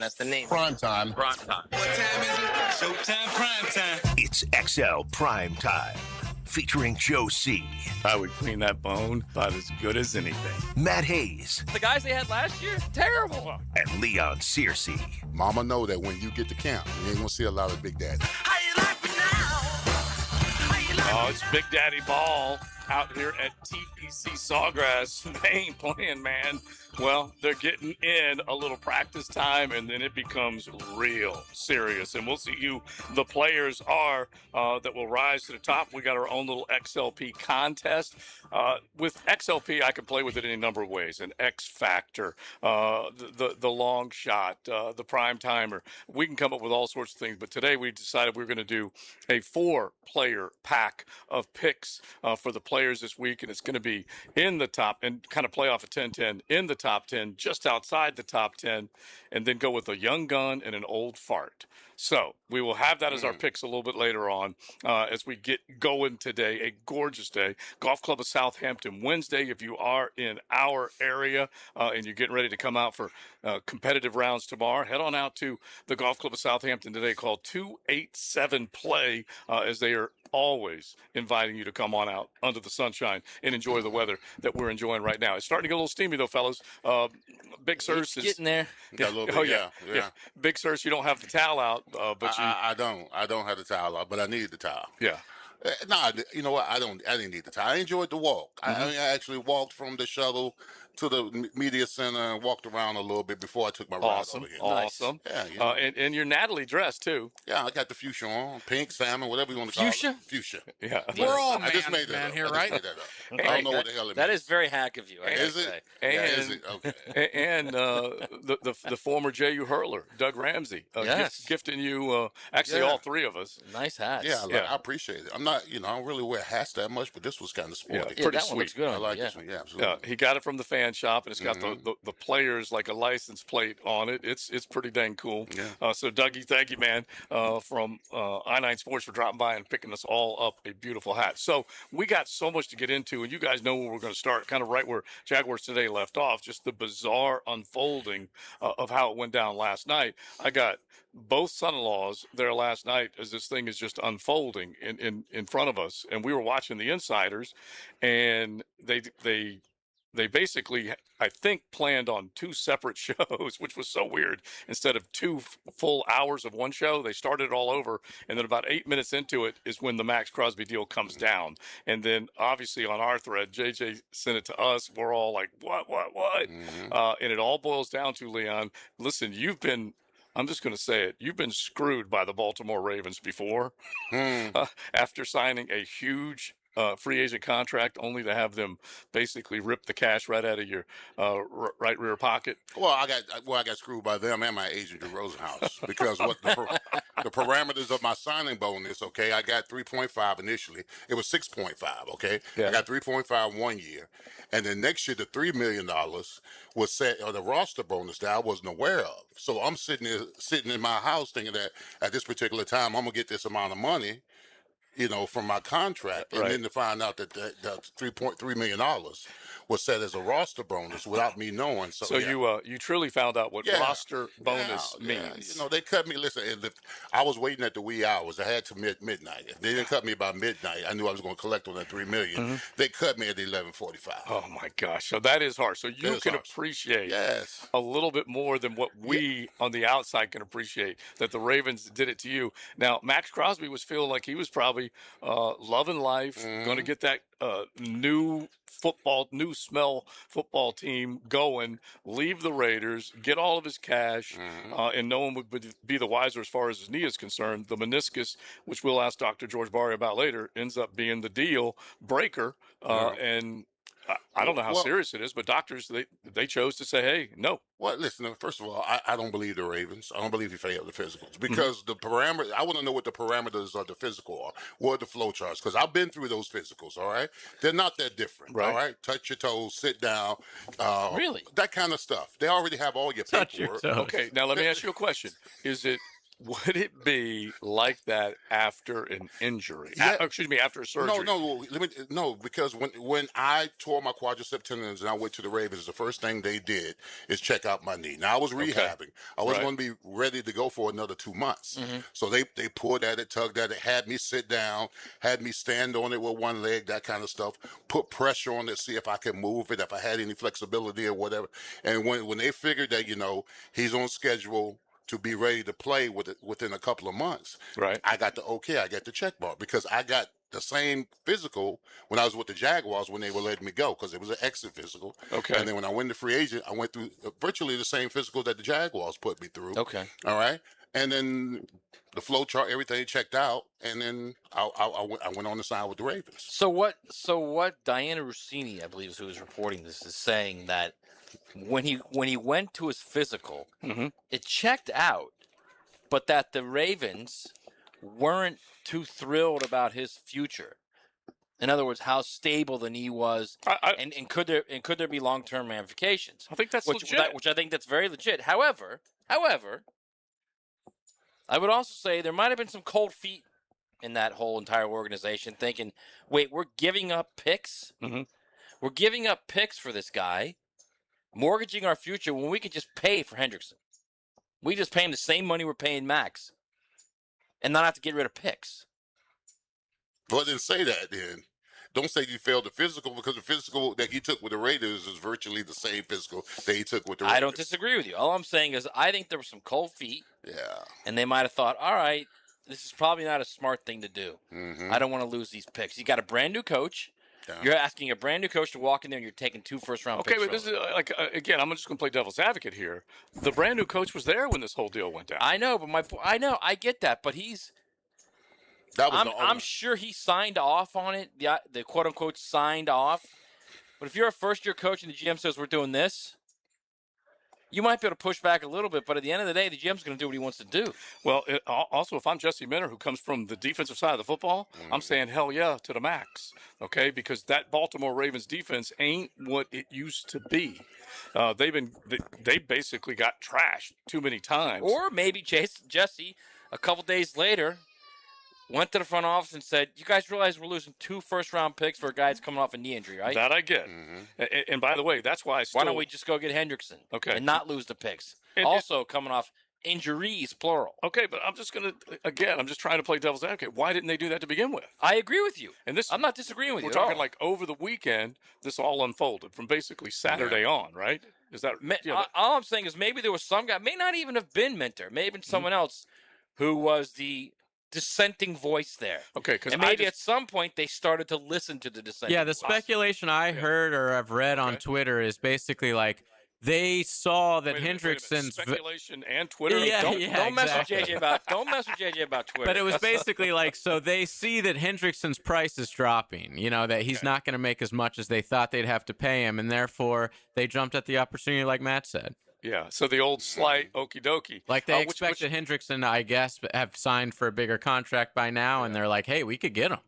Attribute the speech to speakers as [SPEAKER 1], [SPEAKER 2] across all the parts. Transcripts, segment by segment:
[SPEAKER 1] That's the name.
[SPEAKER 2] Primetime.
[SPEAKER 1] Primetime.
[SPEAKER 3] What time is it? Showtime, primetime.
[SPEAKER 4] It's XL Primetime, featuring Joe C.
[SPEAKER 5] I would clean that bone about as good as anything.
[SPEAKER 4] Matt Hayes.
[SPEAKER 6] The guys they had last year, terrible.
[SPEAKER 4] And Leon Searcy.
[SPEAKER 2] Mama know that when you get to camp, you ain't gonna see a lot of Big Daddy.
[SPEAKER 4] How you like me now?
[SPEAKER 5] Oh, it's Big Daddy Ball out here at TPC Sawgrass. They ain't playing, man. Well, they're getting in a little practice time, and then it becomes real serious. And we'll see who the players are that will rise to the top. We got our own little XLP contest. With XLP, I can play with it any number of ways. An X Factor, the long shot, the prime timer. We can come up with all sorts of things. But today we decided we we're going to do a 4-player pack of picks for the players this week. And it's going to be in the top and kind of play off a 10-10 in the top 10, just outside the top 10, and then go with a young gun and an old fart. So we will have that as our picks a little bit later on as we get going today. A gorgeous day. Golf Club of Southampton Wednesday. If you are in our area and you're getting ready to come out for competitive rounds tomorrow, head on out to the Golf Club of Southampton today, called 287 Play, as they are always inviting you to come on out under the sunshine and enjoy the weather that we're enjoying right now. It's starting to get a little steamy though, fellas. Big Sirs is
[SPEAKER 6] getting there.
[SPEAKER 2] Yeah, a little bit, yeah.
[SPEAKER 5] Big Sirs, you don't have the towel out, but
[SPEAKER 2] I don't have the towel out, but I need the towel.
[SPEAKER 5] Yeah.
[SPEAKER 2] Nah, you know what? I didn't need the towel. I enjoyed the walk. I actually walked from the shuttle to the media center and walked around a little bit before I took my ride over here.
[SPEAKER 5] Awesome.
[SPEAKER 2] Yeah, you know.
[SPEAKER 5] And you're Natalie dressed too.
[SPEAKER 2] Yeah, I got the fuchsia on, pink, salmon, whatever you want to call
[SPEAKER 6] Fuchsia?
[SPEAKER 2] it. Fuchsia.
[SPEAKER 5] Yeah.
[SPEAKER 7] We're all
[SPEAKER 2] I just made
[SPEAKER 7] man
[SPEAKER 2] that
[SPEAKER 7] here,
[SPEAKER 2] up.
[SPEAKER 7] right?
[SPEAKER 2] I just made that up. I don't know what the hell it means.
[SPEAKER 6] That is very hack of you. I gotta
[SPEAKER 2] Is it?
[SPEAKER 6] say.
[SPEAKER 5] And,
[SPEAKER 2] Yeah, is it? Okay.
[SPEAKER 5] and the former JU hurler, Doug Ramsey,
[SPEAKER 6] Yes.
[SPEAKER 5] gifting you, actually
[SPEAKER 2] Yeah.
[SPEAKER 5] all three of us.
[SPEAKER 6] Nice hats.
[SPEAKER 2] Yeah,
[SPEAKER 5] Yeah.
[SPEAKER 2] I appreciate it. I'm not, I don't really wear hats that much, but this was kind of sporty.
[SPEAKER 5] Yeah,
[SPEAKER 6] Yeah,
[SPEAKER 5] pretty
[SPEAKER 6] that one looks
[SPEAKER 5] sweet.
[SPEAKER 6] good.
[SPEAKER 2] I like
[SPEAKER 6] yeah.
[SPEAKER 2] this one. Yeah, absolutely.
[SPEAKER 5] He got it from the fan shop, and it's got the players like a license plate on it. It's pretty dang cool.
[SPEAKER 2] Yeah.
[SPEAKER 5] So Dougie, thank you, man, from I9 Sports for dropping by and picking us all up a beautiful hat. So we got so much to get into, and you guys know where we're going to start, kind of right where Jaguars today left off, just the bizarre unfolding of how it went down last night. I got both son-in-laws there last night as this thing is just unfolding in front of us, and we were watching the insiders, and they basically, I think, planned on 2 separate shows, which was so weird. Instead of 2 full hours of one show, they started it all over. And then about 8 minutes into it is when the Maxx Crosby deal comes down. And then obviously on our thread, JJ sent it to us. We're all like, what? And it all boils down to, Leon, listen, I'm just going to say it. You've been screwed by the Baltimore Ravens before after signing a huge free agent contract, only to have them basically rip the cash right out of your right rear pocket.
[SPEAKER 2] Well, I got screwed by them and my agent, Drew Rosenhaus, because what the parameters of my signing bonus, okay, I got 3.5 initially. It was 6.5, okay?
[SPEAKER 5] Yeah.
[SPEAKER 2] I got 3.5 one year. And then next year, the $3 million was set on the roster bonus that I wasn't aware of. So I'm sitting in my house thinking that at this particular time, I'm going to get this amount of money, from my contract, and
[SPEAKER 5] Right.
[SPEAKER 2] then to find out that the $3.3 million was set as a roster bonus without me knowing. So yeah.
[SPEAKER 5] You truly found out what
[SPEAKER 2] Yeah.
[SPEAKER 5] roster bonus
[SPEAKER 2] Yeah.
[SPEAKER 5] means.
[SPEAKER 2] They cut me. Listen, I was waiting at the wee hours. I had to midnight. If they didn't cut me by midnight, I knew I was going to collect on that $3 million. They cut me at 11:45.
[SPEAKER 5] Oh my gosh! So that is harsh. So you
[SPEAKER 2] is
[SPEAKER 5] can
[SPEAKER 2] harsh.
[SPEAKER 5] appreciate
[SPEAKER 2] Yes.
[SPEAKER 5] a little bit more than what we on the outside can appreciate that the Ravens did it to you. Now, Maxx Crosby was feeling like he was probably loving life, going to get that new smell football team going, leave the Raiders, get all of his cash, and no one would be the wiser as far as his knee is concerned. The meniscus, which we'll ask Dr. George Bari about later, ends up being the deal breaker, and I don't know how serious it is, but doctors, they chose to say, hey, no.
[SPEAKER 2] Well, listen, first of all, I don't believe the Ravens. I don't believe he failed the physicals because the parameters, I want to know what the parameters of the physical are. What are the flow charts? Because I've been through those physicals, all right? They're not that different,
[SPEAKER 5] Right.
[SPEAKER 2] all right? Touch your toes, sit down.
[SPEAKER 6] Really?
[SPEAKER 2] That kind of stuff. They already have all your
[SPEAKER 6] Touch your
[SPEAKER 2] paperwork.
[SPEAKER 6] toes.
[SPEAKER 5] Okay, now let me ask you a question. Is it Would it be like that after an injury?
[SPEAKER 2] Yeah.
[SPEAKER 5] After a surgery.
[SPEAKER 2] No, because when I tore my quadricep tendons and I went to the Ravens, the first thing they did is check out my knee. Now I was rehabbing. I was
[SPEAKER 5] Right.
[SPEAKER 2] going to be ready to go for another 2 months.
[SPEAKER 6] Mm-hmm.
[SPEAKER 2] So they pulled at it, tugged at it, had me sit down, had me stand on it with one leg, that kind of stuff. Put pressure on it, see if I could move it, if I had any flexibility or whatever. And when they figured that he's on schedule to be ready to play within a couple of months,
[SPEAKER 5] Right.
[SPEAKER 2] I got I got the check mark because I got the same physical when I was with the Jaguars when they were letting me go because it was an exit physical.
[SPEAKER 5] Okay.
[SPEAKER 2] And then when I went to free agent, I went through virtually the same physical that the Jaguars put me through.
[SPEAKER 6] Okay.
[SPEAKER 2] All right. And then the flow chart, everything checked out, and then I went on to sign with the Ravens.
[SPEAKER 6] So what Diana Rossini, I believe is who is reporting this, is saying that when he went to his physical,
[SPEAKER 5] Mm-hmm.
[SPEAKER 6] it checked out, but that the Ravens weren't too thrilled about his future. In other words, how stable the knee was, and could there be long-term ramifications?
[SPEAKER 5] I think that's legit.
[SPEAKER 6] Which I think that's very legit. However, I would also say there might have been some cold feet in that whole entire organization, thinking, "Wait, we're giving up picks.
[SPEAKER 5] Mhm.
[SPEAKER 6] We're giving up picks for this guy, mortgaging our future when we could just pay for Hendrickson. We just pay him the same money we're paying Maxx, and not have to get rid of picks."
[SPEAKER 2] But didn't say that then. Don't say you failed the physical because the physical that he took with the Raiders is virtually the same physical that he took with the Ravens.
[SPEAKER 6] I don't disagree with you. All I'm saying is I think there were some cold feet,
[SPEAKER 2] Yeah.
[SPEAKER 6] and they might have thought, all right, this is probably not a smart thing to do.
[SPEAKER 2] Mm-hmm.
[SPEAKER 6] I don't want to lose these picks. You got a brand new coach.
[SPEAKER 2] Yeah.
[SPEAKER 6] You're asking a brand new coach to walk in there, and you're taking 2 first-round
[SPEAKER 5] Okay,
[SPEAKER 6] picks.
[SPEAKER 5] but this is again, I'm just going to play devil's advocate here. The brand new coach was there when this whole deal went down.
[SPEAKER 6] I know, but I get that, but I'm sure he signed off on it. The quote unquote signed off. But if you're a first-year coach and the GM says we're doing this, you might be able to push back a little bit. But at the end of the day, the GM's going to do what he wants to do.
[SPEAKER 5] Well, also, if I'm Jesse Minter, who comes from the defensive side of the football, I'm saying hell yeah to the max, okay? Because that Baltimore Ravens defense ain't what it used to be. They basically got trashed too many times.
[SPEAKER 6] Or maybe Jesse, a couple days later, went to the front office and said, "You guys realize we're losing 2 first-round picks for a guy that's coming off a knee injury, right?
[SPEAKER 5] That I get.
[SPEAKER 2] Mm-hmm.
[SPEAKER 5] And by the way, that's why
[SPEAKER 6] Why don't we just go get Hendrickson and not lose the picks?
[SPEAKER 5] And
[SPEAKER 6] also coming off injuries, plural.
[SPEAKER 5] Okay, but I'm just trying to play devil's advocate. Why didn't they do that to begin with?
[SPEAKER 6] I agree with you.
[SPEAKER 5] And
[SPEAKER 6] I'm not disagreeing with you
[SPEAKER 5] We're
[SPEAKER 6] at all.
[SPEAKER 5] talking like over the weekend, this all unfolded from basically Saturday on, right? Is that
[SPEAKER 6] all I'm saying is maybe there was some guy, may not even have been Minter, may have been someone else who was the dissenting voice there.
[SPEAKER 5] Okay, because
[SPEAKER 6] and maybe at some point they started to listen to the dissenting
[SPEAKER 1] Yeah, the
[SPEAKER 6] voice.
[SPEAKER 1] speculation I heard or I've read on Twitter is basically like they saw that
[SPEAKER 5] Wait a minute.
[SPEAKER 1] Hendrickson's
[SPEAKER 5] Speculation and Twitter.
[SPEAKER 1] Yeah,
[SPEAKER 6] Don't mess with
[SPEAKER 1] exactly.
[SPEAKER 6] JJ about. Don't mess with JJ about Twitter.
[SPEAKER 1] But it was basically like, so they see that Hendrickson's price is dropping, that he's not going to make as much as they thought they'd have to pay him, and therefore they jumped at the opportunity, like Matt said.
[SPEAKER 5] Yeah, so the old slight okie dokie.
[SPEAKER 1] Like they expected Hendrickson, I guess, have signed for a bigger contract by now, and they're like, hey, we could get him.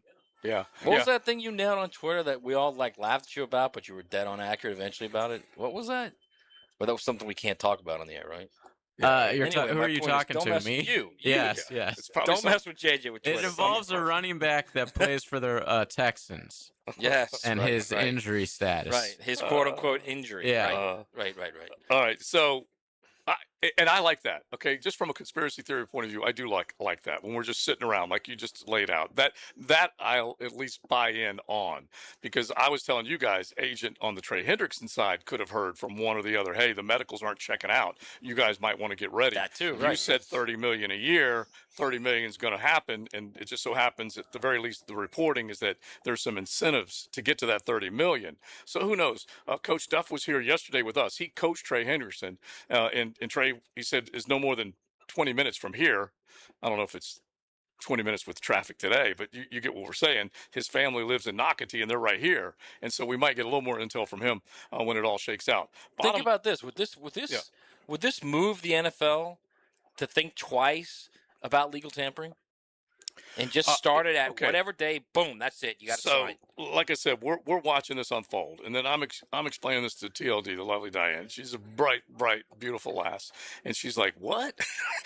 [SPEAKER 5] Yeah.
[SPEAKER 6] What was that thing you nailed on Twitter that we all laughed at you about, but you were dead on accurate eventually about it? What was that? Well, that was something we can't talk about on the air, right?
[SPEAKER 1] Who are you talking to?
[SPEAKER 6] Mess
[SPEAKER 1] Me?
[SPEAKER 6] with you.
[SPEAKER 1] Yes.
[SPEAKER 6] Don't mess with JJ with Twitter.
[SPEAKER 1] It involves a running back that plays for the Texans.
[SPEAKER 6] Yes.
[SPEAKER 1] And his injury status.
[SPEAKER 6] Right. His quote-unquote injury.
[SPEAKER 1] Yeah.
[SPEAKER 6] Right.
[SPEAKER 5] All right. So, I like that. Okay, just from a conspiracy theory point of view, I do like that when we're just sitting around, like you just laid out. That I'll at least buy in on, because I was telling you guys, agent on the Trey Hendrickson side could have heard from one or the other. Hey, the medicals aren't checking out. You guys might want to get ready.
[SPEAKER 6] That too.
[SPEAKER 5] You
[SPEAKER 6] Right.
[SPEAKER 5] said $30 million a year. $30 million is going to happen, and it just so happens, at the very least, the reporting is that there's some incentives to get to that $30 million. So who knows? Coach Duff was here yesterday with us. He coached Trey Hendrickson, and Trey, he said, is no more than 20 minutes from here. I don't know if it's 20 minutes with traffic today, but you get what we're saying. His family lives in Nocatee, and they're right here, and so we might get a little more intel from him when it all shakes out.
[SPEAKER 6] Think about this. Would this move the NFL to think twice about legal tampering? And just start it at
[SPEAKER 5] okay.
[SPEAKER 6] whatever day. Boom, that's it. You got to sign.
[SPEAKER 5] Like I said, we're watching this unfold, and then I'm explaining this to TLD, the lovely Diane. She's a bright, beautiful lass, and she's like, "What?"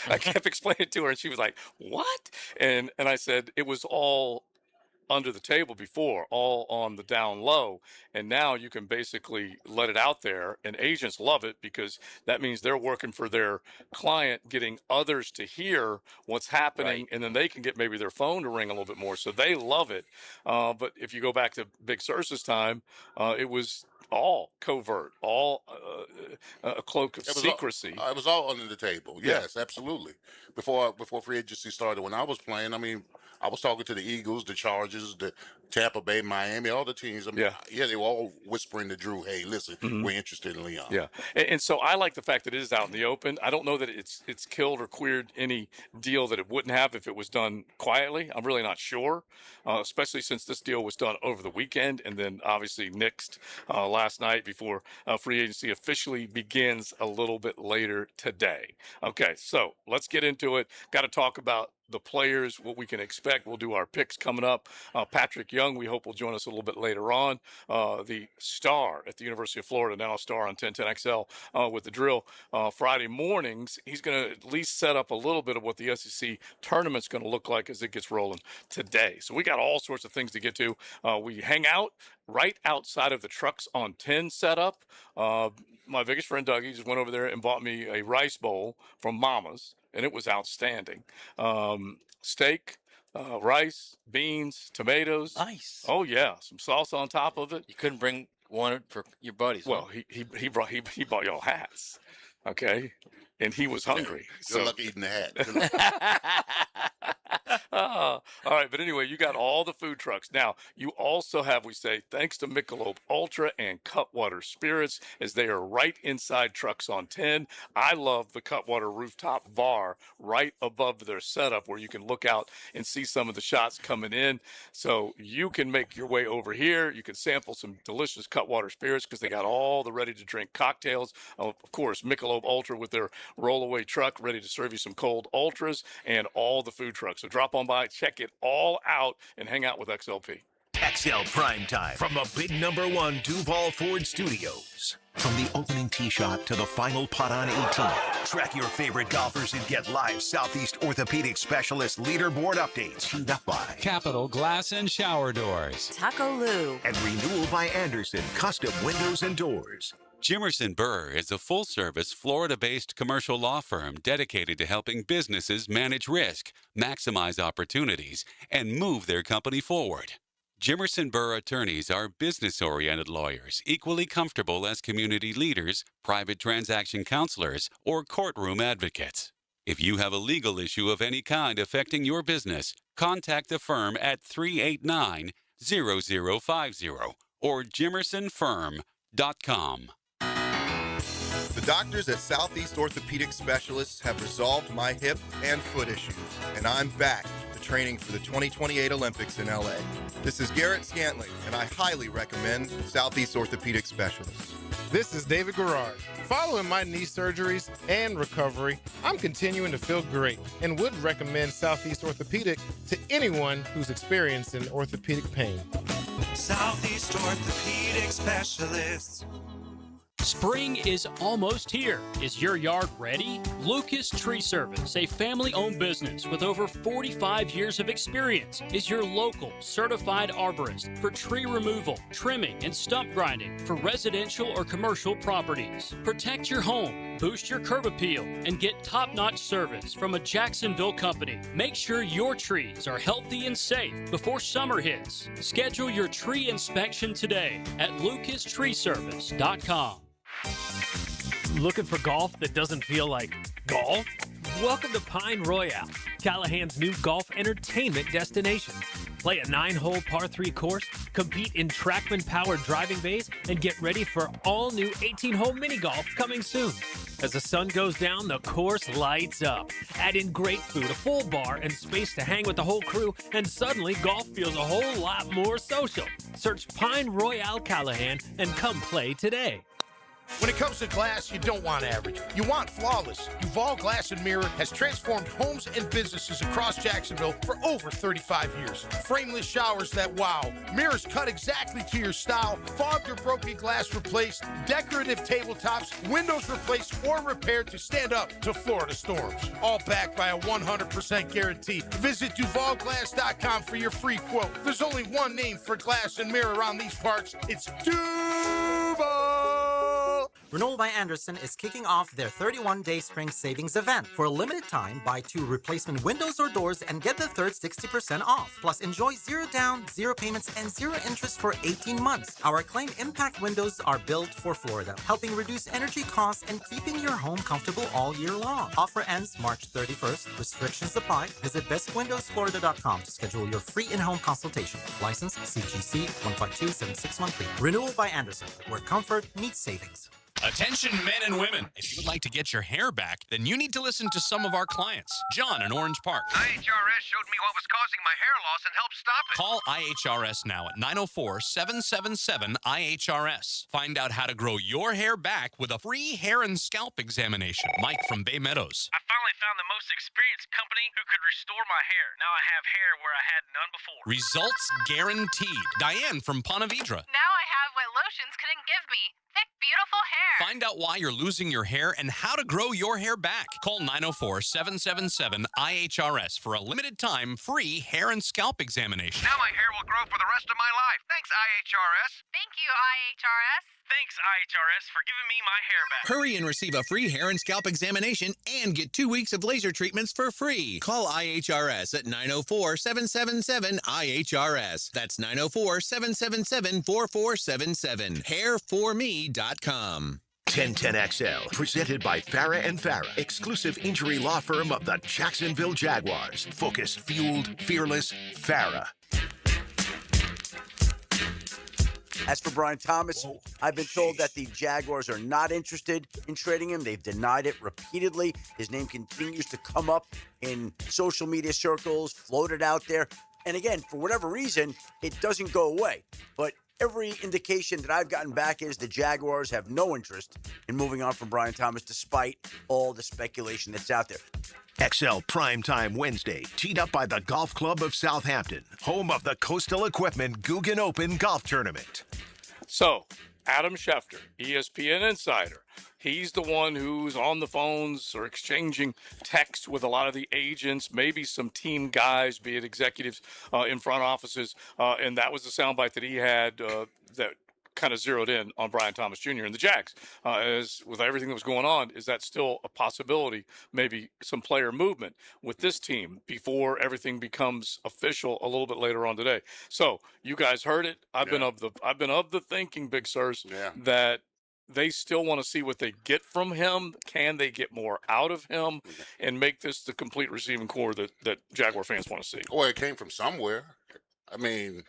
[SPEAKER 5] I kept explaining to her, and she was like, "What?" And I said it was all under the table before, all on the down low, and now you can basically let it out there, and agents love it because that means they're working for their client, getting others to hear what's happening,
[SPEAKER 6] Right.
[SPEAKER 5] and then they can get maybe their phone to ring a little bit more, so they love it. But if you go back to Big Sursa's time, it was all covert, all a cloak of secrecy.
[SPEAKER 2] It was all under the table. Yes, absolutely. Before free agency started, when I was playing, I mean, I was talking to the Eagles, the Chargers, the Tampa Bay, Miami, all the teams. I mean, they were all whispering to Drew, "Hey, listen, we're interested in Leon."
[SPEAKER 5] Yeah, and so I like the fact that it is out in the open. I don't know that it's killed or queered any deal that it wouldn't have if it was done quietly. I'm really not sure, especially since this deal was done over the weekend and then obviously nixed last night before free agency officially begins a little bit later today. Okay, so let's get into it. Got to talk about the players, what we can expect. We'll do our picks coming up. Patrick Young, we hope, will join us a little bit later on. The star at the University of Florida, now a star on 1010XL with the drill. Friday mornings, he's going to at least set up a little bit of what the SEC tournament's going to look like as it gets rolling today. So we got all sorts of things to get to. We hang out right outside of the Trucks on 10 setup. My biggest friend, Dougie, just went over there and bought me a rice bowl from Mama's, and it was outstanding. Steak, rice, beans, tomatoes.
[SPEAKER 6] Nice.
[SPEAKER 5] Oh yeah, some salsa on top of it.
[SPEAKER 6] You couldn't bring one for your buddies.
[SPEAKER 5] Well, he bought y'all hats, okay, and he was hungry.
[SPEAKER 2] Good luck eating the hat.
[SPEAKER 5] All right, but anyway, you got all the food trucks. Now, you also have, we say, thanks to Michelob Ultra and Cutwater Spirits, as they are right inside Trucks on 10. I love the Cutwater rooftop bar right above their setup where you can look out and see some of the shots coming in. So you can make your way over here. You can sample some delicious Cutwater Spirits because they got all the ready-to-drink cocktails. Of course, Michelob Ultra with their roll-away truck ready to serve you some cold ultras, and all the food trucks. So drop on by, check it all out, and hang out with XLP.
[SPEAKER 4] XL Primetime from the big #1 Duval Ford Studios. From the opening tee shot to the final putt on 18, track your favorite golfers and get live Southeast Orthopedic Specialist leaderboard updates. Teamed up by
[SPEAKER 7] Capital Glass and Shower Doors,
[SPEAKER 8] Taco Lou,
[SPEAKER 4] and Renewal by Anderson Custom Windows and Doors.
[SPEAKER 7] Jimerson Burr is a full-service, Florida-based commercial law firm dedicated to helping businesses manage risk, maximize opportunities, and move their company forward. Jimerson Burr attorneys are business-oriented lawyers, equally comfortable as community leaders, private transaction counselors, or courtroom advocates. If you have a legal issue of any kind affecting your business, contact the firm at 389-0050 or jimersonfirm.com.
[SPEAKER 9] The doctors at Southeast Orthopedic Specialists have resolved my hip and foot issues, and I'm back to training for the 2028 Olympics in LA. This is Garrett Scantling, and I highly recommend Southeast Orthopedic Specialists.
[SPEAKER 10] This is David Garrard. Following my knee surgeries and recovery, I'm continuing to feel great and would recommend Southeast Orthopedic to anyone who's experiencing orthopedic pain.
[SPEAKER 3] Southeast Orthopedic Specialists.
[SPEAKER 11] Spring is almost here. Is your yard ready? Lucas Tree Service, a family-owned business with over 45 years of experience, is your local certified arborist for tree removal, trimming, and stump grinding for residential or commercial properties. Protect your home, boost your curb appeal, and get top-notch service from a Jacksonville company. Make sure your trees are healthy and safe before summer hits. Schedule your tree inspection today at lucastreeservice.com.
[SPEAKER 12] Looking for golf that doesn't feel like golf? Welcome to Pine Royale, Callahan's new golf entertainment destination. Play a 9-hole par 3 course, compete in TrackMan-powered driving bays, and get ready for all-new 18-hole mini golf coming soon. As the sun goes down, the course lights up. Add in great food, a full bar, and space to hang with the whole crew, and suddenly golf feels a whole lot more social. Search Pine Royale Callahan and come play today.
[SPEAKER 8] When it comes to glass, you don't want average. You want flawless. Duval Glass and Mirror has transformed homes and businesses across Jacksonville for over 35 years. Frameless showers that wow, mirrors cut exactly to your style, fogged or broken glass replaced, decorative tabletops, windows replaced or repaired to stand up to Florida storms. All backed by a 100% guarantee. Visit DuvalGlass.com for your free quote. There's only one name for glass and mirror around these parts. It's Duval!
[SPEAKER 13] Renewal by Andersen is kicking off their 31-day spring savings event. For a limited time, buy 2 replacement windows or doors and get the third 60% off. Plus, enjoy 0 down, 0 payments, and 0 interest for 18 months. Our acclaimed impact windows are built for Florida, helping reduce energy costs and keeping your home comfortable all year long. Offer ends March 31st. Restrictions apply. Visit bestwindowsflorida.com to schedule your free in-home consultation. License CGC 1527613. Renewal by Andersen, where comfort meets savings.
[SPEAKER 14] Attention men and women. If you'd like to get your hair back, then you need to listen to some of our clients. John in Orange Park.
[SPEAKER 15] IHRS showed me what was causing my hair loss and helped stop it.
[SPEAKER 14] Call IHRS now at 904-777-IHRS. Find out how to grow your hair back with a free hair and scalp examination. Mike from Bay Meadows.
[SPEAKER 15] I finally found the most experienced company who could restore my hair. Now I have hair where I had none before.
[SPEAKER 14] Results guaranteed. Diane from Ponte Vedra.
[SPEAKER 16] Now I have what lotions couldn't give me. Thick, beautiful hair.
[SPEAKER 14] Find out why you're losing your hair and how to grow your hair back. Call 904-777-IHRS for a limited time free hair and scalp examination.
[SPEAKER 15] Now my hair will grow for the rest of my life. Thanks, IHRS.
[SPEAKER 16] Thank you, IHRS.
[SPEAKER 15] Thanks, IHRS, for giving me my hair back.
[SPEAKER 17] Hurry and receive a free hair and scalp examination and get 2 weeks of laser treatments for free. Call IHRS at 904-777-IHRS. That's 904-777-4477. Hairforme.com.
[SPEAKER 4] 1010XL, presented by Farah and Farah, exclusive injury law firm of the Jacksonville Jaguars. Focus, fueled, fearless, Farah.
[SPEAKER 18] As for Brian Thomas, I've been told that the Jaguars are not interested in trading him. They've denied it repeatedly. His name continues to come up in social media circles, floated out there. And again, for whatever reason, it doesn't go away. But every indication that I've gotten back is the Jaguars have no interest in moving on from Brian Thomas, despite all the speculation that's out there.
[SPEAKER 4] XL Primetime Wednesday, teed up by the Golf Club of Southampton, home of the Coastal Equipment Guggen Open Golf Tournament.
[SPEAKER 5] So, Adam Schefter, ESPN insider, he's the one who's on the phones or exchanging texts with a lot of the agents, maybe some team guys, be it executives in front offices, and that was the soundbite that he had that kind of zeroed in on Brian Thomas Jr. and the Jags. As with everything that was going on, is that still a possibility, maybe some player movement with this team before everything becomes official a little bit later on today? So you guys heard it. I've been of the thinking, Big Sirs, that they still want to see what they get from him. Can they get more out of him and make this the complete receiving core that Jaguar fans want to see?
[SPEAKER 2] Well, it came from somewhere. I mean,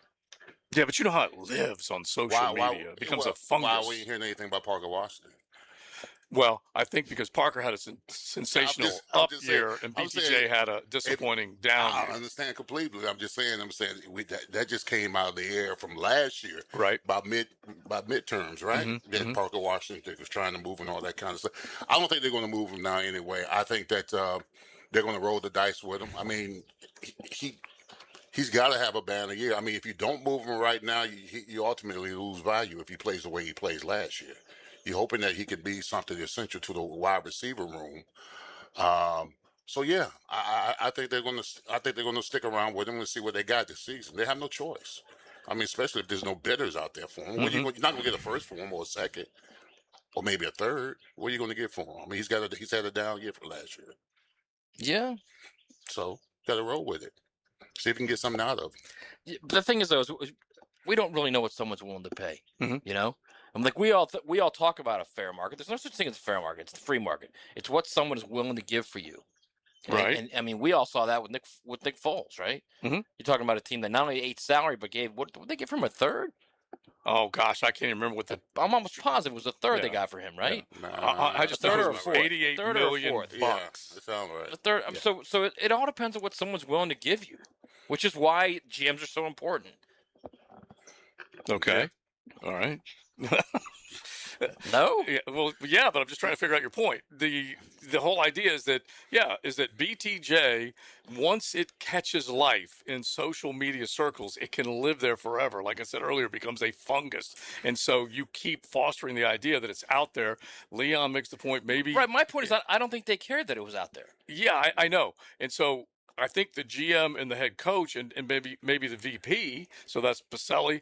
[SPEAKER 5] yeah, but you know how it lives on social media. It becomes a fungus.
[SPEAKER 2] Why we ain't hearing anything about Parker Washington?
[SPEAKER 5] Well, I think because Parker had a sensational up year and BTJ had a disappointing down year.
[SPEAKER 2] I understand completely. I'm saying that just came out of the air from last year.
[SPEAKER 5] Right.
[SPEAKER 2] By midterms, right?
[SPEAKER 5] Mm-hmm.
[SPEAKER 2] That Parker Washington was trying to move and all that kind of stuff. I don't think they're going to move him now anyway. I think that they're going to roll the dice with him. I mean, he's got to have a banner year. I mean, if you don't move him right now, you ultimately lose value if he plays the way he plays last year. You're hoping that he could be something essential to the wide receiver room. So yeah, I think they're going to stick around with him and see what they got this season. They have no choice. I mean, especially if there's no bidders out there for him. You're not going to get a first for him or a second, or maybe a third. What are you going to get for him? I mean, he's had a down year for last year.
[SPEAKER 6] Yeah.
[SPEAKER 2] So got to roll with it. See if you can get something out of him.
[SPEAKER 6] Yeah, but the thing is, though, we don't really know what someone's willing to pay. You know, I'm like we all talk about a fair market. There's no such thing as a fair market. It's the free market. It's what someone is willing to give for you.
[SPEAKER 5] Right.
[SPEAKER 6] And I mean, we all saw that with Nick Foles, right? Mm-hmm. You're talking about a team that not only ate salary but gave what did they give from a third?
[SPEAKER 5] Oh gosh, I can't even remember what
[SPEAKER 6] I'm almost positive it was a third they got for him, right?
[SPEAKER 5] Yeah. I just thought it was $88 million bucks.
[SPEAKER 2] Yeah, that sounds right.
[SPEAKER 6] A third. Yeah. So it all depends on what someone's willing to give you, which is why GMs are so important.
[SPEAKER 5] Okay. All right.
[SPEAKER 6] No?
[SPEAKER 5] Yeah, well, yeah, but I'm just trying to figure out your point. The whole idea is that BTJ, once it catches life in social media circles, it can live there forever. Like I said earlier, it becomes a fungus. And so you keep fostering the idea that it's out there. Leon makes the point, maybe.
[SPEAKER 6] Right. My point is, I don't think they cared that it was out there.
[SPEAKER 5] Yeah, I know. And so I think the GM and the head coach and maybe the VP, so that's Baselli,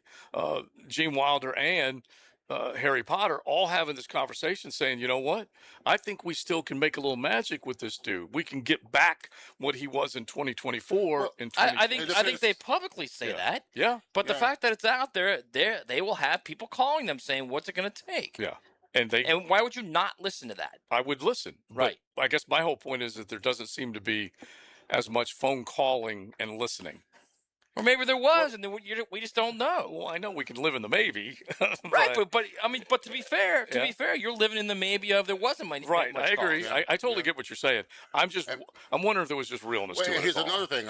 [SPEAKER 5] Gene Wilder, and Harry Potter, all having this conversation saying, you know what? I think we still can make a little magic with this dude. We can get back what he was in 2024.
[SPEAKER 6] I think they publicly say that.
[SPEAKER 5] Yeah.
[SPEAKER 6] But the fact that it's out there, they will have people calling them saying, what's it going to take?
[SPEAKER 5] Yeah.
[SPEAKER 6] And why would you not listen to that?
[SPEAKER 5] I would listen.
[SPEAKER 6] Right.
[SPEAKER 5] But I guess my whole point is that there doesn't seem to be as much phone calling and listening.
[SPEAKER 6] Or maybe there was, and then we just don't know.
[SPEAKER 5] Well, I know we can live in the maybe.
[SPEAKER 6] Right, but to be fair, you're living in the maybe of there wasn't much.
[SPEAKER 5] Right, I agree.
[SPEAKER 6] Calls.
[SPEAKER 5] I totally get what you're saying. I'm wondering if there was just realness to it.
[SPEAKER 2] Here's another thing.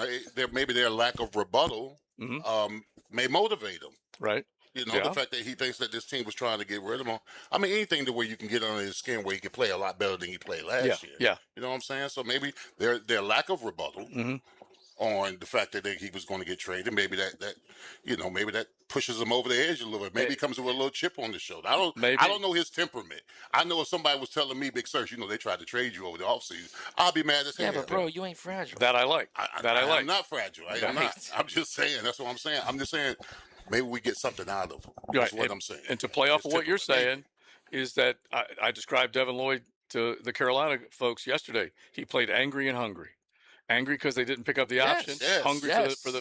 [SPEAKER 2] Maybe their lack of rebuttal may motivate them.
[SPEAKER 5] Right.
[SPEAKER 2] You know, the fact that he thinks that this team was trying to get rid of him. I mean, anything to where you can get under his skin where he can play a lot better than he played last year.
[SPEAKER 5] Yeah.
[SPEAKER 2] You know what I'm saying? So maybe their lack of rebuttal on the fact that he was going to get traded, maybe that pushes him over the edge a little bit. Maybe he comes with a little chip on his shoulder. I don't know his temperament. I know if somebody was telling me, Big Search, they tried to trade you over the offseason, I'll be mad as hell.
[SPEAKER 6] Yeah, but bro, you ain't fragile.
[SPEAKER 5] That I like.
[SPEAKER 2] I'm not fragile. I'm not. I'm just saying. That's what I'm saying. I'm just saying maybe we get something out of him. That's what I'm saying.
[SPEAKER 5] And to play off of what you're saying is that I described Devin Lloyd to the Carolina folks yesterday. He played angry and hungry. Angry because they didn't pick up the option, hungry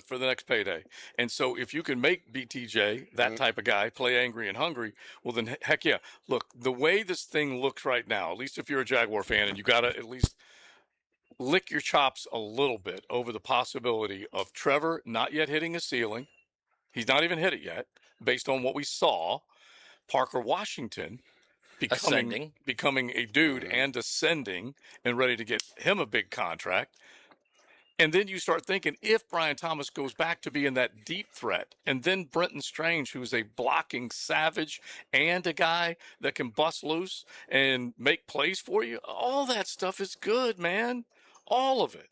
[SPEAKER 5] for the next payday. And so if you can make BTJ, that type of guy, play angry and hungry, well then heck yeah. Look, the way this thing looks right now, at least if you're a Jaguar fan, and you got to at least lick your chops a little bit over the possibility of Trevor not yet hitting a ceiling. He's not even hit it yet, based on what we saw. Parker Washington becoming a dude and ascending and ready to get him a big contract. And then you start thinking, if Brian Thomas goes back to being that deep threat, and then Brenton Strange, who's a blocking savage and a guy that can bust loose and make plays for you, all that stuff is good, man. All of it.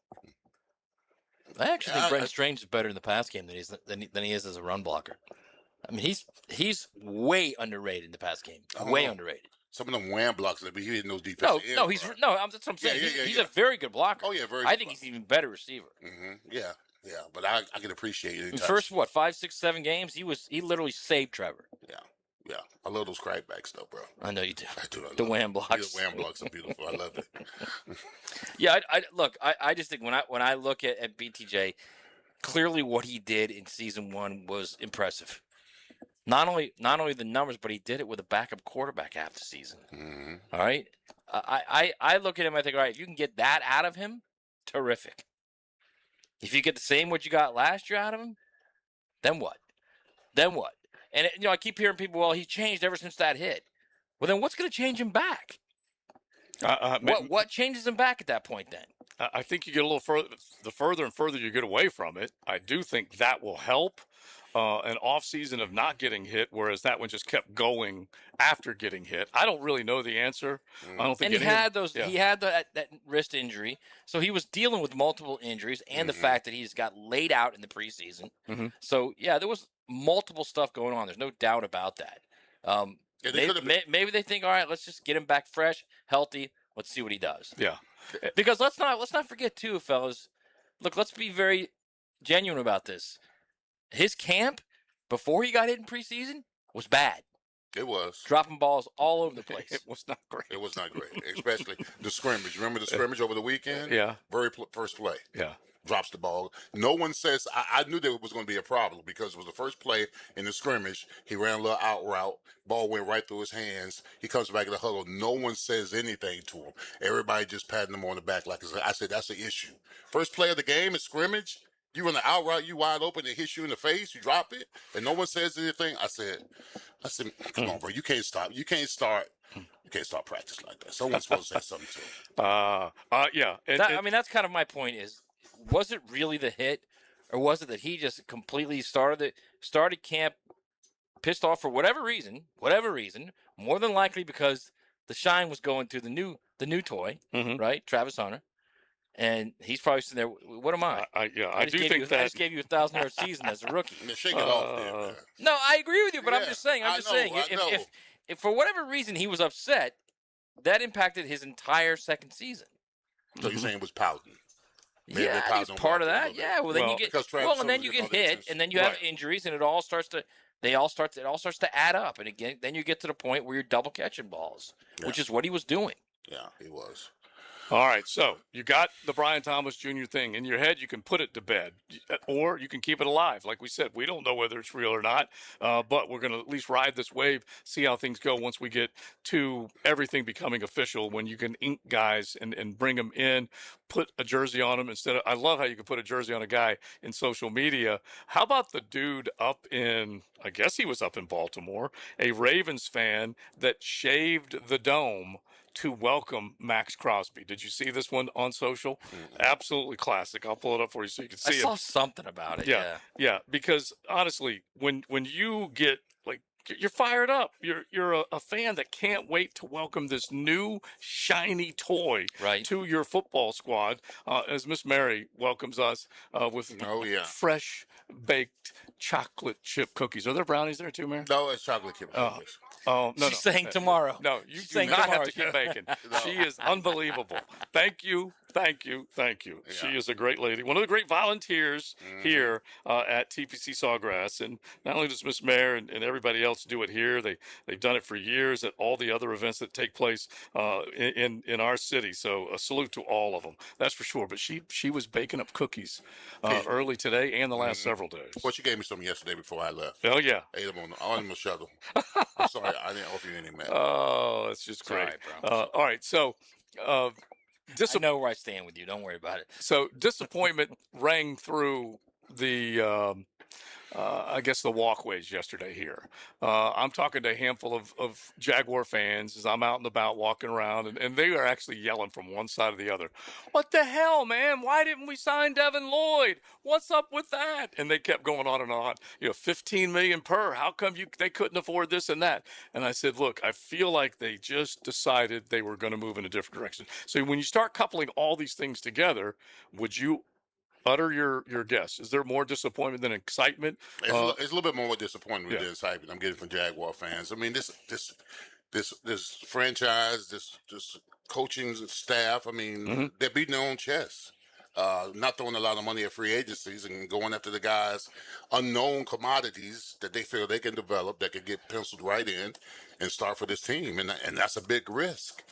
[SPEAKER 6] I actually think Brenton Strange is better in the pass game than he is as a run blocker. I mean, he's way underrated in the pass game. Way underrated.
[SPEAKER 2] Some of them wham blocks that he didn't know defense.
[SPEAKER 6] That's what I'm saying. He's a very good blocker.
[SPEAKER 2] Oh yeah, very.
[SPEAKER 6] I think he's even better receiver.
[SPEAKER 2] Yeah, but I can appreciate it.
[SPEAKER 6] In first 5, 6, 7 games, he literally saved Trevor.
[SPEAKER 2] Yeah. I love those crackbacks though, bro.
[SPEAKER 6] I know you do.
[SPEAKER 2] I do.
[SPEAKER 6] The wham blocks.
[SPEAKER 2] The wham blocks are beautiful. I love it.
[SPEAKER 6] Yeah, I just think when I look at BTJ, clearly what he did in season 1 was impressive. Not only the numbers, but he did it with a backup quarterback half the season. All right, I look at him. I think, all right, if you can get that out of him, terrific. If you get the same what you got last year out of him, then what? And I keep hearing people, well, he changed ever since that hit. Well, then what's going to change him back? What changes him back at that point then?
[SPEAKER 5] I think you get a little further. The further and further you get away from it, I do think that will help. An off season of not getting hit, whereas that one just kept going after getting hit. I don't really know the answer. I don't think.
[SPEAKER 6] And he had that wrist injury, so he was dealing with multiple injuries, and the fact that he's got laid out in the preseason. So yeah, there was multiple stuff going on. There's no doubt about that. Maybe they think, all right, let's just get him back fresh, healthy. Let's see what he does.
[SPEAKER 5] Yeah.
[SPEAKER 6] Because let's not forget too, fellas. Look, let's be very genuine about this. His camp, before he got hit in preseason, was bad.
[SPEAKER 2] It was.
[SPEAKER 6] Dropping balls all over the place.
[SPEAKER 5] It was not great.
[SPEAKER 2] It was not great, especially the scrimmage. Remember the scrimmage over the weekend?
[SPEAKER 5] Yeah.
[SPEAKER 2] First play.
[SPEAKER 5] Yeah.
[SPEAKER 2] Drops the ball. No one says, I knew there was going to be a problem because it was the first play in the scrimmage. He ran a little out route. Ball went right through his hands. He comes back in the huddle. No one says anything to him. Everybody just patting him on the back. Like I said, that's the issue. First play of the game is scrimmage. You run the out route, you wide open, it hits you in the face, you drop it, and no one says anything. I said, come on, bro, you can't start practice like that. Someone's supposed to say something to him.
[SPEAKER 5] Yeah.
[SPEAKER 6] I mean, that's kind of my point is, was it really the hit, or was it that he just completely started camp pissed off for whatever reason, more than likely because the shine was going to the new toy, right? Travis Hunter. And he's probably sitting there. What am I?
[SPEAKER 5] I
[SPEAKER 6] just gave you a 1,000-yard season as a rookie.
[SPEAKER 2] Shake it off there, man.
[SPEAKER 6] No, I agree with you, but I'm just saying.
[SPEAKER 2] I know.
[SPEAKER 6] If for whatever reason he was upset, that impacted his entire second season.
[SPEAKER 2] So you're saying it was pouting?
[SPEAKER 6] Yeah, it's part of that. Yeah, well, then you get and then you get hit, and then you have injuries, and it all starts to add up, and again, then you get to the point where you're double catching balls, which is what he was doing.
[SPEAKER 2] Yeah, he was.
[SPEAKER 5] All right, so you got the Brian Thomas Jr. thing in your head. You can put it to bed, or you can keep it alive. Like we said, we don't know whether it's real or not, but we're going to at least ride this wave, see how things go once we get to everything becoming official, when you can ink guys and bring them in, put a jersey on them instead of – I love how you can put a jersey on a guy in social media. How about the dude up in – I guess he was up in Baltimore, a Ravens fan that shaved the dome to welcome Maxx Crosby. Did you see this one on social? Absolutely classic. I'll pull it up for you so you can see it.
[SPEAKER 6] I saw something about it.
[SPEAKER 5] Yeah. Because honestly, when you get like you're fired up, you're a fan that can't wait to welcome this new shiny toy to your football squad. As Miss Mary welcomes us with fresh baked chocolate chip cookies. Are there brownies there too, Mary?
[SPEAKER 2] No, it's chocolate chip cookies.
[SPEAKER 6] No. She's saying tomorrow.
[SPEAKER 5] No, you do not have to keep baking. She is unbelievable. Thank you.
[SPEAKER 2] Yeah.
[SPEAKER 5] She is a great lady. One of the great volunteers here at TPC Sawgrass. And not only does Miss Mayor and everybody else do it here, they've done it for years at all the other events that take place in our city. So a salute to all of them. That's for sure. But she was baking up cookies early today and the last several days.
[SPEAKER 2] Well, she gave me some yesterday before I left.
[SPEAKER 5] Oh, yeah.
[SPEAKER 2] Ate them on the shuttle. I'm sorry, I didn't offer you any, man.
[SPEAKER 5] Oh, that's just great. All right, so
[SPEAKER 6] I know where I stand with you. Don't worry about it.
[SPEAKER 5] So disappointment rang through the I guess the walkways yesterday here. I'm talking to a handful of Jaguar fans as I'm out and about walking around, and they are actually yelling from one side to the other. What the hell, man? Why didn't we sign Devin Lloyd? What's up with that? And they kept going on and on. $15 million per. How come they couldn't afford this and that? And I said, look, I feel like they just decided they were going to move in a different direction. So when you start coupling all these things together, would you utter your guess? Is there more disappointment than excitement?
[SPEAKER 2] It's a little bit more disappointment than excitement I'm getting from Jaguar fans. I mean, this franchise, this coaching staff, I mean, they're beating their own chest. Not throwing a lot of money at free agencies and going after the guys' unknown commodities that they feel they can develop, that can get penciled right in and start for this team. And that's a big risk.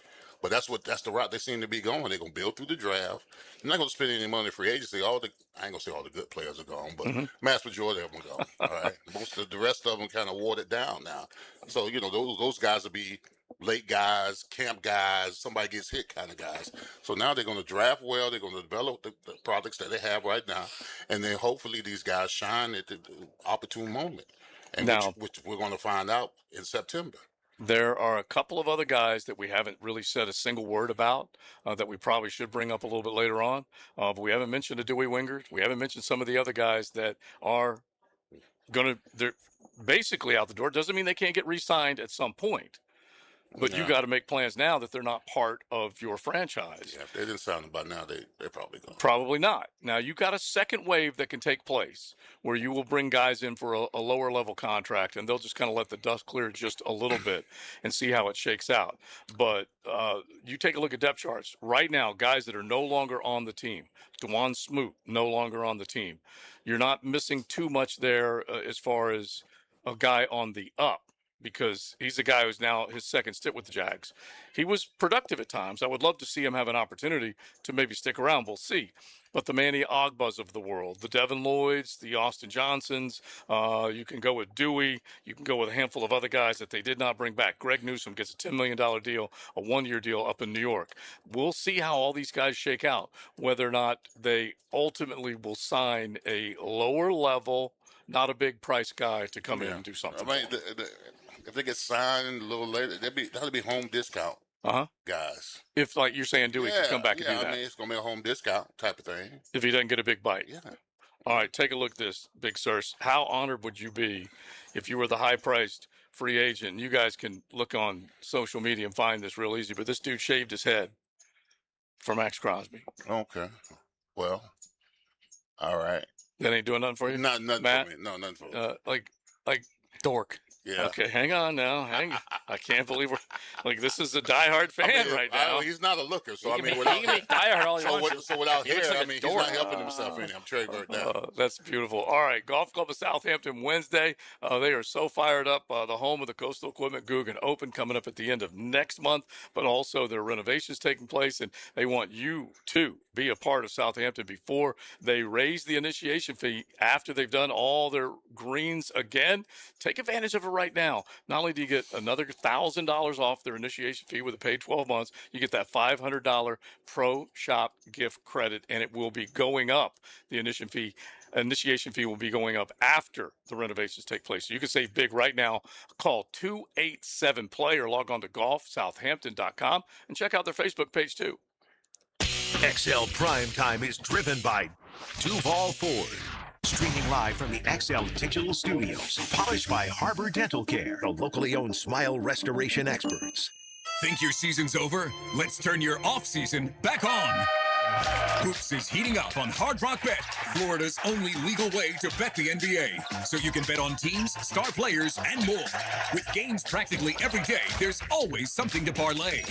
[SPEAKER 2] But that's the route they seem to be going. They're going to build through the draft. They're not going to spend any money in free agency. I ain't going to say all the good players are gone, but mass majority of them are gone. All right. Most of the rest of them kind of watered down now. So, those guys will be late guys, camp guys, somebody gets hit kind of guys. So now they're going to draft well. They're going to develop the products that they have right now. And then hopefully these guys shine at the opportune moment. And which we're going to find out in September.
[SPEAKER 5] There are a couple of other guys that we haven't really said a single word about that we probably should bring up a little bit later on. But we haven't mentioned the Dewey Wingard. We haven't mentioned some of the other guys that are they're basically out the door. Doesn't mean they can't get re-signed at some point. But you got to make plans now that they're not part of your franchise.
[SPEAKER 2] Yeah, if they didn't sign them by now, they're probably gone.
[SPEAKER 5] Probably not. Now, you got a second wave that can take place where you will bring guys in for a lower level contract, and they'll just kind of let the dust clear just a little bit and see how it shakes out. But you take a look at depth charts. Right now, guys that are no longer on the team. Dwan Smoot, no longer on the team. You're not missing too much there as far as a guy on the up, because he's a guy who's now his second stint with the Jags. He was productive at times. I would love to see him have an opportunity to maybe stick around. We'll see. But the Manny Ogbas of the world, the Devin Lloyds, the Austin Johnsons, you can go with Dewey. You can go with a handful of other guys that they did not bring back. Greg Newsome gets a $10 million deal, a one-year deal up in New York. We'll see how all these guys shake out, whether or not they ultimately will sign a lower level, not a big price guy to come in and do something.
[SPEAKER 2] I mean, if they get signed a little later, that'll be home discount guys.
[SPEAKER 5] If, like you're saying, Dewey can come back and do that.
[SPEAKER 2] I mean, it's going to be a home discount type of thing.
[SPEAKER 5] If he doesn't get a big bite.
[SPEAKER 2] Yeah.
[SPEAKER 5] All right, take a look at this, Big Sirs. How honored would you be if you were the high-priced free agent? You guys can look on social media and find this real easy, but this dude shaved his head for Maxx Crosby.
[SPEAKER 2] Okay. Well, all right.
[SPEAKER 5] That ain't doing nothing for you?
[SPEAKER 2] Nothing
[SPEAKER 5] Matt?
[SPEAKER 2] for me. No, nothing for me.
[SPEAKER 5] Like dork.
[SPEAKER 2] Yeah.
[SPEAKER 5] Okay, hang on now. I can't believe this is a diehard fan right now.
[SPEAKER 2] He's not a looker, so
[SPEAKER 6] He can be diehard all he wants.
[SPEAKER 2] So without
[SPEAKER 5] He looks
[SPEAKER 2] hair,
[SPEAKER 5] like a
[SPEAKER 2] he's
[SPEAKER 5] dork.
[SPEAKER 2] not helping himself any. I'm trading right now.
[SPEAKER 5] That's beautiful. All right, Golf Club of Southampton Wednesday. They are so fired up. The home of the Coastal Equipment Guggen Open coming up at the end of next month, but also their renovations taking place, and they want you to be a part of Southampton before they raise the initiation fee after they've done all their greens again. Take advantage of it right now. Not only do you get another $1,000 off their initiation fee with a paid 12 months, you get that $500 Pro Shop gift credit, and it will be going up. The initiation fee will be going up after the renovations take place. So you can save big right now. Call 287-PLAY or log on to golfsouthampton.com and check out their Facebook page too.
[SPEAKER 4] XL Primetime is driven by Duval Ford. Streaming live from the XL Digital Studios. Polished by Harbor Dental Care, the locally owned smile restoration experts.
[SPEAKER 19] Think your season's over? Let's turn your off-season back on. Hoops is heating up on Hard Rock Bet, Florida's only legal way to bet the NBA. So you can bet on teams, star players, and more. With games practically every day, there's always something to parlay.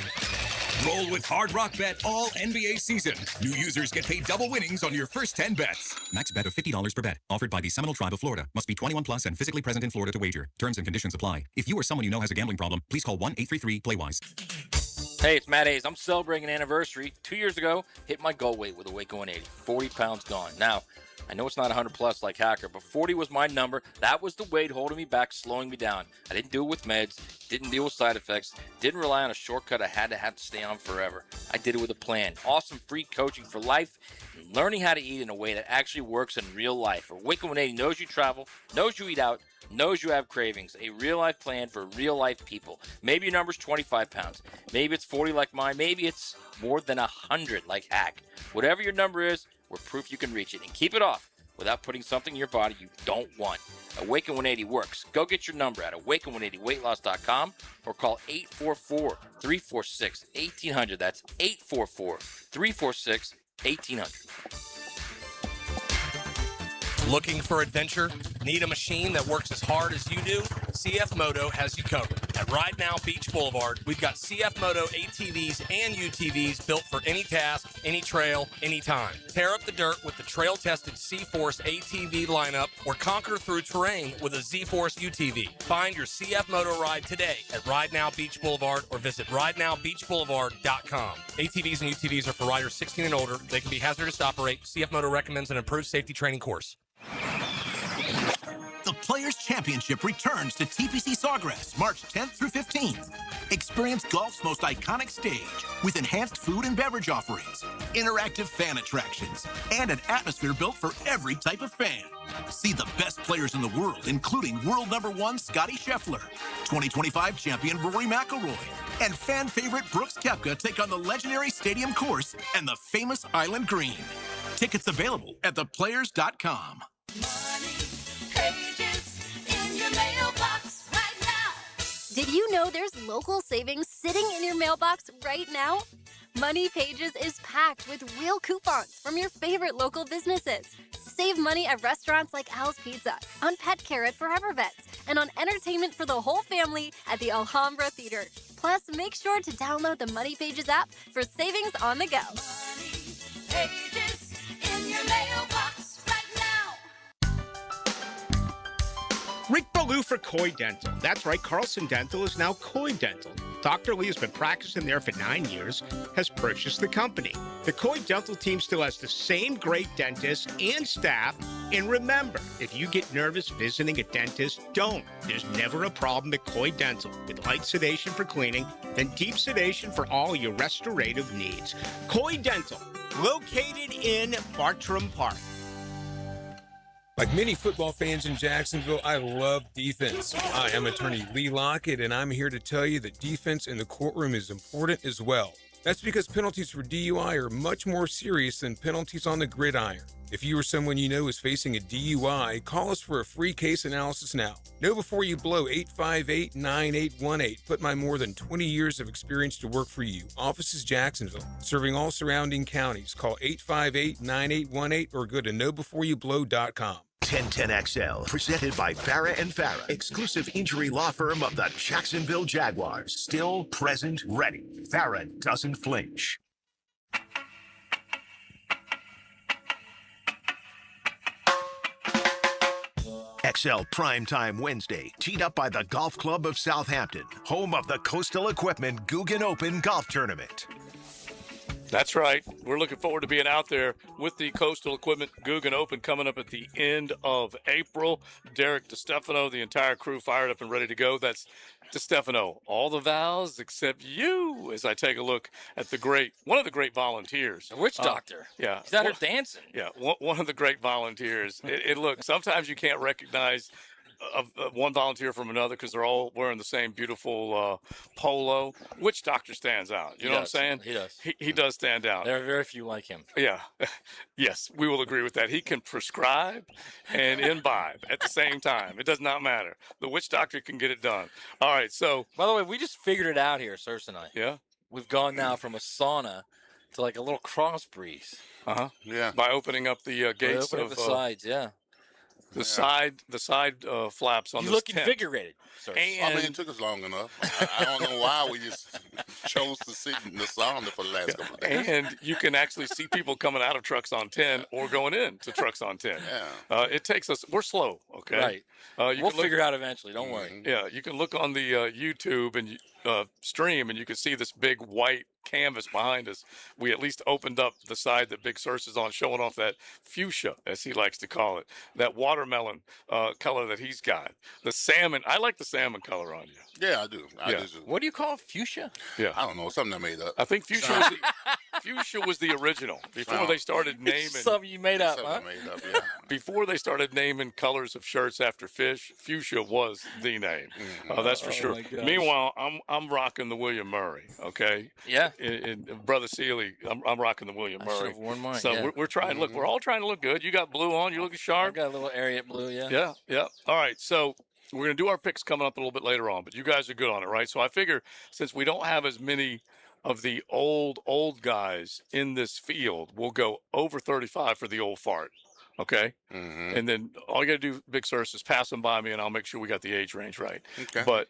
[SPEAKER 19] Roll with Hard Rock Bet all NBA season. New users get paid double winnings on your first 10 bets.
[SPEAKER 20] Max bet of $50 per bet. Offered by the Seminole Tribe of Florida. Must be 21 plus and physically present in Florida to wager. Terms and conditions apply. If you or someone you know has a gambling problem, please call 1-833-PLAY-WISE.
[SPEAKER 6] Hey, it's Matt Hayes. I'm celebrating an anniversary. 2 years ago, hit my goal weight with a Waco 180. 40 pounds gone. Now, I know it's not 100 plus like Hacker, but 40 was my number. That was the weight holding me back, slowing me down. I didn't do it with meds, didn't deal with side effects, didn't rely on a shortcut I had to stay on forever. I did it with a plan. Awesome free coaching for life, and learning how to eat in a way that actually works in real life. Waco 180 knows you travel, knows you eat out, knows you have cravings. A real life plan for real life people. Maybe your number's 25 pounds. Maybe it's 40 like mine. Maybe it's more than 100 like Hack. Whatever your number is, we're proof you can reach it. And keep it off without putting something in your body you don't want. Awaken 180 works. Go get your number at awaken180weightloss.com or call 844-346-1800. That's 844-346-1800.
[SPEAKER 21] Looking for adventure? Need a machine that works as hard as you do? CF Moto has you covered. At Ride Now Beach Boulevard, we've got CF Moto ATVs and UTVs built for any task, any trail, anytime. Tear up the dirt with the trail-tested C-Force ATV lineup or conquer through terrain with a Z-Force UTV. Find your CF Moto ride today at Ride Now Beach Boulevard or visit ridenowbeachboulevard.com. ATVs and UTVs are for riders 16 and older. They can be hazardous to operate. CF Moto recommends an improved safety training course.
[SPEAKER 17] The Players' Championship returns to TPC Sawgrass March 10th through 15th. Experience golf's most iconic stage with enhanced food and beverage offerings, interactive fan attractions, and an atmosphere built for every type of fan. See the best players in the world, including world number one Scotty Scheffler, 2025 champion Rory McIlroy, and fan favorite Brooks Koepka take on the legendary Stadium Course and the famous Island Green. Tickets available at theplayers.com.
[SPEAKER 22] Did you know there's local savings sitting in your mailbox right now? Money Pages is packed with real coupons from your favorite local businesses. Save money at restaurants like Al's Pizza, on pet care at Forever Vets, and on entertainment for the whole family at the Alhambra Theater. Plus, make sure to download the Money Pages app for savings on the go.
[SPEAKER 23] Money Pages in your mailbox right now.
[SPEAKER 24] Rick Ballou for Coy Dental. That's right, Carlson Dental is now Coy Dental. Dr. Lee has been practicing there for 9 years, has purchased the company. The Coy Dental team still has the same great dentists and staff. And remember, if you get nervous visiting a dentist, don't. There's never a problem at Coy Dental. With light sedation for cleaning, then deep sedation for all your restorative needs. Coy Dental, located in Bartram Park.
[SPEAKER 25] Like many football fans in Jacksonville, I love defense. I am attorney Lee Lockett, and I'm here to tell you that defense in the courtroom is important as well. That's because penalties for DUI are much more serious than penalties on the gridiron. If you or someone you know is facing a DUI, call us for a free case analysis now. Know before you blow 858-9818. Put my more than 20 years of experience to work for you. Office is Jacksonville, serving all surrounding counties. Call 858-9818 or go to knowbeforeyouBlow.com.
[SPEAKER 4] 1010XL, presented by Farah and Farah, exclusive injury law firm of the Jacksonville Jaguars. Still, present, ready. Farah doesn't flinch. XL Primetime Wednesday, teed up by the Golf Club of Southampton, home of the Coastal Equipment Guggen Open Golf Tournament.
[SPEAKER 5] That's right. We're looking forward to being out there with the Coastal Equipment Guggen Open coming up at the end of April. Derek DeStefano, the entire crew fired up and ready to go. That's DeStefano. All the vows except you, as I take a look at one of the great volunteers.
[SPEAKER 6] The witch doctor.
[SPEAKER 5] Yeah.
[SPEAKER 6] He's out here dancing.
[SPEAKER 5] Yeah, one of the great volunteers. Look, sometimes you can't recognize one volunteer from another because they're all wearing the same beautiful polo. Which doctor stands out? You know what I'm saying?
[SPEAKER 6] He does.
[SPEAKER 5] He does stand out.
[SPEAKER 6] There are very few like him.
[SPEAKER 5] Yeah. Yes, we will agree with that. He can prescribe and imbibe at the same time. It does not matter. The witch doctor can get it done. All right, so.
[SPEAKER 6] By the way, we just figured it out here, Circe and I.
[SPEAKER 5] Yeah?
[SPEAKER 6] We've gone now from a sauna to like a little cross breeze.
[SPEAKER 5] Uh-huh.
[SPEAKER 2] Yeah.
[SPEAKER 5] By opening up the gates
[SPEAKER 6] of the sides, yeah.
[SPEAKER 5] The side flaps on
[SPEAKER 6] you
[SPEAKER 5] this
[SPEAKER 6] look
[SPEAKER 5] tent.
[SPEAKER 6] invigorated.
[SPEAKER 2] I mean, it took us long enough. I don't know why we just chose to sit in the sauna for the last couple of days.
[SPEAKER 5] And you can actually see people coming out of trucks on 10 or going into trucks on 10.
[SPEAKER 2] Yeah.
[SPEAKER 5] It takes us, we're slow, okay?
[SPEAKER 6] Right. We'll figure it out eventually, don't worry.
[SPEAKER 5] Yeah, you can look on the YouTube and stream and you can see this big white canvas behind us. We at least opened up the side that Big Circe is on, showing off that fuchsia, as he likes to call it, that watermelon color that he's got. The salmon, I like the salmon color on you.
[SPEAKER 2] Yeah, I do. I do.
[SPEAKER 6] What do you call it? Fuchsia?
[SPEAKER 5] Yeah.
[SPEAKER 2] I don't know. Something I made up.
[SPEAKER 5] I think fuchsia was the original. Before they started naming.
[SPEAKER 6] Something you made up, huh?
[SPEAKER 2] Made up, yeah.
[SPEAKER 5] Before they started naming colors of shirts after fish, fuchsia was the name. That's for sure. Meanwhile, I'm rocking the William Murray. Okay.
[SPEAKER 6] Yeah.
[SPEAKER 5] And Brother Seeley, I'm rocking the William Murray.
[SPEAKER 6] I should have worn mine.
[SPEAKER 5] So we're trying to look. We're all trying to look good. You got blue on. You looking sharp.
[SPEAKER 6] I got a little Ariat blue. Yeah.
[SPEAKER 5] Yeah. Yeah. All right. So we're going to do our picks coming up a little bit later on, but you guys are good on it, right? So I figure since we don't have as many of the old guys in this field, we'll go over 35 for the old fart. Okay. And then all you got to do, Big Circe, is pass them by me and I'll make sure we got the age range right.
[SPEAKER 2] Okay.
[SPEAKER 5] But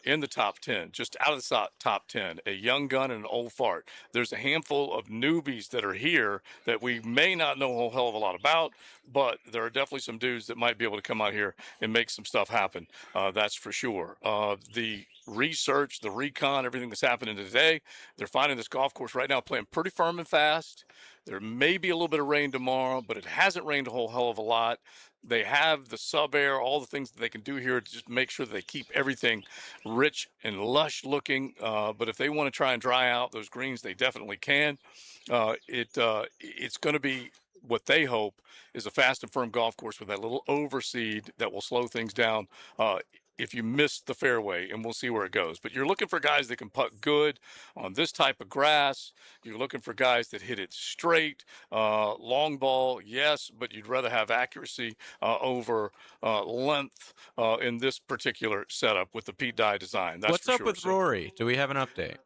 [SPEAKER 5] in the top 10, just out of the top 10, a young gun and an old fart. There's a handful of newbies that are here that we may not know a whole hell of a lot about, but there are definitely some dudes that might be able to come out here and make some stuff happen. That's for sure. The research, the recon, everything that's happening today, they're finding this golf course right now playing pretty firm and fast. There may be a little bit of rain tomorrow, but it hasn't rained a whole hell of a lot. They have the sub air, all the things that they can do here to just make sure that they keep everything rich and lush looking. But if they want to try and dry out those greens, they definitely can. It's going to be what they hope is a fast and firm golf course with that little overseed that will slow things down if you miss the fairway, and we'll see where it goes. But you're looking for guys that can putt good on this type of grass. You're looking for guys that hit it straight. Long ball, yes, but you'd rather have accuracy over length in this particular setup with the Pete Dye design. That's
[SPEAKER 1] What's up with Rory? Do we have an update?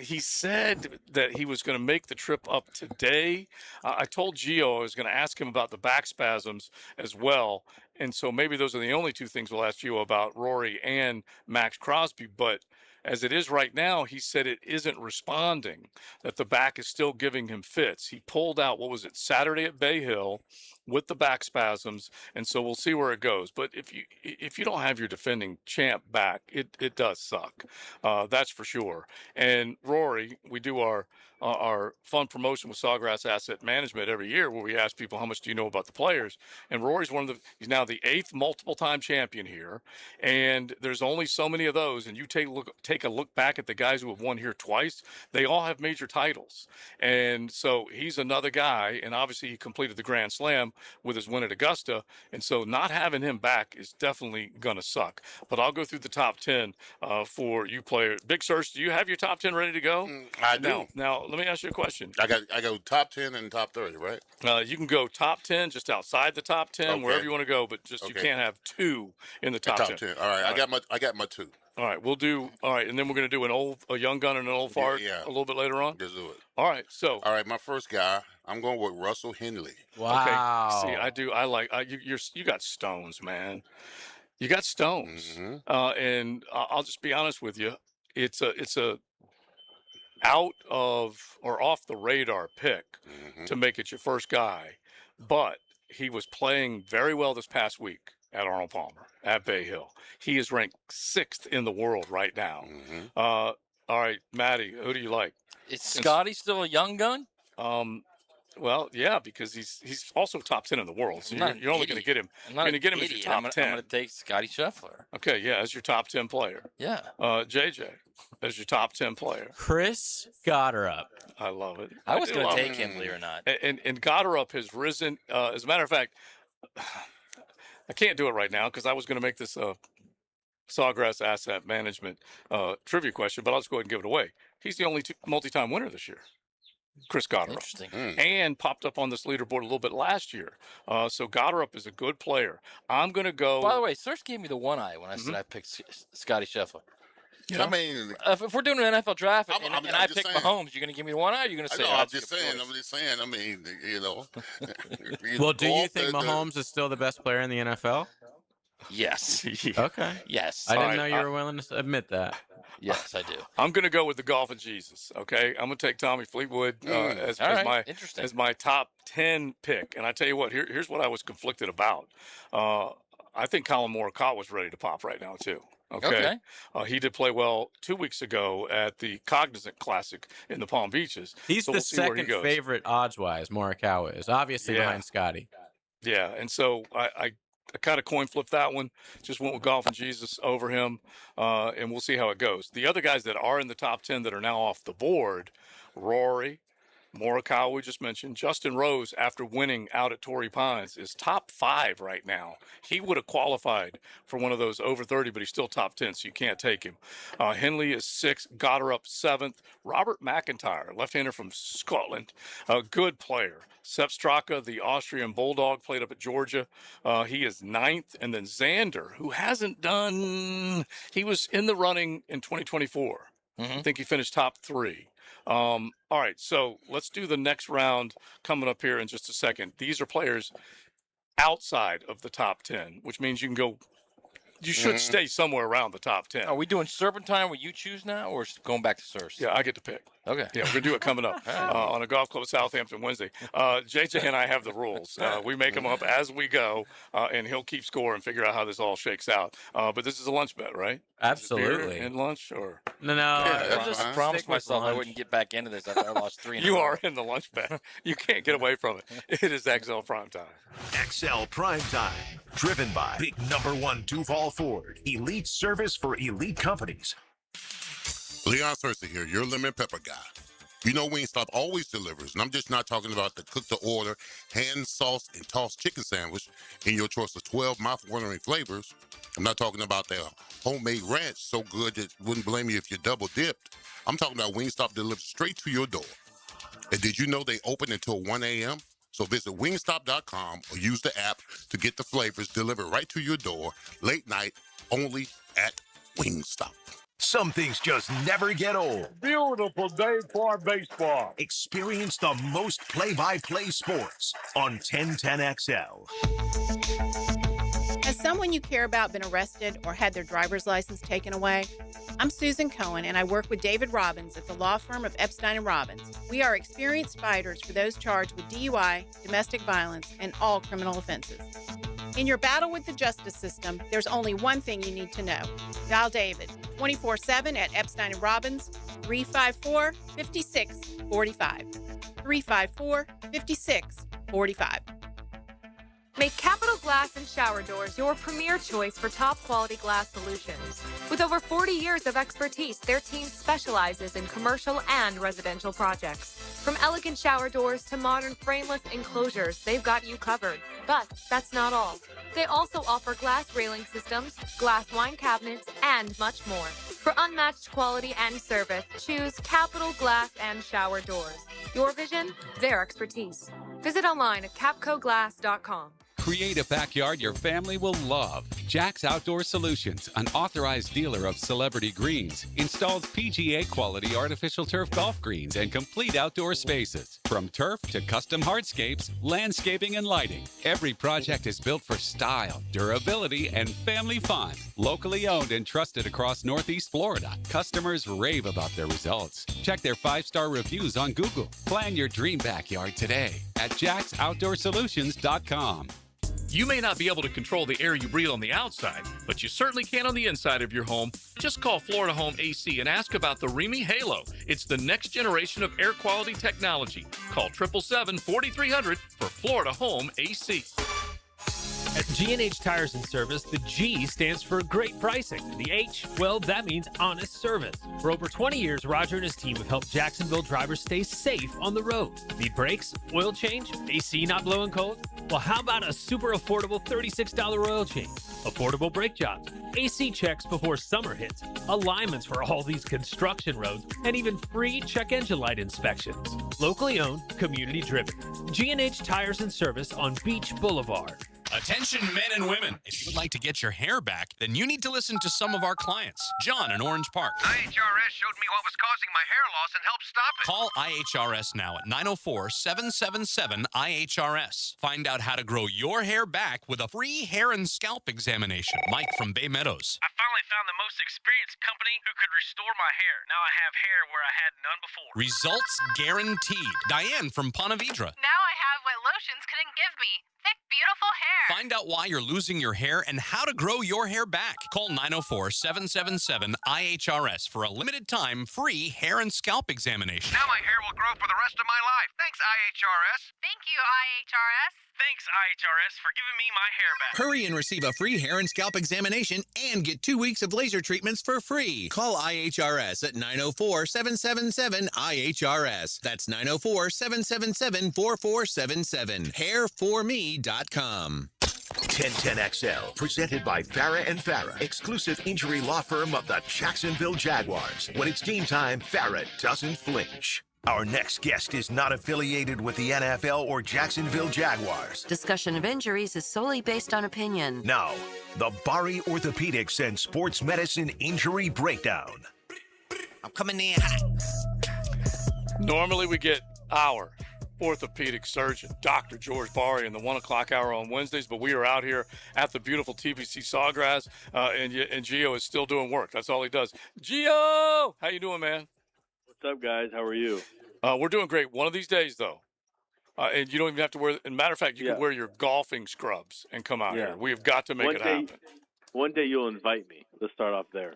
[SPEAKER 5] He said that he was going to make the trip up today. I told Gio I was going to ask him about the back spasms as well. And so maybe those are the only two things we'll ask Gio about, Rory and Maxx Crosby. But as it is right now, he said it isn't responding, that the back is still giving him fits. He pulled out, Saturday at Bay Hill with the back spasms, and so we'll see where it goes. But if you don't have your defending champ back, it does suck. That's for sure. And Rory, we do our our fun promotion with Sawgrass Asset Management every year, where we ask people how much do you know about the players. And Rory's he's now the 8th multiple-time champion here, and there's only so many of those. And you take a look back at the guys who have won here twice; they all have major titles. And so he's another guy, and obviously he completed the Grand Slam with his win at Augusta, and so not having him back is definitely gonna suck. But I'll go through the top 10 for you players. Big Search, do you have your top 10 ready to go?
[SPEAKER 2] I do.
[SPEAKER 5] Now let me ask you a question.
[SPEAKER 2] I go top 10 and top 30, right?
[SPEAKER 5] You can go top 10 just outside the top 10,
[SPEAKER 2] Okay.
[SPEAKER 5] wherever you want to go, but just you can't have 2 in the top 10.
[SPEAKER 2] All right, I got my 2.
[SPEAKER 5] All right, we'll do. All right, and then we're going to do a young gun and an old fart a little bit later on.
[SPEAKER 2] Just do it.
[SPEAKER 5] All right, so.
[SPEAKER 2] All right, my first guy, I'm going with Russell Henley.
[SPEAKER 5] Wow. Okay. See, I like you got stones, man. You got stones, and I'll just be honest with you. It's a out of or off the radar pick to make it your first guy, but he was playing very well this past week at Arnold Palmer at Bay Hill. He is ranked 6th in the world right now. All right, Maddie, who do you like?
[SPEAKER 6] Is Scotty still a young gun?
[SPEAKER 5] Well, yeah, because he's also top 10 in the world. So you're only going to get him.
[SPEAKER 6] I'm
[SPEAKER 5] You're
[SPEAKER 6] not
[SPEAKER 5] going to get him
[SPEAKER 6] an
[SPEAKER 5] as your
[SPEAKER 6] idiot.
[SPEAKER 5] top 10.
[SPEAKER 6] I'm going to take Scotty Scheffler.
[SPEAKER 5] Okay, yeah, as your top 10 player.
[SPEAKER 6] Yeah.
[SPEAKER 5] JJ, as your top 10 player.
[SPEAKER 1] Chris Gotterup.
[SPEAKER 5] I love it.
[SPEAKER 6] I was
[SPEAKER 5] do
[SPEAKER 6] going to
[SPEAKER 5] love
[SPEAKER 6] take
[SPEAKER 5] it.
[SPEAKER 6] him, believe it or not.
[SPEAKER 5] And Gotterup has risen. As a matter of fact, I can't do it right now because I was going to make this Sawgrass Asset Management trivia question, but I'll just go ahead and give it away. He's the only multi-time winner this year. Chris Gotterup.
[SPEAKER 6] Interesting.
[SPEAKER 5] And popped up on this leaderboard a little bit last year. So Gotterup is a good player. I'm going to go.
[SPEAKER 6] By the way, Search gave me the one eye when I said I picked Scotty Scheffler.
[SPEAKER 5] You know?
[SPEAKER 2] I mean,
[SPEAKER 6] if we're doing an NFL draft and I
[SPEAKER 2] just
[SPEAKER 6] pick
[SPEAKER 2] saying.
[SPEAKER 6] Mahomes, you're going to give me the one eye? Or you're going to say?
[SPEAKER 2] I'm just saying. I mean, you know.
[SPEAKER 1] Well, do you think Mahomes is still the best player in the NFL?
[SPEAKER 6] Yes.
[SPEAKER 1] Okay.
[SPEAKER 6] Yes.
[SPEAKER 1] I didn't know you were willing to admit that.
[SPEAKER 6] Yes, I do.
[SPEAKER 5] I'm going to go with the golf of Jesus. Okay, I'm going to take Tommy Fleetwood as my top 10 pick. And I tell you what, here's what I was conflicted about. I think Colin Morikawa was ready to pop right now too. Okay. He did play well 2 weeks ago at the Cognizant Classic in the Palm Beaches.
[SPEAKER 1] He's the second favorite odds-wise. Morikawa is obviously behind Scotty.
[SPEAKER 5] Yeah, and so I kind of coin flipped that one. Just went with Golf and Jesus over him, and we'll see how it goes. The other guys that are in the top 10 that are now off the board, Rory, Morikawa, we just mentioned. Justin Rose, after winning out at Torrey Pines, is top 5 right now. He would have qualified for one of those over 30, but he's still top 10, so you can't take him. Henley is 6th, Gotterup 7th. Robert McIntyre, left-hander from Scotland, a good player. Sepp Straka, the Austrian Bulldog, played up at Georgia. He is 9th. And then Xander, who hasn't done – he was in the running in 2024. I think he finished top 3. All right, so let's do the next round coming up here in just a second. These are players outside of the top 10, which means you can go – you should stay somewhere around the top 10.
[SPEAKER 6] Are we doing Serpentine where you choose now, or going back to Search?
[SPEAKER 5] Yeah, I get to pick.
[SPEAKER 6] Okay.
[SPEAKER 5] Yeah, we're going to do it coming up on a golf club at Southampton Wednesday. JJ and I have the rules. We make them up as we go, and he'll keep score and figure out how this all shakes out. But this is a lunch bet, right?
[SPEAKER 1] Absolutely.
[SPEAKER 5] And lunch or?
[SPEAKER 1] No.
[SPEAKER 6] I just promised myself I wouldn't get back into this after I lost 3 in a row.
[SPEAKER 5] You are in the lunch bet. You can't get away from it. It is XL Primetime.
[SPEAKER 4] XL Primetime. Driven by Big Number 1 Duval Ford. Elite service for elite companies.
[SPEAKER 2] Leon Cersei here, your lemon pepper guy. You know Wingstop always delivers, and I'm just not talking about the cook-to-order, hand, sauce, and tossed chicken sandwich in your choice of 12 mouth-watering flavors. I'm not talking about their homemade ranch so good that wouldn't blame you if you double-dipped. I'm talking about Wingstop delivers straight to your door. And did you know they open until 1 a.m.? So visit wingstop.com or use the app to get the flavors delivered right to your door, late night, only at Wingstop.
[SPEAKER 4] Some things just never get old.
[SPEAKER 3] Beautiful day for baseball.
[SPEAKER 4] Experience the most play-by-play sports on 1010XL.
[SPEAKER 7] Has someone you care about been arrested or had their driver's license taken away? I'm Susan Cohen, and I work with David Robbins at the law firm of Epstein & Robbins. We are experienced fighters for those charged with DUI, domestic violence, and all criminal offenses. In your battle with the justice system, there's only one thing you need to know. Dial David 24/7 at Epstein and Robbins, 354-5645. 354-5645.
[SPEAKER 8] Make Capital Glass and Shower Doors your premier choice for top quality glass solutions. With over 40 years of expertise, their team specializes in commercial and residential projects. From elegant shower doors to modern frameless enclosures, they've got you covered. But that's not all. They also offer glass railing systems, glass wine cabinets, and much more. For unmatched quality and service, choose Capital Glass and Shower Doors. Your vision, their expertise. Visit online at capcoglass.com.
[SPEAKER 9] Create a backyard your family will love. Jack's Outdoor Solutions, an authorized dealer of Celebrity Greens, installs PGA quality artificial turf golf greens and complete outdoor spaces. From turf to custom hardscapes, landscaping, and lighting, every project is built for style, durability, and family fun. Locally owned and trusted across Northeast Florida, customers rave about their results. Check their 5-star reviews on Google. Plan your dream backyard today at jacksoutdoorsolutions.com.
[SPEAKER 10] You may not be able to control the air you breathe on the outside, but you certainly can on the inside of your home. Just call Florida Home AC and ask about the Remy Halo. It's the next generation of air quality technology. Call 777-4300 for Florida Home AC.
[SPEAKER 11] At G&H Tires and Service, the G stands for great pricing. The H, well, that means honest service. For over 20 years, Roger and his team have helped Jacksonville drivers stay safe on the road. Need brakes? Oil change? AC not blowing cold? Well, how about a super affordable $36 oil change? Affordable brake jobs, AC checks before summer hits, alignments for all these construction roads, and even free check engine light inspections. Locally owned, community driven. G&H Tires and Service on Beach Boulevard.
[SPEAKER 14] Attention men and women. If you would like to get your hair back, then you need to listen to some of our clients. John in Orange Park.
[SPEAKER 12] IHRS showed me what was causing my hair loss and helped stop it.
[SPEAKER 14] Call IHRS now at 904-777-IHRS. Find out how to grow your hair back with a free hair and scalp examination. Mike from Bay Meadows.
[SPEAKER 15] I finally found the most experienced company who could restore my hair. Now I have hair where I had none before.
[SPEAKER 14] Results guaranteed. Diane from Ponte Vedra.
[SPEAKER 16] Now I have what lotions couldn't give me. Thick, beautiful hair.
[SPEAKER 14] Find out why you're losing your hair and how to grow your hair back. Call 904-777-IHRS for a limited time free hair and scalp examination.
[SPEAKER 12] Now my hair will grow for the rest of my life. Thanks, IHRS.
[SPEAKER 16] Thank you, IHRS.
[SPEAKER 15] Thanks, IHRS, for giving me my hair back.
[SPEAKER 26] Hurry and receive a free hair and scalp examination and get 2 weeks of laser treatments for free. Call IHRS at 904-777-IHRS. That's 904-777-4477. Hairforme.com.
[SPEAKER 4] 1010XL, presented by Farah and Farah, exclusive injury law firm of the Jacksonville Jaguars. When it's game time, Farah doesn't flinch. Our next guest is not affiliated with the NFL or Jacksonville Jaguars.
[SPEAKER 27] Discussion of injuries is solely based on opinion.
[SPEAKER 4] Now, the Bari Orthopedics and Sports Medicine Injury Breakdown.
[SPEAKER 28] I'm coming in hot.
[SPEAKER 5] Normally we get our orthopedic surgeon, Dr. George Bari, in the 1 o'clock hour on Wednesdays, but we are out here at the beautiful TPC Sawgrass, and Gio is still doing work. That's all he does. Gio! How you doing, man?
[SPEAKER 29] What's up, guys? How are you?
[SPEAKER 5] We're doing great. One of these days, though, and you don't even have to wear. As a matter of fact, you can wear your golfing scrubs and come out here. We have got to make it happen.
[SPEAKER 29] One day you'll invite me. Let's start off there.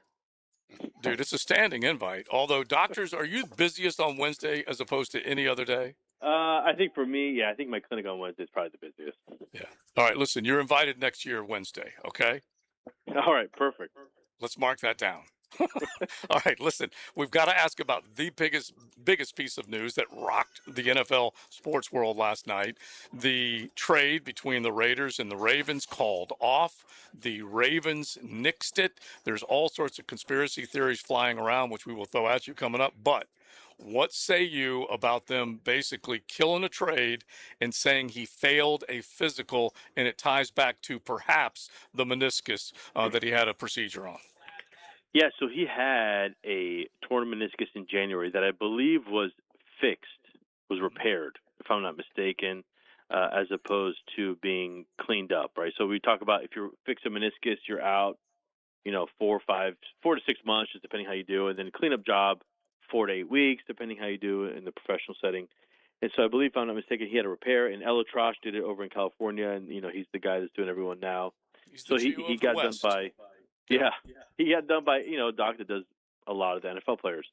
[SPEAKER 5] Dude, it's a standing invite. Although, doctors, are you busiest on Wednesday as opposed to any other day?
[SPEAKER 29] I think for me, I think my clinic on Wednesday is probably the busiest.
[SPEAKER 5] Yeah. All right, listen, you're invited next year Wednesday, okay?
[SPEAKER 29] All right, perfect.
[SPEAKER 5] Let's mark that down. All right, listen, we've got to ask about the biggest piece of news that rocked the NFL sports world last night. The trade between the Raiders and the Ravens called off. The Ravens nixed it. There's all sorts of conspiracy theories flying around, which we will throw at you coming up. But what say you about them basically killing a trade and saying he failed a physical, and it ties back to perhaps the meniscus that he had a procedure on?
[SPEAKER 29] Yeah, so he had a torn meniscus in January that I believe was repaired, if I'm not mistaken, as opposed to being cleaned up, right? So we talk about if you fix a meniscus, you're out, 4 to 6 months, just depending how you do, and then cleanup job, 4 to 8 weeks, depending how you do it in the professional setting. And so I believe, if I'm not mistaken, he had a repair, and Ella Trosh did it over in California, and he's the guy that's doing everyone now. So he got done by, he got done by a doc that does a lot of the NFL players.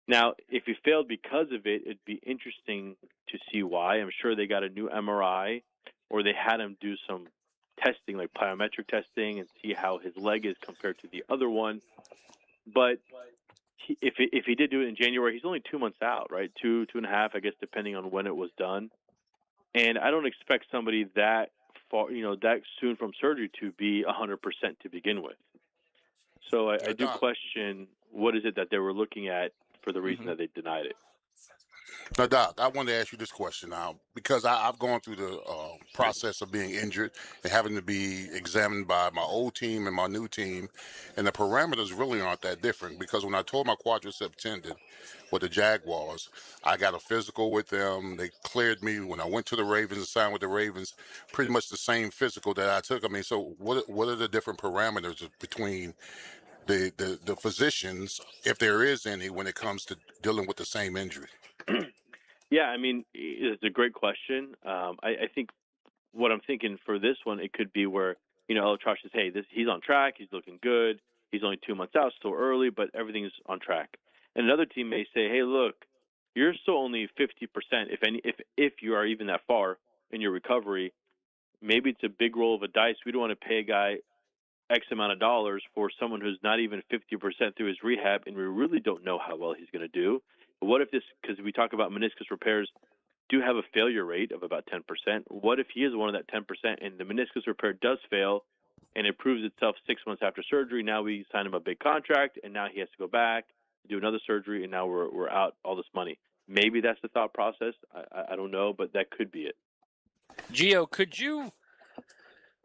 [SPEAKER 29] Now, if he failed because of it, it'd be interesting to see why. I'm sure they got a new MRI, or they had him do some testing, like plyometric testing, and see how his leg is compared to the other one. But if he did do it in January, he's only 2 months out, right? 2.5, I guess, depending on when it was done. And I don't expect somebody that far, that soon from surgery to be 100% to begin with. So I do question what is it that they were looking at for the reason that they denied it.
[SPEAKER 2] Now, Doc, I wanted to ask you this question now because I've gone through the process of being injured and having to be examined by my old team and my new team, and the parameters really aren't that different because when I tore my quadricep tendon with the Jaguars, I got a physical with them. They cleared me when I went to the Ravens and signed with the Ravens, pretty much the same physical that I took. I mean, so what are the different parameters between the physicians, if there is any, when it comes to dealing with the same injury?
[SPEAKER 29] Yeah, I mean, it's a great question. I think what I'm thinking for this one, it could be where, Ella Trosh says, hey, he's on track, he's looking good, he's only 2 months out, still early, but everything's on track. And another team may say, hey, look, you're still only 50%, if you are even that far in your recovery. Maybe it's a big roll of a dice. We don't want to pay a guy X amount of dollars for someone who's not even 50% through his rehab, and we really don't know how well he's going to do. But what if this, because we talk about meniscus repairs, do have a failure rate of about 10%. What if he is one of that 10% and the meniscus repair does fail and it proves itself 6 months after surgery? Now we sign him a big contract, and now he has to go back, do another surgery, and now we're out all this money. Maybe that's the thought process. I don't know, but that could be it.
[SPEAKER 6] Gio, could you?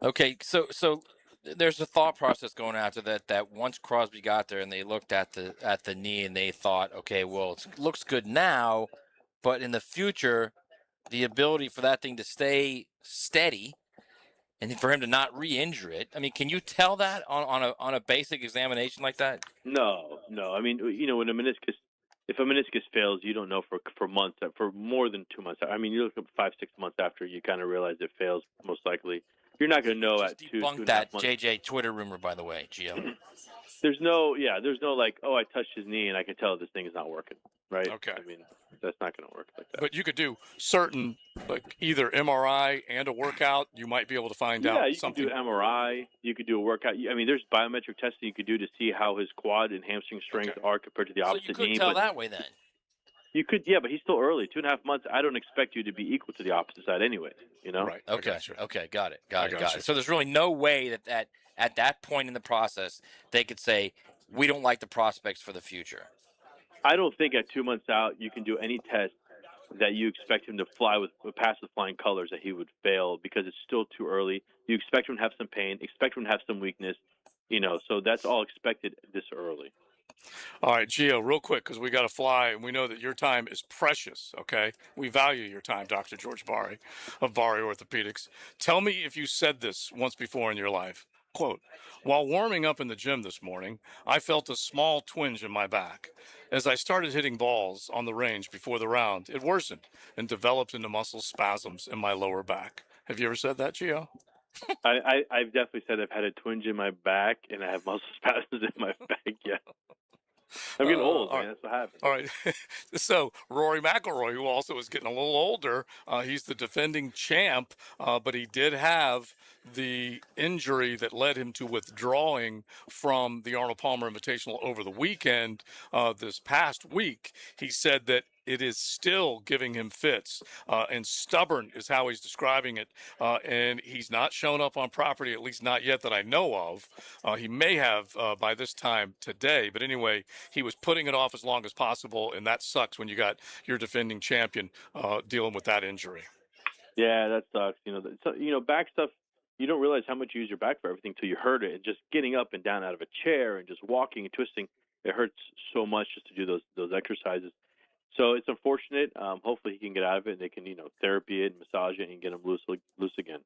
[SPEAKER 6] Okay, so there's a thought process going after that once Crosby got there and they looked at the knee and they thought, okay, well, it looks good now, but in the future, the ability for that thing to stay steady and for him to not re-injure it. I mean, can you tell that on a basic examination like that?
[SPEAKER 29] No. I mean, when if a meniscus fails, you don't know for months, for more than 2 months. I mean, you look up 5-6 months after you kind of realize it fails, most likely. You're not going to know at 2.5 months.
[SPEAKER 6] That JJ Twitter rumor, by the way, Gio.
[SPEAKER 29] There's no like, oh, I touched his knee and I can tell this thing is not working, right?
[SPEAKER 5] Okay.
[SPEAKER 29] I mean, that's not going to work like that.
[SPEAKER 5] But you could do certain, like either MRI and a workout. You might be able to find out something.
[SPEAKER 29] Yeah, you could do MRI. You could do a workout. I mean, there's biometric testing you could do to see how his quad and hamstring strength are compared to the opposite knee.
[SPEAKER 6] So you could tell that way then.
[SPEAKER 29] You could, but he's still early. 2.5 months. I don't expect you to be equal to the opposite side anyway,
[SPEAKER 5] Right.
[SPEAKER 6] Okay. Got it. So there's really no way that at that point in the process, they could say, we don't like the prospects for the future.
[SPEAKER 29] I don't think at 2 months out you can do any test that you expect him to pass with flying colors that he would fail because it's still too early. You expect him to have some pain, expect him to have some weakness, so that's all expected this early.
[SPEAKER 5] All right, Gio, real quick, because we got to fly, and we know that your time is precious, okay? We value your time, Dr. George Bari of Bari Orthopedics. Tell me if you said this once before in your life. Quote, while warming up in the gym this morning, I felt a small twinge in my back. As I started hitting balls on the range before the round, it worsened and developed into muscle spasms in my lower back. Have you ever said that, Gio?
[SPEAKER 29] I've definitely said I've had a twinge in my back and I have muscle spasms in my back, yeah. I'm getting old, man. That's what happens.
[SPEAKER 5] All right. So Rory McIlroy, who also is getting a little older, he's the defending champ, but he did have the injury that led him to withdrawing from the Arnold Palmer Invitational over the weekend. This past week, he said that it is still giving him fits, and stubborn is how he's describing it. And he's not shown up on property, at least not yet that I know of. He may have by this time today. But anyway, he was putting it off as long as possible, and that sucks when you got your defending champion dealing with that injury.
[SPEAKER 29] Yeah, that sucks. Back stuff, you don't realize how much you use your back for everything until you hurt it. And just getting up and down out of a chair and just walking and twisting, it hurts so much just to do those exercises. So it's unfortunate. Hopefully he can get out of it and they can, therapy it, massage it, and get him loose again.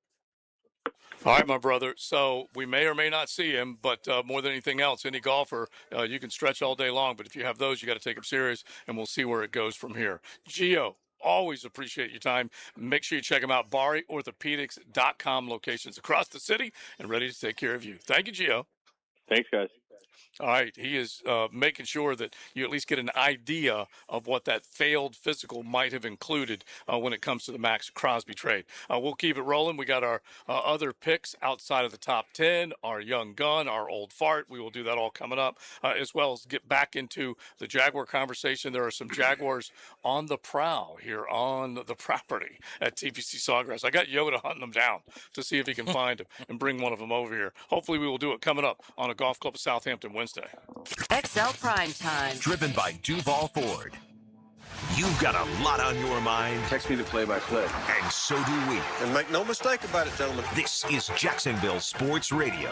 [SPEAKER 5] All right, my brother. So we may or may not see him, but more than anything else, any golfer, you can stretch all day long. But if you have those, you got to take them serious, and we'll see where it goes from here. Gio, always appreciate your time. Make sure you check them out. BariOrthopedics.com, locations across the city and ready to take care of you. Thank you, Gio.
[SPEAKER 29] Thanks, guys.
[SPEAKER 5] All right. He is making sure that you at least get an idea of what that failed physical might have included when it comes to the Maxx Crosby trade. We'll keep it rolling. We got our other picks outside of the top 10, our young gun, our old fart. We will do that all coming up, as well as get back into the Jaguar conversation. There are some Jaguars on the prowl here on the property at TPC Sawgrass. I got Yoda hunting them down to see if he can find them and bring one of them over here. Hopefully we will do it coming up on a Golf Club of Southampton Wednesday.
[SPEAKER 27] XL Primetime.
[SPEAKER 4] Driven by Duval Ford. You've got a lot on your mind.
[SPEAKER 13] Text me the play-by-play.
[SPEAKER 4] And so do we.
[SPEAKER 13] And make no mistake about it, gentlemen.
[SPEAKER 4] This is Jacksonville Sports Radio,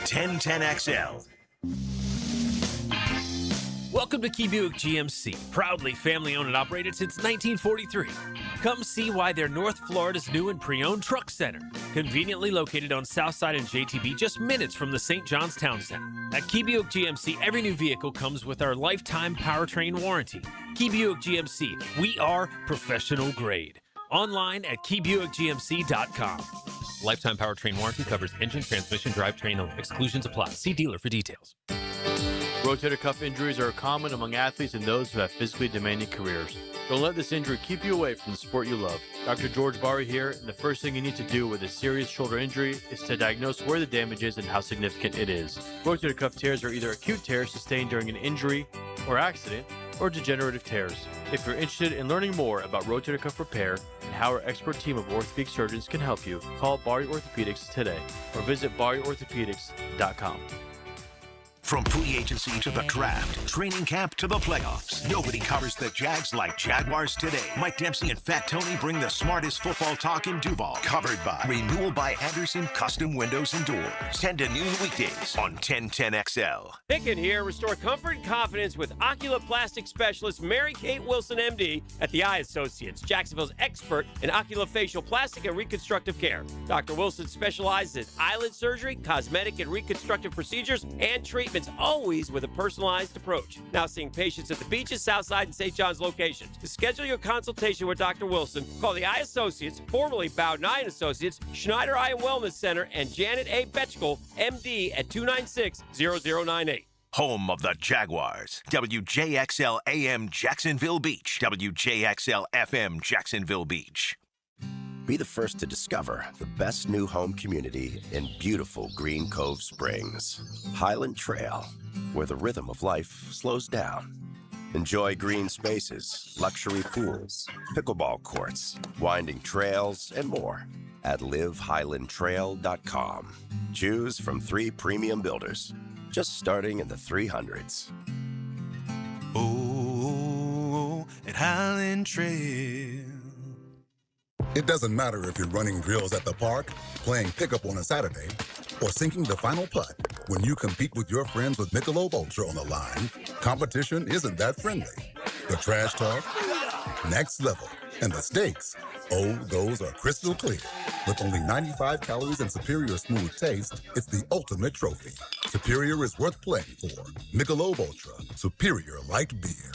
[SPEAKER 4] 1010XL.
[SPEAKER 11] Welcome to Key Buick GMC, proudly family-owned and operated since 1943. Come see why they're North Florida's new and pre-owned truck center, conveniently located on Southside and JTB, just minutes from the St. John's Town Center. At Key Buick GMC, every new vehicle comes with our lifetime powertrain warranty. Key Buick GMC, we are professional grade. Online at KeyBuickGMC.com. Lifetime powertrain warranty covers engine, transmission, drivetrain only. Exclusions apply. See dealer for details.
[SPEAKER 17] Rotator cuff injuries are common among athletes and those who have physically demanding careers. Don't let this injury keep you away from the sport you love. Dr. George Bari here, and the first thing you need to do with a serious shoulder injury is to diagnose where the damage is and how significant it is. Rotator cuff tears are either acute tears sustained during an injury or accident, or degenerative tears. If you're interested in learning more about rotator cuff repair and how our expert team of orthopedic surgeons can help you, call Bari Orthopedics today or visit BariOrthopedics.com.
[SPEAKER 4] From free agency to the draft, training camp to the playoffs, nobody covers the Jags like Jaguars today. Mike Dempsey and Fat Tony bring the smartest football talk in Duval. Covered by Renewal by Anderson Custom Windows and Doors. 10 to noon weekdays on 1010XL.
[SPEAKER 18] Picken here. Restore comfort and confidence with oculoplastic specialist Mary Kate Wilson, MD, at the Eye Associates, Jacksonville's expert in oculofacial plastic and reconstructive care. Dr. Wilson specializes in eyelid surgery, cosmetic and reconstructive procedures, and treatments, always with a personalized approach. Now seeing patients at the Beaches, Southside, and St. John's locations. To schedule your consultation with Dr. Wilson, call the Eye Associates, formerly Bowden Eye Associates, Schneider Eye and Wellness Center, and Janet A. Betchkel, MD, at 296-0098.
[SPEAKER 4] Home of the Jaguars. WJXL AM Jacksonville Beach. WJXL FM Jacksonville Beach.
[SPEAKER 19] Be the first to discover the best new home community in beautiful Green Cove Springs. Highland Trail, where the rhythm of life slows down. Enjoy green spaces, luxury pools, pickleball courts, winding trails, and more at livehighlandtrail.com. Choose from 3 premium builders, just starting in the 300s.
[SPEAKER 20] Oh, at Highland Trail.
[SPEAKER 21] It doesn't matter if you're running drills at the park, playing pickup on a Saturday, or sinking the final putt. When you compete with your friends with Michelob Ultra on the line, competition isn't that friendly. The trash talk, next level, and the stakes, oh, those are crystal clear. With only 95 calories and superior smooth taste, it's the ultimate trophy. Superior is worth playing for. Michelob Ultra, superior light beer.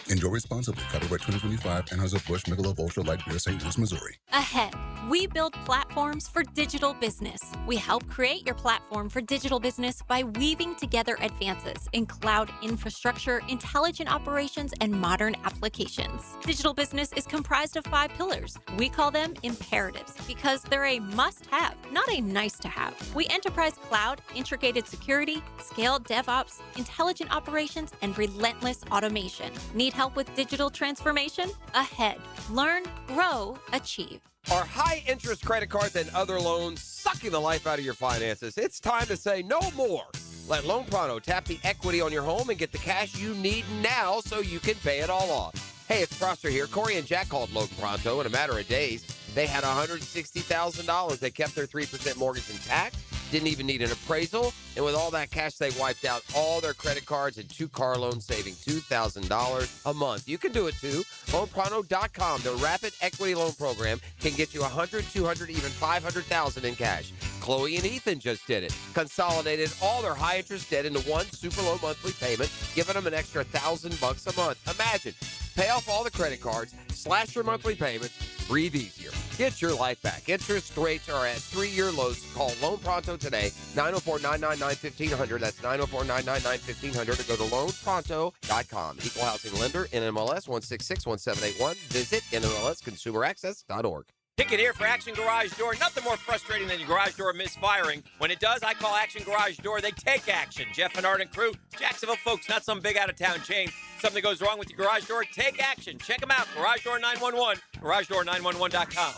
[SPEAKER 21] Enjoy responsibly. Copyright 2025, Anheuser-Busch Michelob Ultra Light Beer, St. Louis, Missouri.
[SPEAKER 22] Ahead, we build platforms for digital business. We help create your platform for digital business by weaving together advances in cloud infrastructure, intelligent operations, and modern applications. Digital business is comprised of 5 pillars. We call them imperatives because they're a must-have, not a nice-to-have. We enterprise cloud, integrated security, scaled DevOps, intelligent operations, and relentless automation. Need help with digital transformation? Ahead. Learn, grow, achieve.
[SPEAKER 23] Are high-interest credit cards and other loans sucking the life out of your finances? It's time to say no more. Let Loan Pronto tap the equity on your home and get the cash you need now so you can pay it all off. Hey, it's Prosser here. Corey and Jack called Loan Pronto in a matter of days. They had $160,000. They kept their 3% mortgage intact, didn't even need an appraisal, and with all that cash, they wiped out all their credit cards and 2 car loans, saving $2,000 a month. You can do it too. LoanPronto.com, the rapid equity loan program, can get you $100,000, $200,000, even $500,000 in cash. Chloe and Ethan just did it. Consolidated all their high-interest debt into one super low monthly payment, giving them an extra $1,000 a month. Imagine Pay off all the credit cards, slash your monthly payments, breathe easier. Get your life back. Interest rates are at 3-year lows. Call Loan Pronto today, 904-999-1500. That's 904-999-1500, or go to loanpronto.com. Equal housing lender, NMLS 1661781. Visit NMLSconsumeraccess.org.
[SPEAKER 18] Ticket here for Action Garage Door. Nothing more frustrating than your garage door misfiring. When it does, I call Action Garage Door. They take action. Jeff and Art and crew, Jacksonville folks, not some big out-of-town chain. Something goes wrong with your garage door, take action. Check them out. Garage Door 911, garagedoor911.com.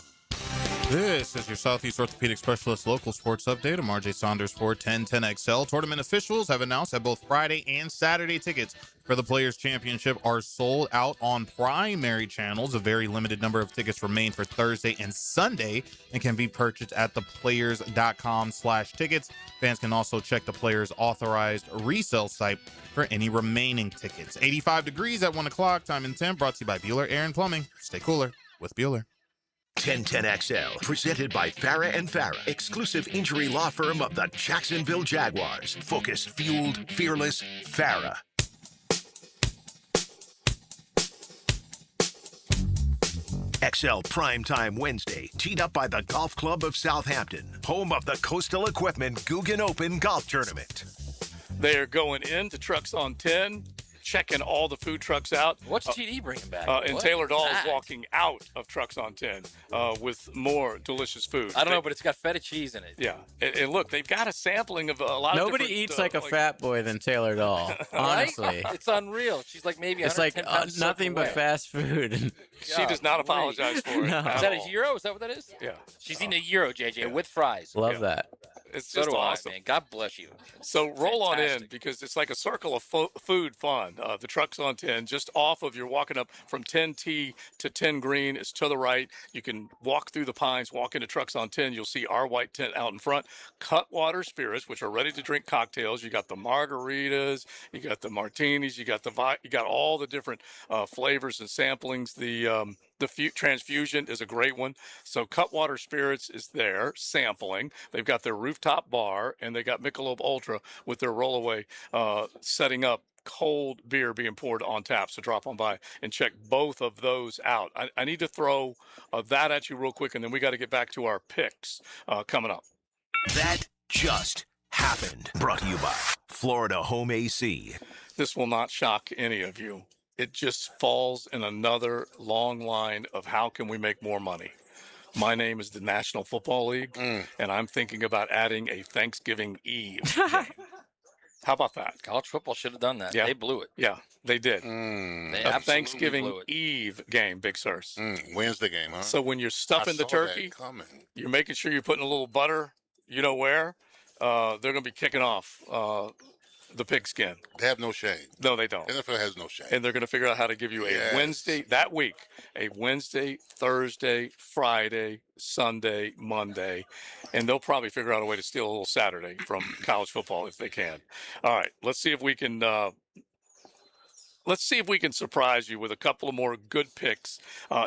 [SPEAKER 1] This is your Southeast Orthopedic Specialist local sports update. I'm RJ Saunders for 1010XL. Tournament officials have announced that both Friday and Saturday tickets for the Players' Championship are sold out on primary channels. A very limited number of tickets remain for Thursday and Sunday and can be purchased at theplayers.com/tickets. Fans can also check the Players' authorized resale site for any remaining tickets. 85 degrees at 1 o'clock. Time and temp brought to you by Bueller Air and Plumbing. Stay cooler with Bueller.
[SPEAKER 4] 1010XL, presented by Farah and Farah, exclusive injury law firm of the Jacksonville Jaguars. Focused, fueled, fearless, Farah. XL Primetime Wednesday, teed up by the Golf Club of Southampton, home of the Coastal Equipment Guggen Open Golf Tournament.
[SPEAKER 5] They are going into Trucks on 10, checking all the food trucks out.
[SPEAKER 6] What's TD bringing back?
[SPEAKER 5] And
[SPEAKER 6] What
[SPEAKER 5] Taylor
[SPEAKER 6] is
[SPEAKER 5] Dahl is
[SPEAKER 6] that?
[SPEAKER 5] walking out of Trucks on 10 with more delicious food.
[SPEAKER 6] I don't know, but it's got feta cheese in it.
[SPEAKER 5] Yeah. And look, they've got a sampling of a lot
[SPEAKER 3] Nobody
[SPEAKER 5] of different,
[SPEAKER 3] eats like a fat boy than Taylor Dahl, honestly.
[SPEAKER 6] Right? It's unreal. She's like maybe
[SPEAKER 3] It's like
[SPEAKER 6] 110 pounds
[SPEAKER 3] nothing but
[SPEAKER 6] away.
[SPEAKER 3] fast food.
[SPEAKER 5] She does not apologize for it.
[SPEAKER 3] No.
[SPEAKER 5] at
[SPEAKER 6] Is that a
[SPEAKER 5] all.
[SPEAKER 6] gyro? Is that what that is?
[SPEAKER 5] Yeah.
[SPEAKER 6] She's eating a gyro, JJ, with fries.
[SPEAKER 3] Love that.
[SPEAKER 5] It's
[SPEAKER 6] So
[SPEAKER 5] just
[SPEAKER 6] do
[SPEAKER 5] awesome.
[SPEAKER 6] I, man. God bless you.
[SPEAKER 5] So roll on in
[SPEAKER 6] Fantastic.
[SPEAKER 5] because it's like a circle of food fun. The Trucks on 10, just off of, you're walking up from 10T to 10 Green is to the right. You can walk through the pines, walk into Trucks on 10. You'll see our white tent out in front. Cutwater Spirits, which are ready to drink cocktails. You got the margaritas, you got the martinis, you got all the different flavors and samplings. The transfusion is a great one. So Cutwater Spirits is there sampling. They've got their rooftop bar and they got Michelob Ultra with their rollaway setting up cold beer being poured on tap. So drop on by and check both of those out. I need to throw that at you real quick, and then we got to get back to our picks coming up.
[SPEAKER 4] That just happened. Brought to you by Florida Home AC.
[SPEAKER 5] This will not shock any of you. It just falls in another long line of how can we make more money. My name is the National Football League, and I'm thinking about adding a Thanksgiving Eve game. How about that?
[SPEAKER 6] College football should have done that.
[SPEAKER 5] Yeah.
[SPEAKER 6] They blew it.
[SPEAKER 5] Yeah, they did.
[SPEAKER 6] They
[SPEAKER 5] A
[SPEAKER 6] absolutely
[SPEAKER 5] Thanksgiving
[SPEAKER 6] blew it.
[SPEAKER 5] Eve game, Big Sirs.
[SPEAKER 2] Wednesday game, huh?
[SPEAKER 5] So when you're stuffing the
[SPEAKER 2] saw that
[SPEAKER 5] turkey,
[SPEAKER 2] coming.
[SPEAKER 5] you're making sure you're putting a little butter, you know where. They're going to be kicking off the pigskin.
[SPEAKER 2] They have no shame.
[SPEAKER 5] No, they don't.
[SPEAKER 2] NFL has no shame.
[SPEAKER 5] And they're going to figure out how to give you a
[SPEAKER 2] Yes.
[SPEAKER 5] Wednesday that week, a Wednesday, Thursday, Friday, Sunday, Monday, and they'll probably figure out a way to steal a little Saturday from college football if they can. All right, let's see if we can. Let's see if we can surprise you with a couple of more good picks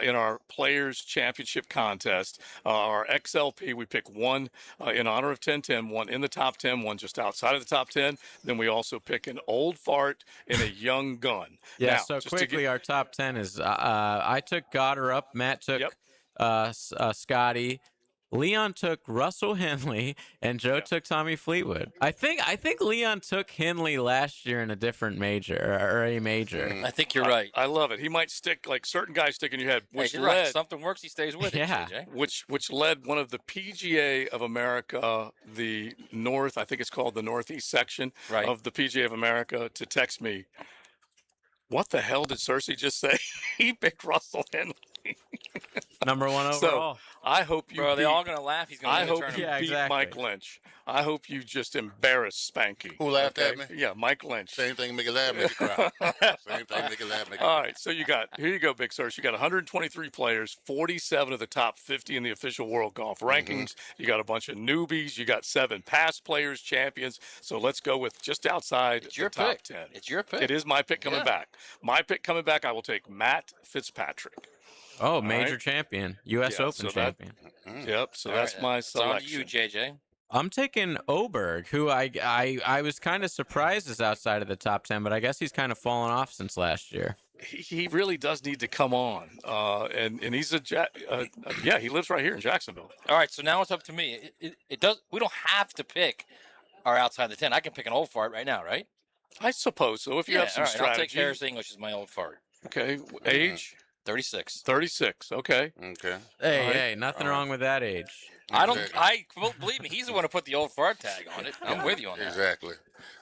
[SPEAKER 5] in our Players Championship contest. Our XLP, we pick one in honor of 1010, one in the top 10, one just outside of the top 10. Then we also pick an old fart and a young gun.
[SPEAKER 3] Yeah,
[SPEAKER 5] Now,
[SPEAKER 3] so
[SPEAKER 5] just to
[SPEAKER 3] quickly,
[SPEAKER 5] get-
[SPEAKER 3] our top 10 is I took Goddard up, Matt took Scotty, Leon took Russell Henley, and Joe took Tommy Fleetwood. I think Leon took Henley last year in a different major or a major.
[SPEAKER 6] I think you're right.
[SPEAKER 5] I love it. He might stick like certain guys stick in your head, which
[SPEAKER 6] Hey, you're right.
[SPEAKER 5] led
[SPEAKER 6] Something works, he stays with
[SPEAKER 3] Yeah.
[SPEAKER 6] it, JJ.
[SPEAKER 5] which led one of the PGA of America, the North, I think it's called the Northeast section
[SPEAKER 6] Right.
[SPEAKER 5] of the PGA of America, to text me, what the hell did Cersei just say? He picked Russell Henley.
[SPEAKER 3] Number one overall.
[SPEAKER 5] So I hope you
[SPEAKER 6] Bro, they're
[SPEAKER 5] beat-
[SPEAKER 6] all going to laugh. He's going to
[SPEAKER 5] I
[SPEAKER 6] win the
[SPEAKER 5] hope you
[SPEAKER 6] tournament.
[SPEAKER 5] beat
[SPEAKER 3] exactly.
[SPEAKER 5] Mike Lynch. I hope you just embarrass Spanky.
[SPEAKER 2] Who laughed at me?
[SPEAKER 5] Yeah, Mike Lynch.
[SPEAKER 2] Same thing, make it laugh, make it cry. Same thing, make it laugh, make it
[SPEAKER 5] All right, so here you go, Big Sirs. You got 123 players, 47 of the top 50 in the official World Golf rankings. You got a bunch of newbies. You got 7 past players, champions. So let's go with just outside
[SPEAKER 6] It's your
[SPEAKER 5] the top
[SPEAKER 6] pick.
[SPEAKER 5] 10.
[SPEAKER 6] It's your pick.
[SPEAKER 5] It is my pick coming
[SPEAKER 6] Yeah.
[SPEAKER 5] back. My pick coming back, I will take Matt Fitzpatrick.
[SPEAKER 3] Oh, major
[SPEAKER 5] right.
[SPEAKER 3] champion, U.S.
[SPEAKER 5] Yeah,
[SPEAKER 3] Open
[SPEAKER 5] so that-
[SPEAKER 3] champion.
[SPEAKER 5] Yep, so
[SPEAKER 6] All
[SPEAKER 5] that's
[SPEAKER 6] right,
[SPEAKER 5] my
[SPEAKER 6] it's on
[SPEAKER 5] selection.
[SPEAKER 6] you, JJ.
[SPEAKER 3] I'm taking Oberg, who I was kind of surprised is outside of the top 10, but I guess he's kind of fallen off since last year.
[SPEAKER 5] he really does need to come on. And he's he lives right here in Jacksonville.
[SPEAKER 6] All right, so now it's up to me. It does. We don't have to pick our outside the 10. I can pick an old fart right now, right?
[SPEAKER 5] I suppose so. If you have some
[SPEAKER 6] all right,
[SPEAKER 5] strategy.
[SPEAKER 6] I'll take Harris English as my old fart.
[SPEAKER 5] Okay. Age?
[SPEAKER 6] 36.
[SPEAKER 5] 36. Okay.
[SPEAKER 2] Okay.
[SPEAKER 3] Hey, nothing wrong with that age.
[SPEAKER 6] Believe me, he's the one who put the old fart tag on it. I'm with you on that.
[SPEAKER 2] Exactly.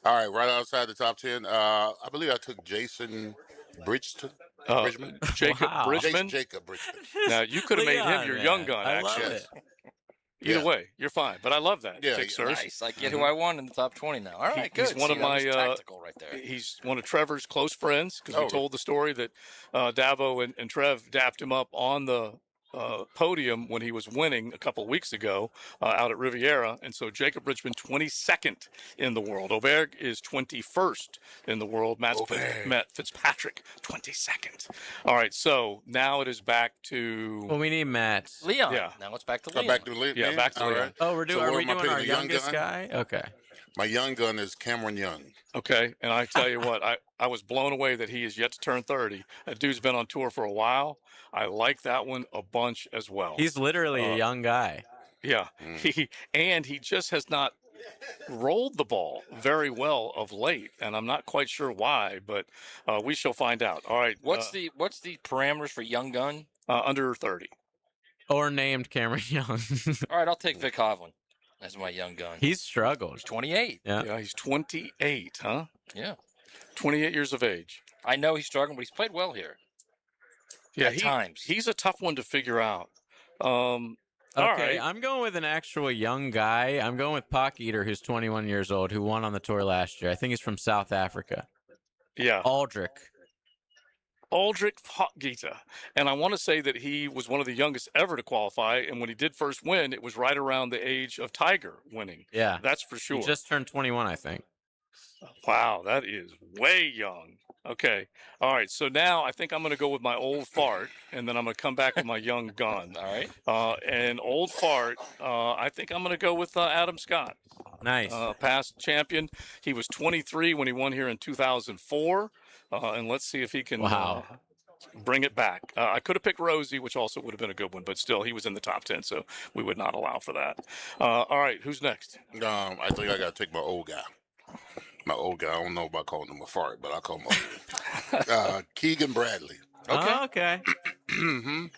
[SPEAKER 2] All right, right outside the top 10. I believe I took Jason Bridgman.
[SPEAKER 5] Jacob Bridgman?
[SPEAKER 2] Jacob Bridgman.
[SPEAKER 5] Now, you could have made him your young gun,
[SPEAKER 3] I love
[SPEAKER 5] actually.
[SPEAKER 3] it.
[SPEAKER 5] Either way, you're fine. But I love that. Pick, sirs.
[SPEAKER 6] Nice. I get who I want in the top 20 now. All right, good.
[SPEAKER 5] He's one of my
[SPEAKER 6] tactical right there.
[SPEAKER 5] He's one of Trevor's close friends because we told the story that Davo and Trev dapped him up on the podium when he was winning a couple of weeks ago out at Riviera. And so Jacob Bridgman, 22nd in the world. Oberg is 21st in the world. Matt Fitzpatrick, 22nd. All right, so now it is back to...
[SPEAKER 3] Well, we need Matt.
[SPEAKER 6] Leon.
[SPEAKER 5] Yeah.
[SPEAKER 6] Now it's back to Leon.
[SPEAKER 2] Back to Leon.
[SPEAKER 5] Yeah, back to Leon.
[SPEAKER 2] Right.
[SPEAKER 3] Oh, are we
[SPEAKER 2] So
[SPEAKER 3] doing
[SPEAKER 2] picking,
[SPEAKER 3] our
[SPEAKER 2] the young
[SPEAKER 3] youngest
[SPEAKER 2] gun?
[SPEAKER 3] guy? Okay.
[SPEAKER 2] My young gun is Cameron Young.
[SPEAKER 5] Okay, and I tell you what, I was blown away that he is yet to turn 30. That dude's been on tour for a while. I like that one a bunch as well.
[SPEAKER 3] He's literally a young guy.
[SPEAKER 5] Yeah, he just has not rolled the ball very well of late, and I'm not quite sure why, but we shall find out. All right,
[SPEAKER 6] what's the parameters for young gun?
[SPEAKER 5] Under 30.
[SPEAKER 3] Or named Cameron Young.
[SPEAKER 6] All right, I'll take Vic Hovland as my young gun.
[SPEAKER 3] He's struggled.
[SPEAKER 6] He's 28.
[SPEAKER 5] Yeah, he's 28, huh?
[SPEAKER 6] Yeah.
[SPEAKER 5] 28 years of age.
[SPEAKER 6] I know he's struggling, but he's played well here.
[SPEAKER 5] Yeah,
[SPEAKER 6] at times.
[SPEAKER 5] He's a tough one to figure out.
[SPEAKER 3] Okay,
[SPEAKER 5] right.
[SPEAKER 3] I'm going with an actual young guy. I'm going with Pock Eater, who's 21 years old, who won on the tour last year. I think he's from South Africa.
[SPEAKER 5] Yeah.
[SPEAKER 3] Aldrich
[SPEAKER 5] Pockgita. And I want to say that he was one of the youngest ever to qualify. And when he did first win, it was right around the age of Tiger winning.
[SPEAKER 3] Yeah.
[SPEAKER 5] That's for sure.
[SPEAKER 3] He just turned 21, I think.
[SPEAKER 5] Wow, that is way young. Okay. All right. So now I think I'm going to go with my old fart, and then I'm going to come back with my young gun.
[SPEAKER 6] All right.
[SPEAKER 5] And old fart, I think I'm going to go with Adam Scott.
[SPEAKER 3] Nice.
[SPEAKER 5] Past champion. He was 23 when he won here in 2004. And let's see if he can bring it back. I could have picked Rosie, which also would have been a good one, but still, he was in the top 10, so we would not allow for that. All right. Who's next?
[SPEAKER 2] I think I got to take my old guy. My old guy. I don't know about calling him a fart, but I'll call him old. Keegan Bradley.
[SPEAKER 3] Okay. Okay.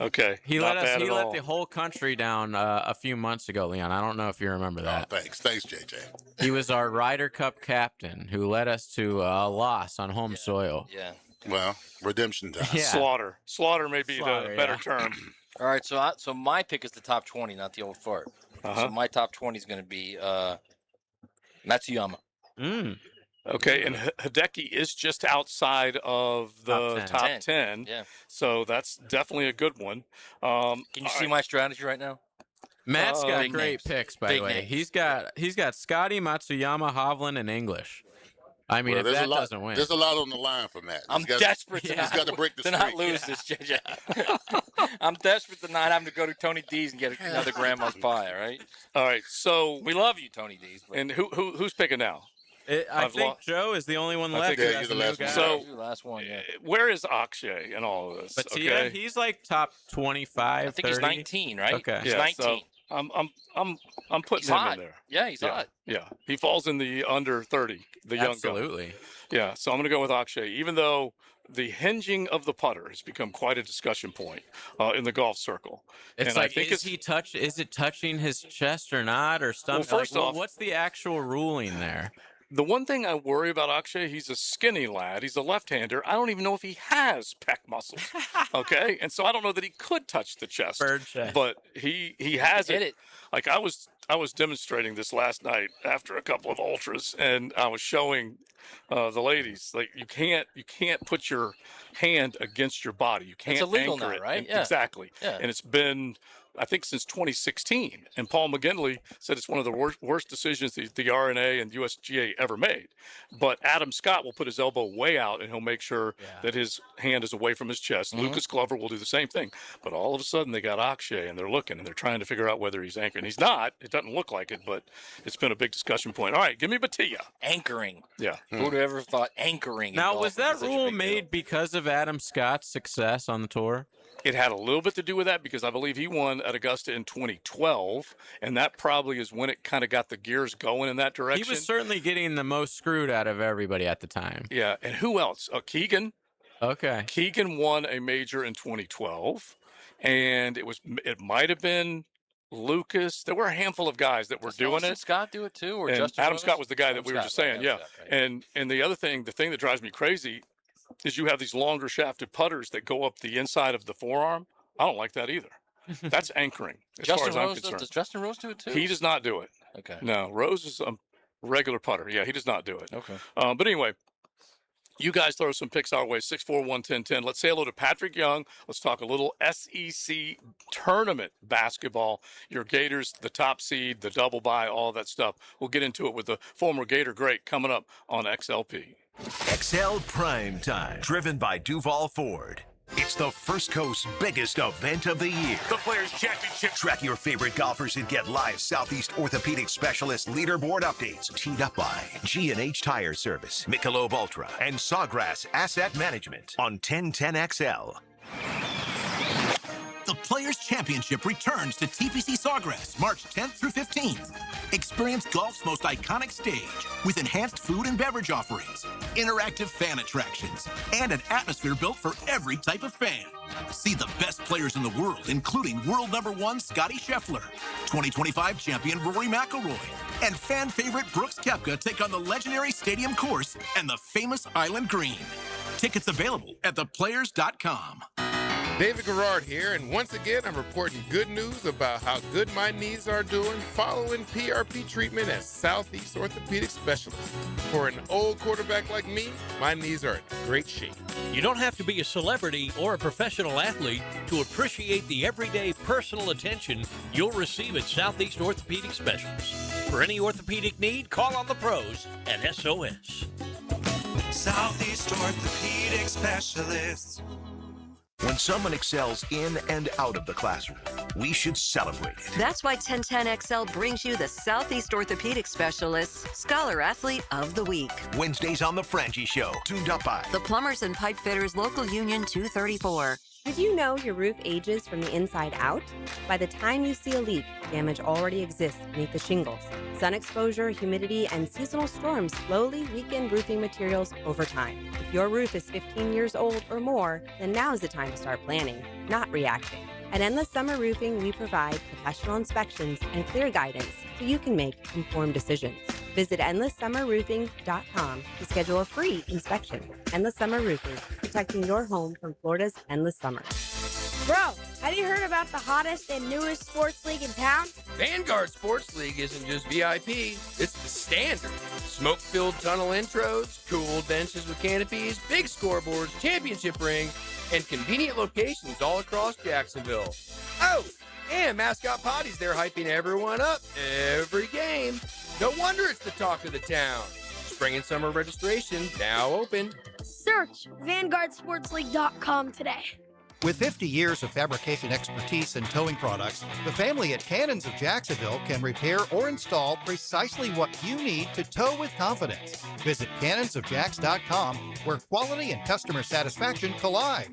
[SPEAKER 5] Okay.
[SPEAKER 3] He let the whole country down a few months ago, Leon. I don't know if you remember that.
[SPEAKER 2] Oh, thanks, JJ.
[SPEAKER 3] He was our Ryder Cup captain who led us to a loss on home soil.
[SPEAKER 6] Yeah.
[SPEAKER 2] Well, redemption time.
[SPEAKER 5] Yeah. Slaughter may be the better term.
[SPEAKER 6] All right, so my pick is the top 20, not the old fart. So my top 20 is going to be Matsuyama.
[SPEAKER 5] Okay, and Hideki is just outside of the top 10.
[SPEAKER 6] Yeah.
[SPEAKER 5] So that's definitely a good one.
[SPEAKER 6] Can you see my strategy right now?
[SPEAKER 3] Matt's got great picks, by the way. He's got Scotty, Matsuyama, Hovland, and English. I mean, if that doesn't win.
[SPEAKER 2] There's a lot on the line for Matt.
[SPEAKER 6] I'm desperate
[SPEAKER 2] to
[SPEAKER 6] not lose this, JJ. I'm desperate to not having to go to Tony D's and get another grandma's pie, all right?
[SPEAKER 5] All right, so...
[SPEAKER 6] We love you, Tony D's. But...
[SPEAKER 5] And who's picking now?
[SPEAKER 3] I think Joe is the only one left.
[SPEAKER 2] You're the last one.
[SPEAKER 5] So,
[SPEAKER 6] last one,
[SPEAKER 5] where is Akshay in all of this?
[SPEAKER 3] But Tia, he's like top 25,
[SPEAKER 6] I think
[SPEAKER 3] 30.
[SPEAKER 6] he's 19, right?
[SPEAKER 3] Okay.
[SPEAKER 6] He's 19.
[SPEAKER 5] So I'm putting him in there.
[SPEAKER 6] Yeah, he's hot.
[SPEAKER 5] Yeah, he falls in the under 30, the young guy.
[SPEAKER 3] Absolutely.
[SPEAKER 5] Yeah, so I'm going to go with Akshay, even though the hinging of the putter has become quite a discussion point in the golf circle.
[SPEAKER 3] It's
[SPEAKER 5] and
[SPEAKER 3] like,
[SPEAKER 5] I think
[SPEAKER 3] is it touching his chest or not, or stomach?
[SPEAKER 5] Well, first off,
[SPEAKER 3] what's the actual ruling there?
[SPEAKER 5] The one thing I worry about Akshay, he's a skinny lad. He's a left-hander. I don't even know if he has pec muscles. Okay, and so I don't know that he could touch the chest.
[SPEAKER 3] Bird chest.
[SPEAKER 5] But he has
[SPEAKER 6] Hit it.
[SPEAKER 5] Like I was demonstrating this last night after a couple of ultras, and I was showing the ladies like you can't put your hand against your body. You can't.
[SPEAKER 6] It's illegal
[SPEAKER 5] anchor
[SPEAKER 6] now,
[SPEAKER 5] it.
[SPEAKER 6] right?
[SPEAKER 5] And,
[SPEAKER 6] yeah.
[SPEAKER 5] Exactly.
[SPEAKER 6] Yeah.
[SPEAKER 5] And it's been I think, since 2016. And Paul McGinley said it's one of the worst decisions the RNA and USGA ever made. But Adam Scott will put his elbow way out, and he'll make sure that his hand is away from his chest. Lucas Glover will do the same thing. But all of a sudden, they got Akshay, and they're looking, and they're trying to figure out whether he's anchoring. He's not. It doesn't look like it, but it's been a big discussion point. All right, give me Batia.
[SPEAKER 6] Anchoring.
[SPEAKER 5] Yeah.
[SPEAKER 6] Who would have ever thought anchoring?
[SPEAKER 3] Now, was that rule made because of Adam Scott's success on the tour?
[SPEAKER 5] It had a little bit to do with that because I believe he won at Augusta in 2012, and that probably is when it kind of got the gears going in that direction.
[SPEAKER 3] He was certainly getting the most screwed out of everybody at the time.
[SPEAKER 5] Yeah, and who else? Keegan.
[SPEAKER 3] Okay.
[SPEAKER 5] Keegan won a major in 2012, and it might have been Lucas. There were a handful of guys that were doing it.
[SPEAKER 6] Scott do it too, or
[SPEAKER 5] and
[SPEAKER 6] Justin
[SPEAKER 5] Adam
[SPEAKER 6] Rose?
[SPEAKER 5] Scott was the guy that we were just saying, yeah. And the other thing, the thing that drives me crazy is you have these longer shafted putters that go up the inside of the forearm. I don't like that either. That's anchoring, as far as I'm concerned.
[SPEAKER 6] Does Justin Rose do it too?
[SPEAKER 5] He does not do it.
[SPEAKER 6] Okay.
[SPEAKER 5] No, Rose is a regular putter. Yeah, he does not do it.
[SPEAKER 6] Okay.
[SPEAKER 5] But anyway, you guys throw some picks our way, 641-1010. Let's say hello to Patrick Young. Let's talk a little SEC tournament basketball. Your Gators, the top seed, the double bye, all that stuff. We'll get into it with the former Gator great coming up on XLP.
[SPEAKER 4] XL Primetime, driven by Duval Ford. It's the First Coast's biggest event of the year. The Players' Championship. Track your favorite golfers and get live Southeast Orthopedic Specialist leaderboard updates. Teed up by G&H Tire Service, Michelob Ultra, and Sawgrass Asset Management on 1010XL.
[SPEAKER 7] The Players' Championship returns to TPC Sawgrass March 10th through 15th. Experience golf's most iconic stage with enhanced food and beverage offerings, interactive fan attractions, and an atmosphere built for every type of fan. See the best players in the world, including world #1 Scottie Scheffler, 2025 champion Rory McIlroy, and fan favorite Brooks Koepka take on the legendary Stadium Course and the famous Island Green. Tickets available at theplayers.com.
[SPEAKER 8] David Garrard here, and once again, I'm reporting good news about how good my knees are doing following PRP treatment at Southeast Orthopedic Specialist. For an old quarterback like me, my knees are in great shape.
[SPEAKER 9] You don't have to be a celebrity or a professional athlete to appreciate the everyday personal attention you'll receive at Southeast Orthopedic Specialist. For any orthopedic need, call on the pros at SOS.
[SPEAKER 20] Southeast Orthopedic Specialists.
[SPEAKER 4] When someone excels in and out of the classroom, we should celebrate it.
[SPEAKER 27] That's why 1010XL brings you the Southeast Orthopedic Specialists Scholar Athlete of the Week.
[SPEAKER 4] Wednesdays on The Frangie Show, tuned up by
[SPEAKER 27] The Plumbers and Pipe Fitters Local Union 234.
[SPEAKER 10] Did you know your roof ages from the inside out? By the time you see a leak, damage already exists beneath the shingles. Sun exposure, humidity, and seasonal storms slowly weaken roofing materials over time. If your roof is 15 years old or more, then now is the time to start planning, not reacting. At Endless Summer Roofing, we provide professional inspections and clear guidance so you can make informed decisions. Visit EndlessSummerRoofing.com to schedule a free inspection. Endless Summer Roofing, protecting your home from Florida's endless summer.
[SPEAKER 12] Bro, have you heard about the hottest and newest sports league in town?
[SPEAKER 23] Vanguard Sports League isn't just VIP, it's the standard. Smoke-filled tunnel intros, cool benches with canopies, big scoreboards, championship rings, and convenient locations all across Jacksonville. Oh, and Mascot Potty's there hyping everyone up every game. No wonder it's the talk of the town. Spring and summer registration now open.
[SPEAKER 12] Search VanguardSportsLeague.com today.
[SPEAKER 14] With 50 years of fabrication expertise and towing products, the family at Cannons of Jacksonville can repair or install precisely what you need to tow with confidence. Visit cannonsofjacks.com, where quality and customer satisfaction collide.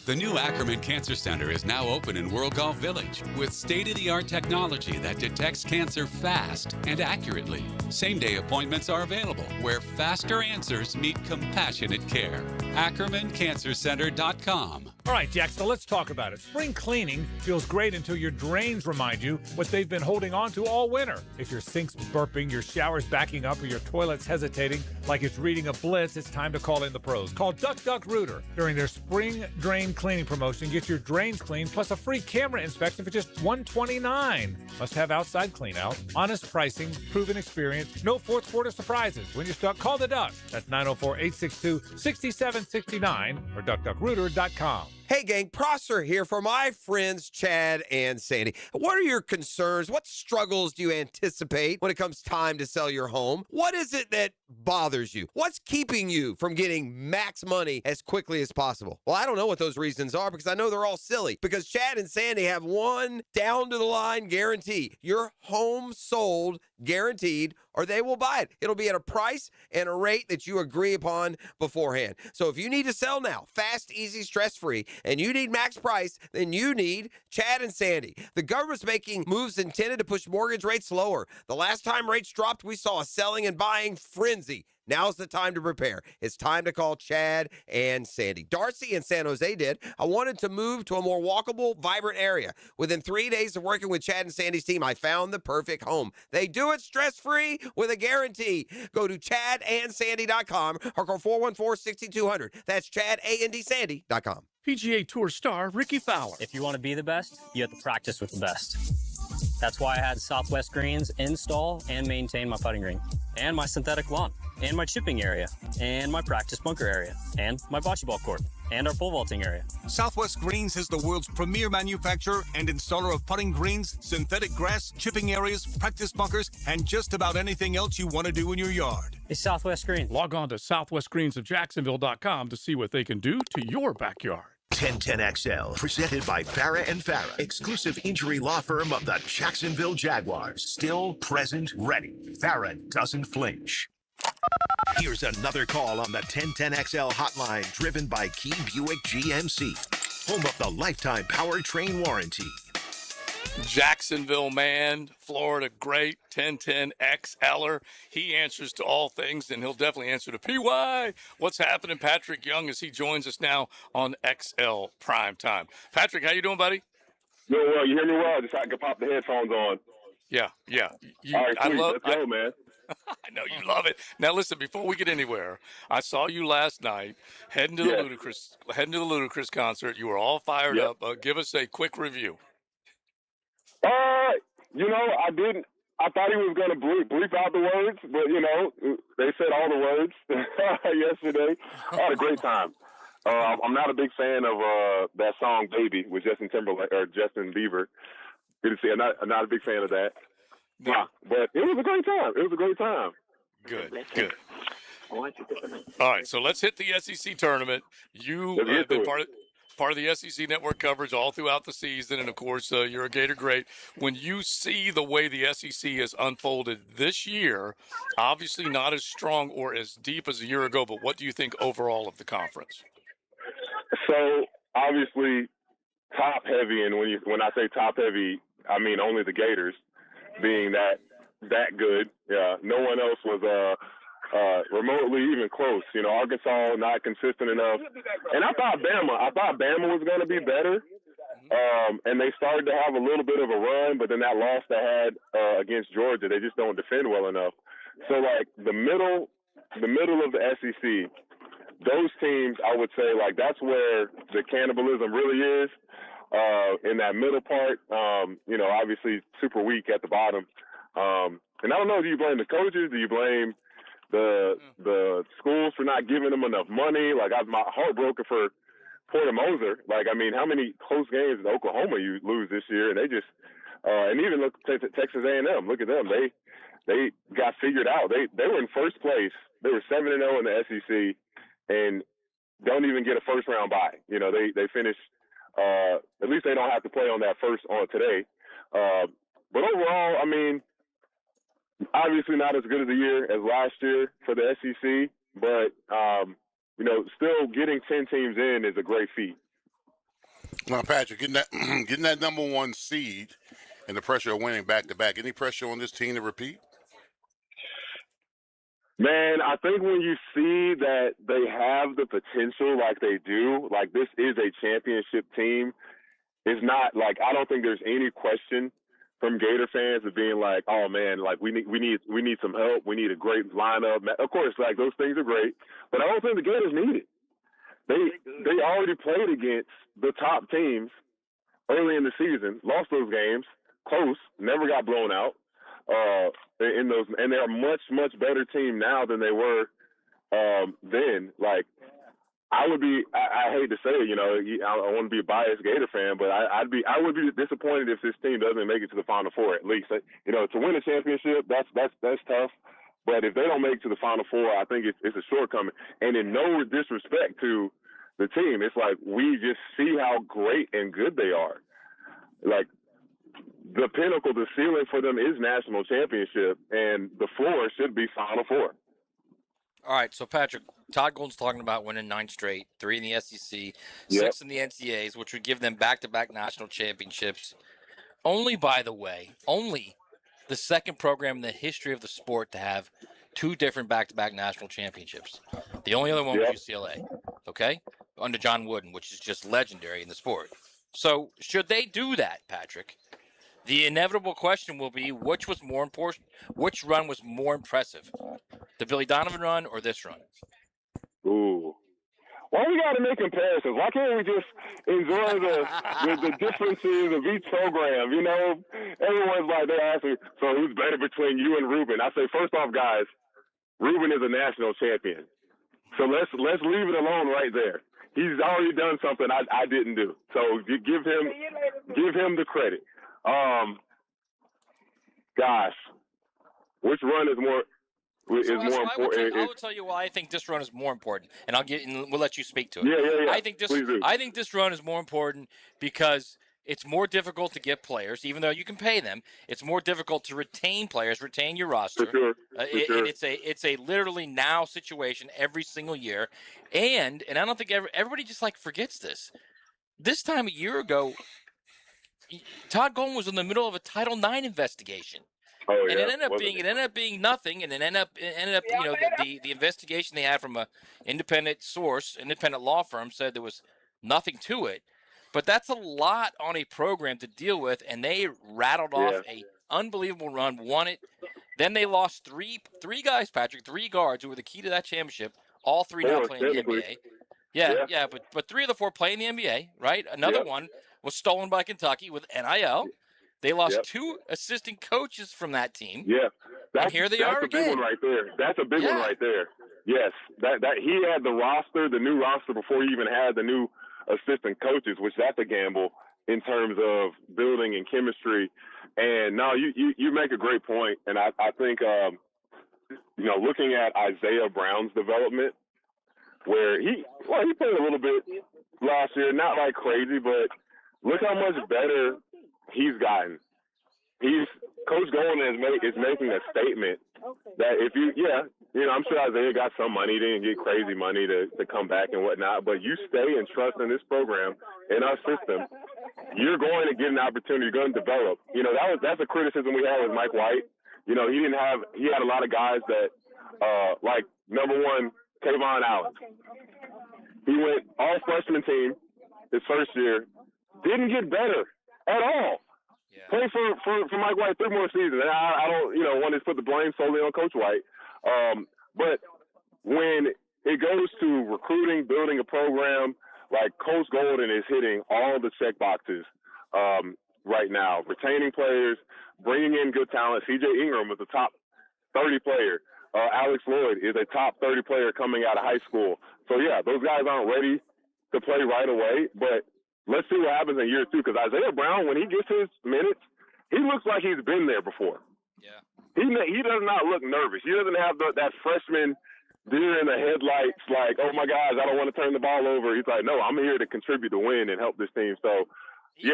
[SPEAKER 16] The new Ackerman Cancer Center is now open in World Golf Village with state-of-the-art technology that detects cancer fast and accurately. Same-day appointments are available where faster answers meet compassionate care. AckermanCancerCenter.com.
[SPEAKER 24] All right, Jackson, let's talk about it. Spring cleaning feels great until your drains remind you what they've been holding on to all winter. If your sink's burping, your shower's backing up, or your toilet's hesitating like it's reading a blitz, it's time to call in the pros. Call Duck Duck Rooter. During their spring drain cleaning promotion, get your drains cleaned plus a free camera inspection for just $129. Must have outside clean out, honest pricing, proven experience, no fourth quarter surprises. When you're stuck, call the Duck. That's 904-862-6769 or duckduckrooter.com.
[SPEAKER 23] Hey, gang, Prosser here for my friends Chad and Sandy. What are your concerns? What struggles do you anticipate when it comes time to sell your home? What is it that bothers you? What's keeping you from getting max money as quickly as possible? Well, I don't know what those reasons are because I know they're all silly. Because Chad and Sandy have one down-to-the-line guarantee. Your home sold guaranteed, or they will buy it. It'll be at a price and a rate that you agree upon beforehand. So if you need to sell now, fast, easy, stress-free, and you need max price, then you need Chad and Sandy. The government's making moves intended to push mortgage rates lower. The last time rates dropped, we saw a selling and buying frenzy. Now's the time to prepare. It's time to call Chad and Sandy. Darcy in San Jose did. I wanted to move to a more walkable, vibrant area. Within 3 days of working with Chad and Sandy's team, I found the perfect home. They do it stress-free with a guarantee. Go to chadandsandy.com or call 414-6200. That's chadandsandy.com.
[SPEAKER 11] PGA Tour star Ricky Fowler.
[SPEAKER 13] If you want to be the best, you have to practice with the best. That's why I had Southwest Greens install and maintain my putting green, and my synthetic lawn, and my chipping area, and my practice bunker area, and my bocce ball court, and our pole vaulting area.
[SPEAKER 15] Southwest Greens is the world's premier manufacturer and installer of putting greens, synthetic grass, chipping areas, practice bunkers, and just about anything else you want to do in your yard.
[SPEAKER 13] It's Southwest Greens.
[SPEAKER 11] Log on to southwestgreensofjacksonville.com to see what they can do to your backyard.
[SPEAKER 4] 1010XL, presented by Farah and Farah, exclusive injury law firm of the Jacksonville Jaguars. Still present, ready. Farah doesn't flinch. Here's another call on the 1010XL hotline, driven by Key Buick GMC, home of the lifetime powertrain warranty.
[SPEAKER 5] Jacksonville man, Florida great, 1010XLer. He answers to all things, and he'll definitely answer to PY. What's happening, Patrick Young, as he joins us now on XL Primetime. Patrick, how you doing, buddy?
[SPEAKER 17] Doing well. You hear me well? Just I can pop the headphones on.
[SPEAKER 5] Yeah.
[SPEAKER 17] All right, sweet. Let's go, man.
[SPEAKER 5] I know you love it. Now listen, before we get anywhere, I saw you last night heading to the Ludacris concert. You were all fired up. Give us a quick review.
[SPEAKER 17] I thought he was going to bleep out the words, but, they said all the words yesterday. I had a great time. I'm not a big fan of that song "Baby" with Justin Bieber. Good to see. I'm not a big fan of that. No. But it was a great time.
[SPEAKER 5] Good. All right, so let's hit the SEC tournament. You have been part of the SEC network coverage all throughout the season, and of course, you're a Gator great. When you see the way the SEC has unfolded this year, obviously not as strong or as deep as a year ago, but what do you think overall of the conference?
[SPEAKER 17] So obviously, top heavy, and when I say top heavy, I mean only the Gators being that good. Yeah, no one else was remotely even close. Arkansas not consistent enough, and I thought Bama was going to be better. And they started to have a little bit of a run, but then that loss they had against Georgia, they just don't defend well enough. So like the middle of the SEC, those teams, I would say, like, that's where the cannibalism really is. In that middle part, obviously super weak at the bottom. And I don't know, do you blame the coaches? Do you blame the schools for not giving them enough money? Like, I'm heartbroken for Porter Moser. Like, I mean, how many close games in Oklahoma you lose this year? And they just, and even look at Texas A&M. Look at them. They got figured out. They were in first place. They were 7-0 in the SEC and don't even get a first round bye. They finished. At least they don't have to play on that first on today. But overall, I mean, obviously not as good as a year as last year for the SEC, but, still getting 10 teams in is a great feat.
[SPEAKER 2] Well, Patrick, getting that number one seed and the pressure of winning back-to-back, any pressure on this team to repeat?
[SPEAKER 17] Man, I think when you see that they have the potential like they do, like this is a championship team, it's not like, I don't think there's any question from Gator fans of being like, oh man, like we need some help. We need a great lineup. Of course, like those things are great, but I don't think the Gators need it. They already played against the top teams early in the season, lost those games, close, never got blown out. In those, and they're a much, much better team now than they were then. Like, I would be. I hate to say it, I want to be a biased Gator fan, but I would be disappointed if this team doesn't make it to the Final Four at least. To win a championship, that's tough. But if they don't make it to the Final Four, I think it's a shortcoming. And in no disrespect to the team, it's like we just see how great and good they are. Like the pinnacle, the ceiling for them is national championship, and the floor should be Final Four.
[SPEAKER 6] All right, so Patrick, Todd Golden's talking about winning 9 straight, 3 in the SEC, 6 in the NCAAs, which would give them back-to-back national championships. Only, by the way, the second program in the history of the sport to have 2 different back-to-back national championships. The only other one was UCLA, okay, under John Wooden, which is just legendary in the sport. So should they do that, Patrick, the inevitable question will be which was more important, which run was more impressive, the Billy Donovan run or this run?
[SPEAKER 17] Ooh. Why we got to make comparisons? Why can't we just enjoy the differences of each program? Everyone's like, they ask me, so who's better between you and Ruben? I say, first off, guys, Ruben is a national champion. So let's leave it alone right there. He's already done something I didn't do. So you give him the credit. Gosh, which run is more important?
[SPEAKER 6] I will tell you why I think this run is more important, and we'll let you speak to it.
[SPEAKER 17] Yeah.
[SPEAKER 6] I think this run is more important because it's more difficult to get players, even though you can pay them. It's more difficult to retain players, retain your roster.
[SPEAKER 17] For sure.
[SPEAKER 6] And it's a literally now situation every single year, and I don't think everybody just forgets this. This time a year ago, Todd Golden was in the middle of a Title IX investigation.
[SPEAKER 17] Oh, yeah.
[SPEAKER 6] And it ended up being nothing, and it ended up the investigation they had from a independent law firm said there was nothing to it. But that's a lot on a program to deal with, and they rattled off a unbelievable run, won it. Then they lost three guys, Patrick, 3 guards who were the key to that championship. All 3 now playing in the NBA. Yeah, but 3 of the 4 play in the NBA, right? Another one was stolen by Kentucky with NIL. They lost 2 assistant coaches from that team.
[SPEAKER 17] Yeah,
[SPEAKER 6] and here they are
[SPEAKER 17] again. That's a big one right there. That's a big one right there. Yes, that he had the new roster before he even had the new assistant coaches, which that's a gamble in terms of building and chemistry. And no, you make a great point, and I think looking at Isaiah Brown's development, where he played a little bit last year, not like crazy, but look how much better he's gotten. Coach Golden is making a statement that I'm sure Isaiah got some money, didn't get crazy money to come back and whatnot, but you stay and trust in this program, in our system, you're going to get an opportunity, you're going to develop. That's a criticism we had with Mike White. He had a lot of guys that, like number 1, Kayvon Allen. He went all freshman team his first year, didn't get better at all. Played for Mike White 3 more seasons. And I don't, want to put the blame solely on Coach White. But when it goes to recruiting, building a program, like Coach Golden is hitting all the check boxes right now. Retaining players, bringing in good talent. C.J. Ingram was a top 30 player. Alex Lloyd is a top 30 player coming out of high school. So, those guys aren't ready to play right away, but let's see what happens in year 2, because Isaiah Brown, when he gets his minutes, he looks like he's been there before.
[SPEAKER 6] Yeah.
[SPEAKER 17] He does not look nervous. He doesn't have that freshman deer in the headlights like, oh, my gosh, I don't want to turn the ball over. He's like, no, I'm here to contribute to win and help this team. So,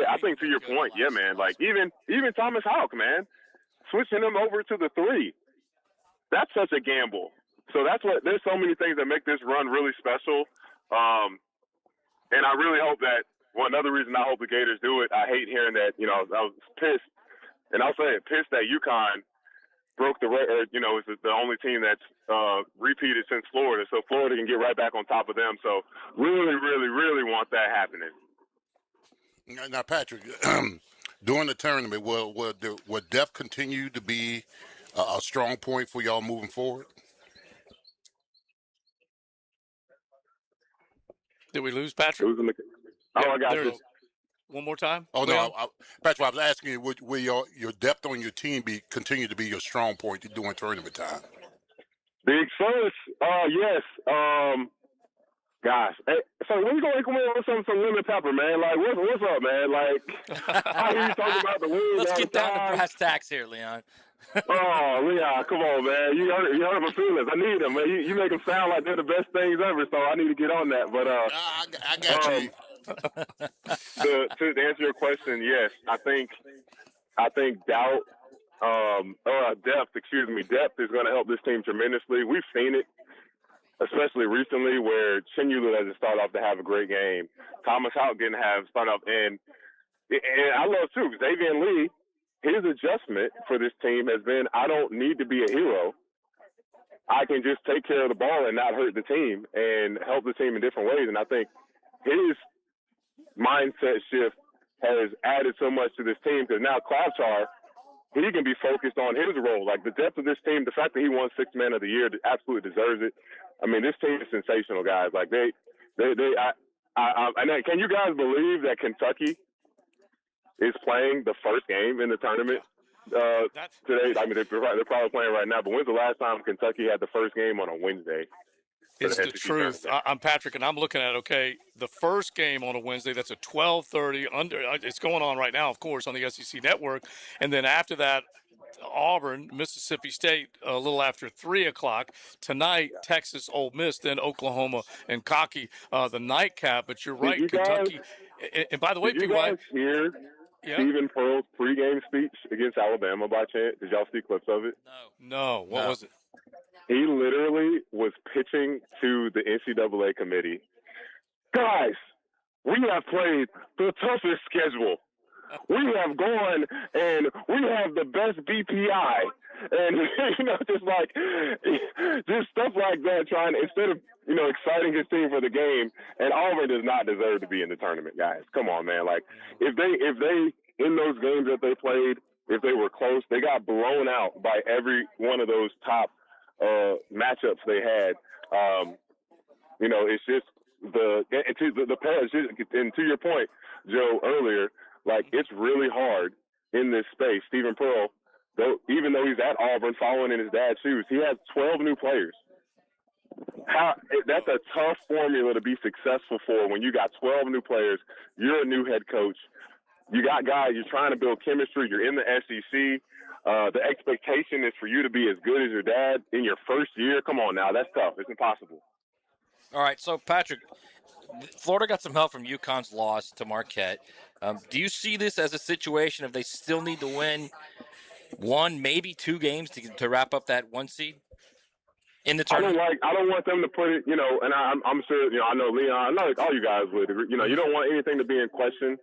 [SPEAKER 17] I think to your point, man, like even Thomas Houck, man, switching him over to the 3, that's such a gamble. So there's so many things that make this run really special. And I really hope that, another reason I hope the Gators do it, I hate hearing that, I was pissed, and I'll say it, pissed that UConn broke the record, is the only team that's repeated since Florida, so Florida can get right back on top of them. So really, really, really want that happening.
[SPEAKER 2] Now, Patrick, during the tournament, will depth continue to be a strong point for y'all moving forward?
[SPEAKER 5] Did we lose Patrick?
[SPEAKER 17] I got you.
[SPEAKER 5] One more time?
[SPEAKER 2] Oh, no, Patrick, I was asking you, will your depth on your team continue to be your strong point during tournament time?
[SPEAKER 17] The Excellence, yes. Gosh, hey, so when you gonna come in with some lemon pepper, man? Like, what's up, man? Like, I hear you talking about the wings.
[SPEAKER 6] Let's
[SPEAKER 17] all
[SPEAKER 6] get
[SPEAKER 17] the
[SPEAKER 6] down to
[SPEAKER 17] time.
[SPEAKER 6] brass tacks here, Leon.
[SPEAKER 17] Oh, Leon, come on, man. You hurt my feelings. I need them, man. You make them sound like they're the best things ever, so I need to get on that. But
[SPEAKER 2] I got you.
[SPEAKER 17] To answer your question, yes, I think depth is going to help this team tremendously. We've seen it, especially recently, where Chinulu doesn't start off to have a great game. Thomas Houck didn't start off, and I love too Xavier Lee. His adjustment for this team has been, I don't need to be a hero. I can just take care of the ball and not hurt the team and help the team in different ways. And I think his mindset shift has added so much to this team because now Klapchar, he can be focused on his role. Like the depth of this team, the fact that he won Sixth Man of the Year absolutely deserves it. I mean, this team is sensational, guys. Like can you guys believe that Kentucky is playing the first game in the tournament today? I mean, they're probably playing right now, but when's the last time Kentucky had the first game on a Wednesday?
[SPEAKER 5] It's the truth. I'm Patrick, and I'm looking at, the first game on a Wednesday, that's a 12:30 it's going on right now, of course, on the SEC Network. And then after that, Auburn, Mississippi State, a little after 3 o'clock. Tonight, Texas, Ole Miss, then Oklahoma and Cocky, the nightcap. But you're right, Kentucky. And by the way,
[SPEAKER 17] did you guys hear Stephen Pearl's pregame speech against Alabama by chance? Did y'all see clips of it?
[SPEAKER 5] No. What was it?
[SPEAKER 17] He literally was pitching to the NCAA committee. Guys, we have played the toughest schedule. We have gone and we have the best BPI. And, just stuff like that, instead of, exciting his team for the game. And Auburn does not deserve to be in the tournament, guys. Come on, man. Like, if they, in those games that they played, if they were close, they got blown out by every one of those top matchups they had. It's just and to your point, Joe, earlier, like it's really hard in this space. Stephen Pearl, even though he's at Auburn following in his dad's shoes, he has 12 new players. That's a tough formula to be successful for when you got 12 new players. You're a new head coach. You got guys, you're trying to build chemistry. You're in the SEC. The expectation is for you to be as good as your dad in your first year. Come on now, that's tough. It's impossible.
[SPEAKER 6] All right, so Patrick, Florida got some help from UConn's loss to Marquette. Do you see this as a situation if they still need to win one, maybe 2 games to wrap up that 1 seed in the tournament?
[SPEAKER 17] I don't want them to put it, and I'm sure, I know Leon, I know all you guys would agree. You don't want anything to be in question.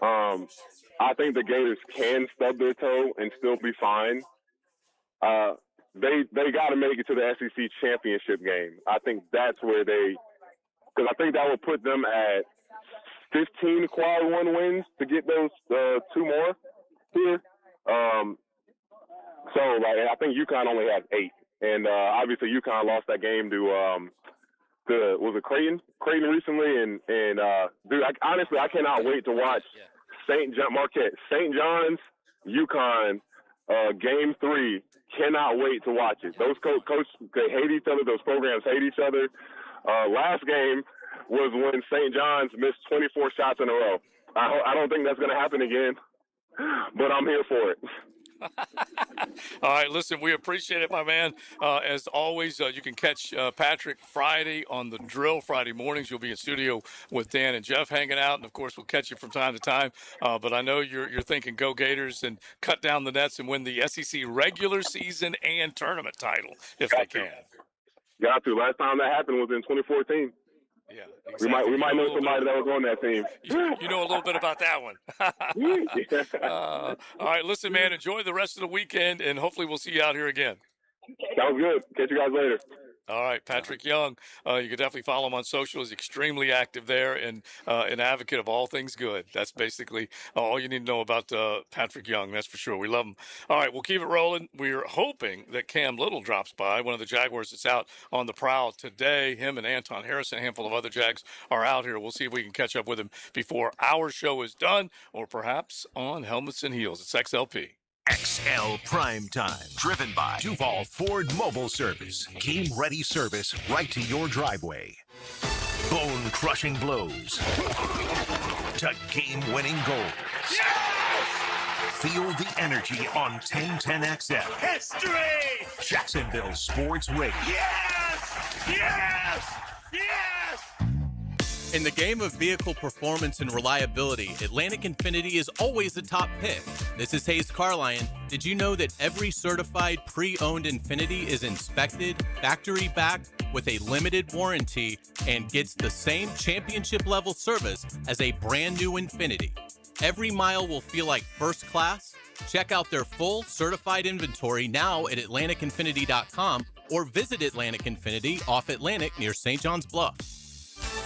[SPEAKER 17] I think the Gators can stub their toe and still be fine. They got to make it to the SEC championship game. I think that's where because I think that would put them at 15 quad 1 wins to get those 2 more here. So I think UConn only has 8, and obviously UConn lost that game to was it Creighton recently, and dude, honestly I cannot wait to watch St. John's UConn game 3. Cannot wait to watch it. Those coaches, they hate each other. Those programs hate each other. Last game was when St. John's missed 24 shots in a row. I don't think that's going to happen again, but I'm here for it.
[SPEAKER 5] All right, listen, we appreciate it, my man. As always, you can catch Patrick Friday on the Drill Friday mornings. You'll be in studio with Dan and Jeff hanging out, and of course, we'll catch you from time to time. But I know you're thinking go Gators and cut down the nets and win the SEC regular season and tournament title if they can.
[SPEAKER 17] Got to. Last time that happened was in 2014.
[SPEAKER 5] Yeah, exactly.
[SPEAKER 17] We might know somebody that was on that team.
[SPEAKER 5] You know a little bit about that one. All right, listen, man, enjoy the rest of the weekend, and hopefully we'll see you out here again.
[SPEAKER 17] Sounds good. Catch you guys later.
[SPEAKER 5] All right, Patrick Young. You can definitely follow him on social. He's extremely active there and an advocate of all things good. That's basically all you need to know about Patrick Young. That's for sure. We love him. All right, we'll keep it rolling. We're hoping that Cam Little drops by, one of the Jaguars that's out on the prowl today. Him and Anton Harrison, a handful of other Jags, are out here. We'll see if we can catch up with him before our show is done, or perhaps on Helmets and Heels. It's XLP.
[SPEAKER 4] XL Primetime, driven by Duval Ford Mobile Service. Game-ready service right to your driveway. bone-crushing blows to game-winning goals. Feel the energy on 1010XL.
[SPEAKER 1] History!
[SPEAKER 4] Jacksonville Sports Radio.
[SPEAKER 1] Yes! Yes! Yes!
[SPEAKER 18] In the game of vehicle performance and reliability, Atlantic Infinity is always the top pick. This is Hayes Carlion. Did you know that every certified pre-owned Infinity is inspected, factory-backed, with a limited warranty, and gets the same championship-level service as a brand-new Infinity? Every mile will feel like first class. Check out their full certified inventory now at AtlanticInfinity.com or visit Atlantic Infinity off Atlantic near St. John's Bluff.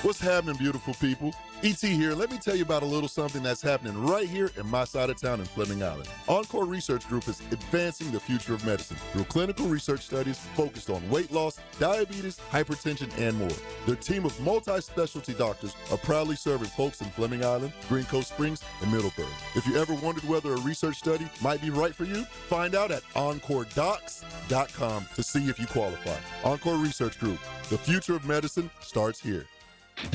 [SPEAKER 19] What's happening, beautiful people? E.T. here. Let me tell you about a little something that's happening right here in my side of town in Fleming Island. Encore Research Group is advancing the future of medicine through clinical research studies focused on weight loss, diabetes, hypertension, and more. Their team of multi-specialty doctors are proudly serving folks in Fleming Island, Green Coast Springs, and Middleburg. If you ever wondered whether a research study might be right for you, find out at EncoreDocs.com to see if you qualify. Encore Research Group. The future of medicine starts here.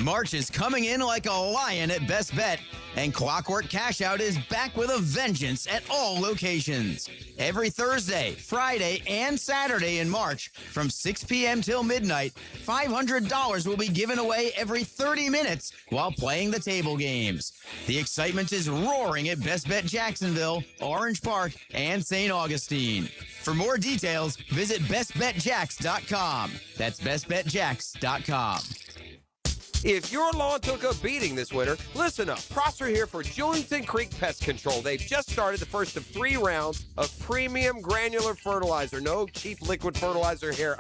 [SPEAKER 21] March is coming in like a lion at Best Bet, and Clockwork Cash Out is back with a vengeance at all locations. Every Thursday, Friday, and Saturday in March, from 6 p.m. till midnight, $500 will be given away every 30 minutes while playing the table games. The excitement is roaring at Best Bet Jacksonville, Orange Park, and St. Augustine. For more details, visit bestbetjacks.com. That's bestbetjacks.com.
[SPEAKER 23] If your lawn took a beating this winter, listen up. Prosser here for Julington Creek Pest Control. They've just started the first of 3 rounds of premium granular fertilizer. No cheap liquid fertilizer here.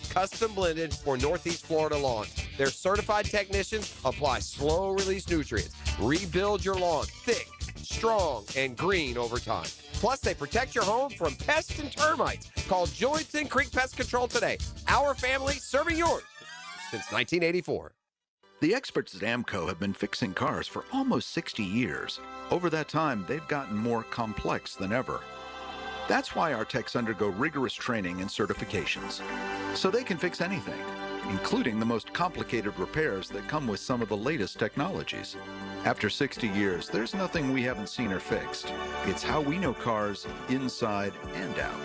[SPEAKER 23] Custom blended for Northeast Florida lawns. Their certified technicians apply slow-release nutrients. Rebuild your lawn thick, strong, and green over time. Plus, they protect your home from pests and termites. Call Julington Creek Pest Control today. Our family serving yours since 1984.
[SPEAKER 22] The experts at AMCO have been fixing cars for almost 60 years. Over that time, they've gotten more complex than ever. That's why our techs undergo rigorous training and certifications, so they can fix anything, including the most complicated repairs that come with some of the latest technologies. After 60 years, there's nothing we haven't seen or fixed. It's how we know cars inside and out.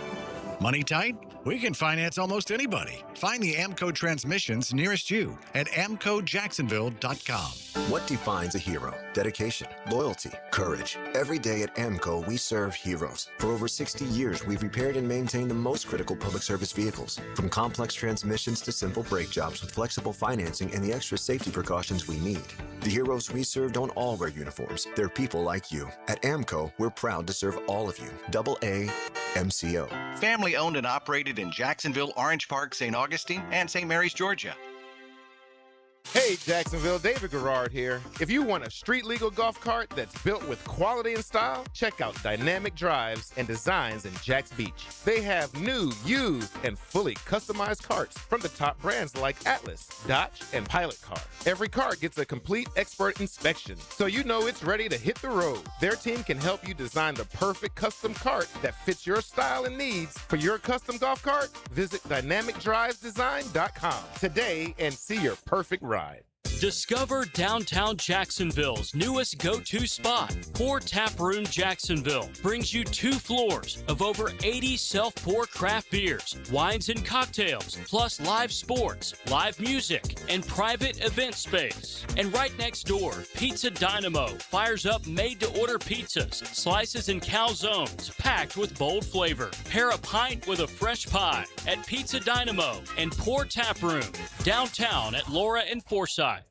[SPEAKER 25] Money tight? We can finance almost anybody. Find the AMCO transmissions nearest you at AMCOJacksonville.com.
[SPEAKER 26] What defines a hero? Dedication, loyalty, courage. Every day at AMCO, we serve heroes. For over 60 years, we've repaired and maintained the most critical public service vehicles. From complex transmissions to simple brake jobs with flexible financing and the extra safety precautions we need. The heroes we serve don't all wear uniforms. They're people like you. At AMCO, we're proud to serve all of you. AA MCO.
[SPEAKER 25] Family owned and operated in Jacksonville, Orange Park, St. Augustine, and St. Mary's, Georgia.
[SPEAKER 8] Hey, Jacksonville, David Garrard here. If you want a street-legal golf cart that's built with quality and style, check out Dynamic Drives and Designs in Jacks Beach. They have new, used, and fully customized carts from the top brands like Atlas, Dodge, and Pilot Car. Every cart gets a complete expert inspection, so you know it's ready to hit the road. Their team can help you design the perfect custom cart that fits your style and needs. For your custom golf cart, visit dynamicdrivesdesign.com today and see your perfect ride.
[SPEAKER 28] Discover downtown Jacksonville's newest go-to spot. Pour Tap Room Jacksonville brings you 2 floors of over 80 self-pour craft beers, wines and cocktails, plus live sports, live music, and private event space. And right next door, Pizza Dynamo fires up made-to-order pizzas, slices and calzones packed with bold flavor. Pair a pint with a fresh pie at Pizza Dynamo and Pour Tap Room, downtown at Laura and Forsyth.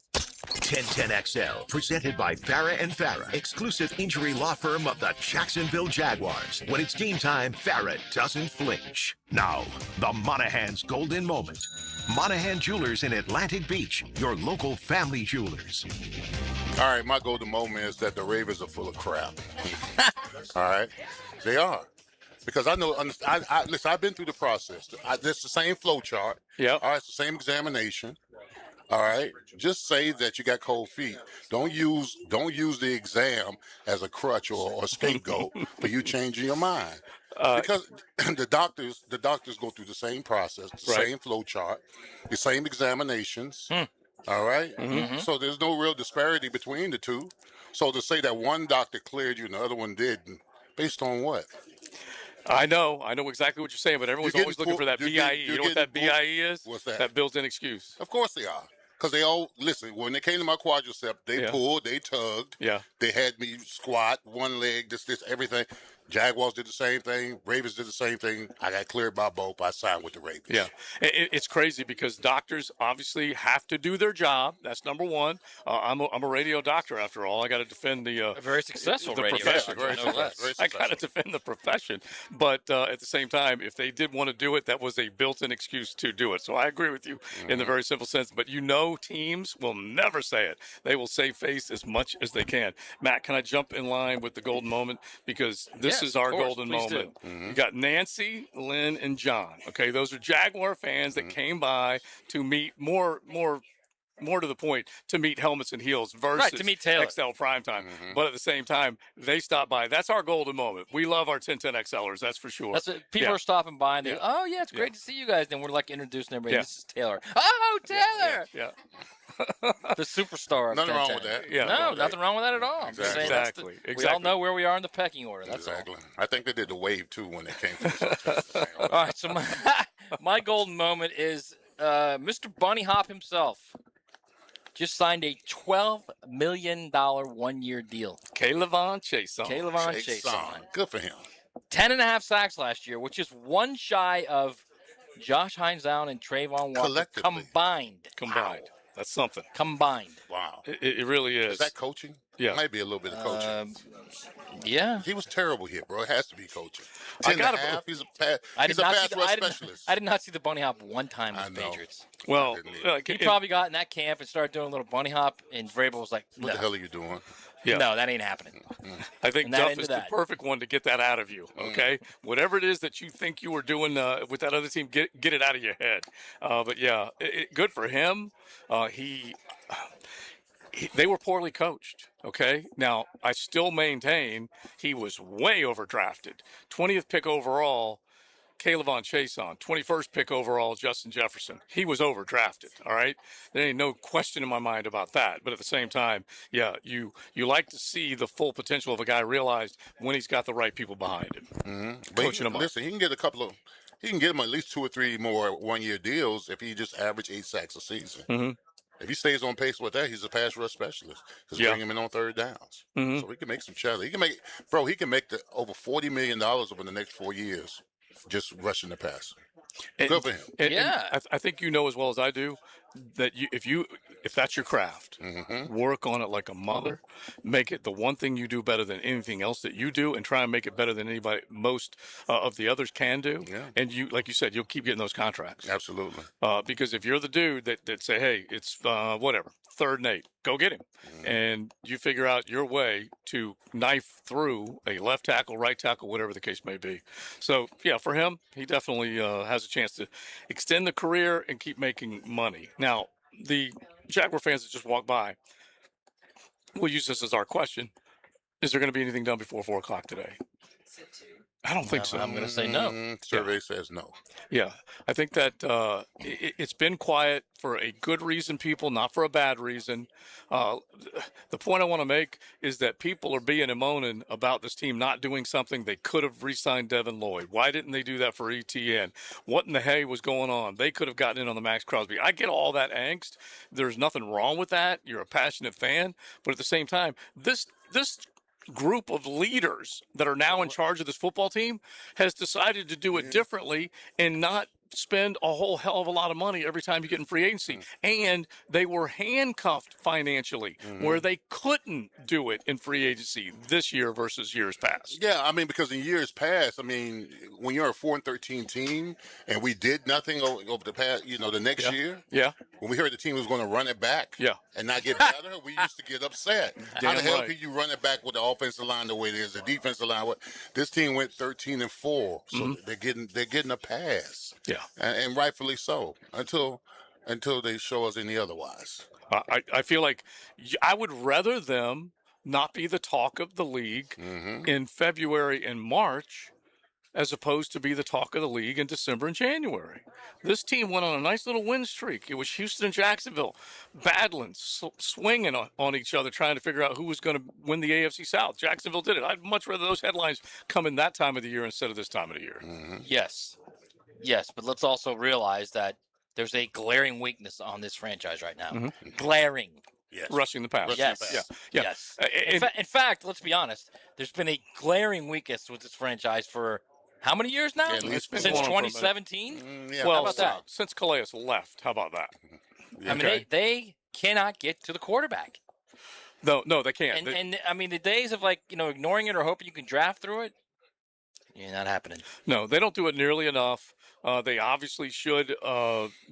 [SPEAKER 4] 1010XL, presented by Farah and Farah, exclusive injury law firm of the Jacksonville Jaguars. When it's game time, Farah doesn't flinch. Now, the Monahan's golden moment. Monahan Jewelers in Atlantic Beach, your local family jewelers.
[SPEAKER 2] All right, my golden moment is that the Ravens are full of crap. All right, they are. Because I know, listen, I've been through the process. It's the same flow chart.
[SPEAKER 5] Yeah.
[SPEAKER 2] All right, it's the same examination. All right. Just say that you got cold feet. Don't use the exam as a crutch or a scapegoat for you changing your mind. Because the doctors go through the same process, the same flow chart, the same examinations. All right?
[SPEAKER 5] Mm-hmm.
[SPEAKER 2] So there's no real disparity between the two. So to say that one doctor cleared you and the other one didn't, based on what?
[SPEAKER 5] I know exactly what you're saying, but everyone's always looking for that BIE. You know what that BIE is?
[SPEAKER 2] What's that?
[SPEAKER 5] That built-in excuse.
[SPEAKER 2] Of course they are. Because they all, listen, when they came to my quadricep, they pulled, they tugged.
[SPEAKER 5] Yeah.
[SPEAKER 2] They had me squat, one leg, this, everything. Jaguars did the same thing. Ravens did the same thing. I got cleared by both. I signed with the Ravens.
[SPEAKER 5] Yeah. It's crazy because doctors obviously have to do their job. That's number one. I'm a radio doctor after all. I got to defend the
[SPEAKER 6] very successful
[SPEAKER 5] the
[SPEAKER 6] radio
[SPEAKER 5] profession.
[SPEAKER 6] doctor,
[SPEAKER 5] I got to defend the profession. But at the same time, if they did want to do it, that was a built-in excuse to do it. So I agree with you in the very simple sense. But teams will never say it. They will save face as much as they can. Matt, can I jump in line with the golden moment? Because this is our golden moment. You got Nancy, Lynn, and John. Okay, those are Jaguar fans that came by to meet more to the point, to meet Helmets and Heels versus
[SPEAKER 6] to meet Taylor.
[SPEAKER 5] XL Primetime. But at the same time, they stopped by. That's our golden moment. We love our 1010 XLers, that's for sure.
[SPEAKER 6] That's it. People are stopping by and they're, oh, yeah, it's great to see you guys. Then we're like introducing everybody. This is Taylor. Oh, Taylor!
[SPEAKER 5] Yeah.
[SPEAKER 6] The superstar. Of
[SPEAKER 2] Nothing
[SPEAKER 6] 1010.
[SPEAKER 2] wrong with that.
[SPEAKER 6] Yeah, no, nothing wrong with that at all.
[SPEAKER 2] Exactly.
[SPEAKER 6] We all know where we are in the pecking order. That's
[SPEAKER 2] exactly.
[SPEAKER 6] all.
[SPEAKER 2] I think they did the wave, too, when they came from
[SPEAKER 6] All right, so my golden moment is Mr. Bunny Hop himself just signed a $12 million one-year deal.
[SPEAKER 5] Kaylavon Chason.
[SPEAKER 2] Good for him.
[SPEAKER 6] 10.5 sacks last year, which is one shy of Josh Hines Allen and Trayvon Walker combined.
[SPEAKER 5] Wow. That's something.
[SPEAKER 6] Combined.
[SPEAKER 2] Wow.
[SPEAKER 5] It really is.
[SPEAKER 2] Is that coaching?
[SPEAKER 5] Yeah.
[SPEAKER 2] It might be a little bit of coaching.
[SPEAKER 6] Yeah.
[SPEAKER 2] He was terrible here, bro. It has to be coaching.
[SPEAKER 5] I
[SPEAKER 2] 10.5, he's a pass rush specialist.
[SPEAKER 6] I did not see the bunny hop one time with the Patriots.
[SPEAKER 5] Well,
[SPEAKER 6] he probably got in that camp and started doing a little bunny hop, and Vrabel was like,
[SPEAKER 2] What the hell are you doing?
[SPEAKER 5] Yeah.
[SPEAKER 6] No, that ain't happening.
[SPEAKER 5] I think
[SPEAKER 6] And that
[SPEAKER 5] Duff
[SPEAKER 6] ended
[SPEAKER 5] is the
[SPEAKER 6] that.
[SPEAKER 5] perfect one to get that out of you, okay? Whatever it is that you think you were doing with that other team, get it out of your head. But, yeah, good for him. They were poorly coached, okay? Now, I still maintain he was way overdrafted. 20th pick overall, Kaylavon Chason. 21st pick overall, Justin Jefferson. He was overdrafted, all right? There ain't no question in my mind about that. But at the same time, yeah, you like to see the full potential of a guy realized when he's got the right people behind him, coaching him up.
[SPEAKER 2] Listen, he can get him at least 2 or 3 more one-year deals if he just average 8 sacks a season. If he stays on pace with that, he's a pass rush specialist. Just bring him in on third downs. So he can make some cheddar. He can make over $40 million over the next 4 years just rushing the passer. Good for him.
[SPEAKER 5] And I think you know as well as I do that if that's your craft, work on it like a mother. Make it the one thing you do better than anything else that you do, and try and make it better than most of the others can do.
[SPEAKER 2] Yeah.
[SPEAKER 5] And you, like you said, you'll keep getting those contracts.
[SPEAKER 2] Absolutely.
[SPEAKER 5] Because if you're the dude that say, hey, it's whatever, 3rd and 8, go get him. And you figure out your way to knife through a left tackle, right tackle, whatever the case may be. So, yeah, for him, he definitely has a chance to extend the career and keep making money. Now, the Jaguar fans that just walk by, we'll use this as our question. Is there going to be anything done before 4 o'clock today? I don't think so.
[SPEAKER 6] I'm going to say no.
[SPEAKER 2] Survey says no.
[SPEAKER 5] Yeah, I think that it's been quiet for a good reason, people, not for a bad reason. The point I want to make is that people are being and moaning about this team not doing something. They could have re-signed Devin Lloyd. Why didn't they do that for ETN? What in the hay was going on? They could have gotten in on the Maxx Crosby. I get all that angst. There's nothing wrong with that. You're a passionate fan. But at the same time, this group of leaders that are now in charge of this football team has decided to do it differently and not spend a whole hell of a lot of money every time you get in free agency. And they were handcuffed financially where they couldn't do it in free agency this year versus years past.
[SPEAKER 2] Yeah, I mean, because in years past, I mean, when you're a 4-13 team and we did nothing over the past, the next year.
[SPEAKER 5] Yeah.
[SPEAKER 2] When we heard the team was going to run it back.
[SPEAKER 5] Yeah.
[SPEAKER 2] And not get better, we used to get upset. How the hell can you run it back with the offensive line the way it is, the defensive line? This team went 13-4, so they're getting a pass.
[SPEAKER 5] Yeah.
[SPEAKER 2] And rightfully so, until they show us any otherwise.
[SPEAKER 5] I feel like I would rather them not be the talk of the league in February and March as opposed to be the talk of the league in December and January. This team went on a nice little win streak. It was Houston and Jacksonville battling, swinging on each other, trying to figure out who was going to win the AFC South. Jacksonville did it. I'd much rather those headlines come in that time of the year instead of this time of the year.
[SPEAKER 6] Yes, but let's also realize that there's a glaring weakness on this franchise right now. Glaring.
[SPEAKER 2] Yes.
[SPEAKER 5] Rushing the pass.
[SPEAKER 6] Yes. Yes. In fact, let's be honest. There's been a glaring weakness with this franchise for how many years now?
[SPEAKER 5] It's been
[SPEAKER 6] Since
[SPEAKER 5] going on for a
[SPEAKER 6] 2017?
[SPEAKER 5] Yeah.
[SPEAKER 6] Well, how about that?
[SPEAKER 5] Since Calais left. How about that?
[SPEAKER 6] I mean, they cannot get to the quarterback.
[SPEAKER 5] No, they can't.
[SPEAKER 6] And I mean, the days of ignoring it or hoping you can draft through it, not happening.
[SPEAKER 5] No, they don't do it nearly enough. They obviously should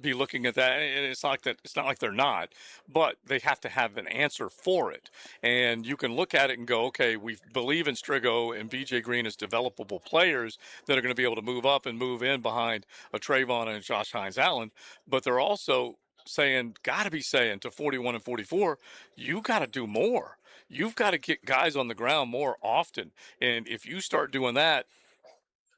[SPEAKER 5] be looking at that, and it's not like they're not, but they have to have an answer for it. And you can look at it and go, okay, we believe in Strigo and BJ Green as developable players that are going to be able to move up and move in behind a Trayvon and Josh Hines-Allen, but they're also got to be saying to 41 and 44, you got to do more. You've got to get guys on the ground more often, and if you start doing that,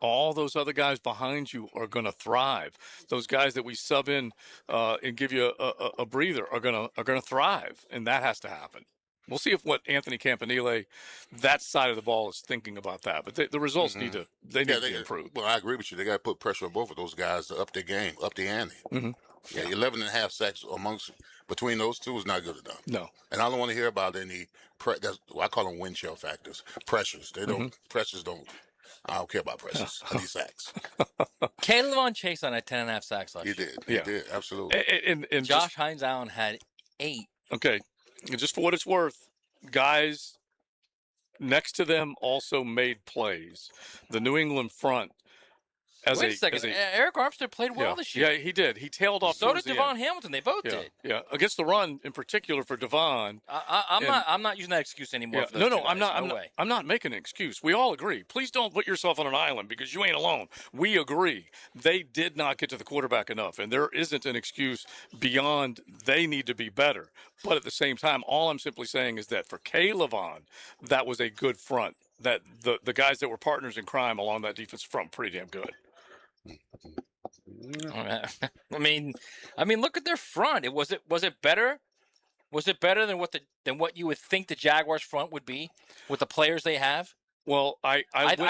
[SPEAKER 5] all those other guys behind you are going to thrive. Those guys that we sub in and give you a breather are going to thrive, and that has to happen. We'll see if what Anthony Campanile, that side of the ball, is thinking about that. But the results need to be improved.
[SPEAKER 2] Well, I agree with you. They got to put pressure on both of those guys to up their game, up the ante. Yeah, 11 and a half sacks between those two is not good enough.
[SPEAKER 5] No. And
[SPEAKER 2] I don't want to hear about any I call them wind chill factors, pressures. They don't pressures don't. I don't care about pressures. I need sacks.
[SPEAKER 6] Caleb Chase on had 10.5 sacks last year.
[SPEAKER 2] He did, absolutely.
[SPEAKER 5] And
[SPEAKER 6] Josh Hines-Allen had 8.
[SPEAKER 5] Okay, and just for what it's worth, guys next to them also made plays. The New England front.
[SPEAKER 6] Wait a second. Eric Armstead played well this year.
[SPEAKER 5] Yeah, he did. He tailed off.
[SPEAKER 6] So did Devon Hamilton. They both did.
[SPEAKER 5] Yeah, against the run in particular for Devon.
[SPEAKER 6] I'm not using that excuse anymore. For those two guys.
[SPEAKER 5] I'm not making an excuse. We all agree. Please don't put yourself on an island because you ain't alone. We agree. They did not get to the quarterback enough, and there isn't an excuse beyond they need to be better. But at the same time, all I'm simply saying is that for K-Levon, that was a good front. That the guys that were partners in crime along that defensive front pretty damn good.
[SPEAKER 6] I mean, look at their front. Was it better? Was it better than what you would think the Jaguars front would be with the players they have?
[SPEAKER 5] Well, I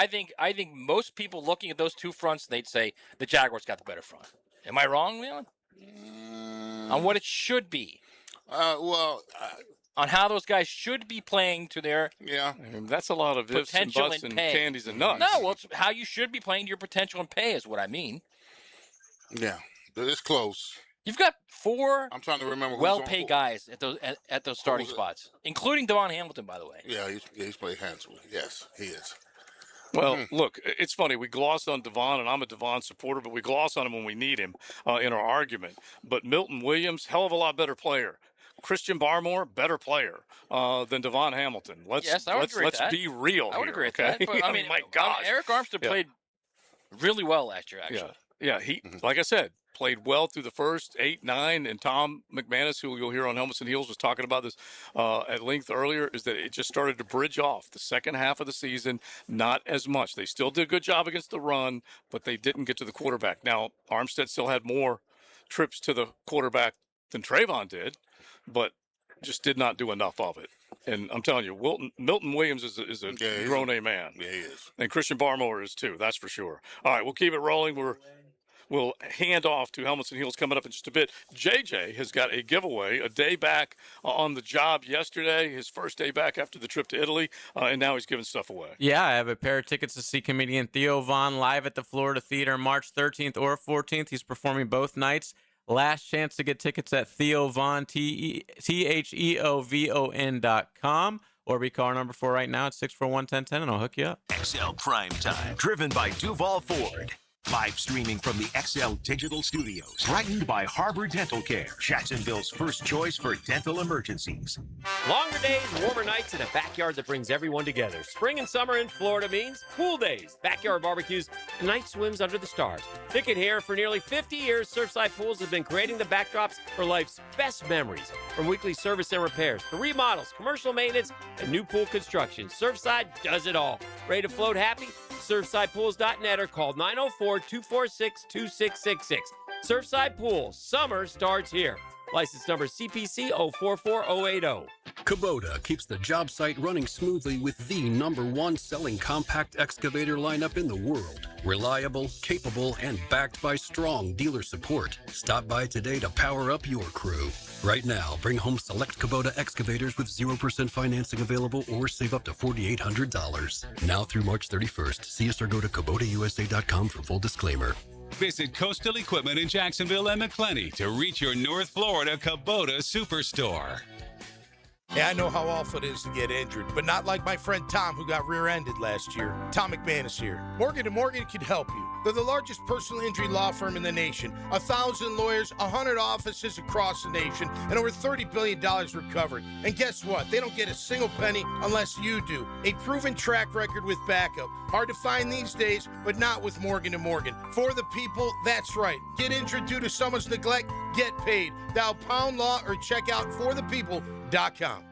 [SPEAKER 6] think most people looking at those two fronts, they'd say the Jaguars got the better front. Am I wrong, Leon? On what it should be. On how those guys should be playing to their
[SPEAKER 5] that's a lot of ifs and buts and candies and nuts.
[SPEAKER 6] No, well, it's how you should be playing to your potential and pay is what I mean.
[SPEAKER 2] Yeah, it's close.
[SPEAKER 6] You've got 4
[SPEAKER 2] I'm trying to remember
[SPEAKER 6] well-paid guys at those starting spots, including Devon Hamilton, by the way.
[SPEAKER 2] Yeah, he's played handsomely. Yes, he is.
[SPEAKER 5] Well, look, it's funny. We gloss on Devon, and I'm a Devon supporter, but we gloss on him when we need him in our argument. But Milton Williams, hell of a lot better player. Christian Barmore, better player than Devon Hamilton. Let's be real.
[SPEAKER 6] I would agree with
[SPEAKER 5] okay?
[SPEAKER 6] that. But, I mean, my gosh, Eric Armstead played really well last year. Actually,
[SPEAKER 5] he like I said, played well through the first 8, 9, and Tom McManus, who you'll hear on Helmets and Heels, was talking about this at length earlier, is that it just started to bridge off the second half of the season, not as much. They still did a good job against the run, but they didn't get to the quarterback. Now, Armstead still had more trips to the quarterback than Trayvon did, but just did not do enough of it. And I'm telling you, Milton Williams is a grown-A man.
[SPEAKER 2] Yeah, he is.
[SPEAKER 5] And Christian Barmore is too, that's for sure. All right, we'll keep it rolling. We'll hand off to Helmets and Heels coming up in just a bit. JJ has got a giveaway, a day back on the job yesterday, his first day back after the trip to Italy, and now he's giving stuff away.
[SPEAKER 3] Yeah, I have a pair of tickets to see comedian Theo Von live at the Florida Theater March 13th or 14th. He's performing both nights. Last chance to get tickets at TheoVon, TheoVon.com, or we call our number 4 right now at 641-1010, and I'll hook you up.
[SPEAKER 4] XL Primetime, driven by Duval Ford. Live streaming from the XL Digital Studios. Brightened by Harbor Dental Care, Jacksonville's first choice for dental emergencies.
[SPEAKER 7] Longer days, warmer nights, and a backyard that brings everyone together. Spring and summer in Florida means pool days, backyard barbecues, and night swims under the stars. Thicket here, for nearly 50 years, Surfside Pools have been creating the backdrops for life's best memories. From weekly service and repairs to remodels, commercial maintenance, and new pool construction, Surfside does it all. Ready to float happy? surfsidepools.net or call 904-246-2666. Surfside Pools, summer starts here. License number CPC 044080.
[SPEAKER 9] Kubota keeps the job site running smoothly with the #1 selling compact excavator lineup in the world. Reliable, capable, and backed by strong dealer support. Stop by today to power up your crew. Right now, bring home select Kubota excavators with 0% financing available or save up to $4,800. Now through March 31st. See us or go to KubotaUSA.com for full disclaimer.
[SPEAKER 10] Visit Coastal Equipment in Jacksonville and McClenny to reach your North Florida Kubota Superstore.
[SPEAKER 12] Yeah, I know how awful it is to get injured, but not like my friend Tom who got rear-ended last year. Tom McManus here. Morgan & Morgan can help you. They're the largest personal injury law firm in the nation. 1,000 lawyers, 100 offices across the nation, and over $30 billion recovered. And guess what? They don't get a single penny unless you do. A proven track record with backup. Hard to find these days, but not with Morgan & Morgan. For the people, that's right. Get injured due to someone's neglect, get paid. Dial pound law or check out forthepeople.com.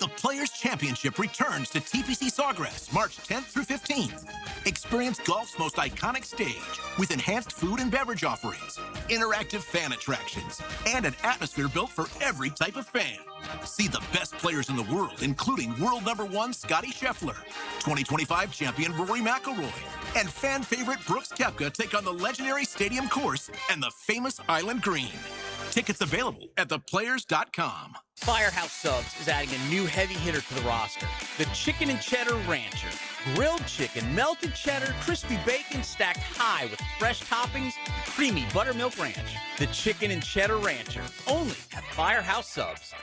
[SPEAKER 14] The Players' Championship returns to TPC Sawgrass March 10th through 15th. Experience golf's most iconic stage with enhanced food and beverage offerings, interactive fan attractions, and an atmosphere built for every type of fan. See the best players in the world, including world #1 Scotty Scheffler, 2025 champion Rory McIlroy, and fan favorite Brooks Koepka take on the legendary Stadium Course and the famous Island Green. Tickets available at theplayers.com.
[SPEAKER 16] Firehouse Subs is adding a new heavy hitter to the roster, the Chicken and Cheddar Rancher. Grilled chicken, melted cheddar, crispy bacon stacked high with fresh toppings, creamy buttermilk ranch. The Chicken and Cheddar Rancher, only at Firehouse Subs.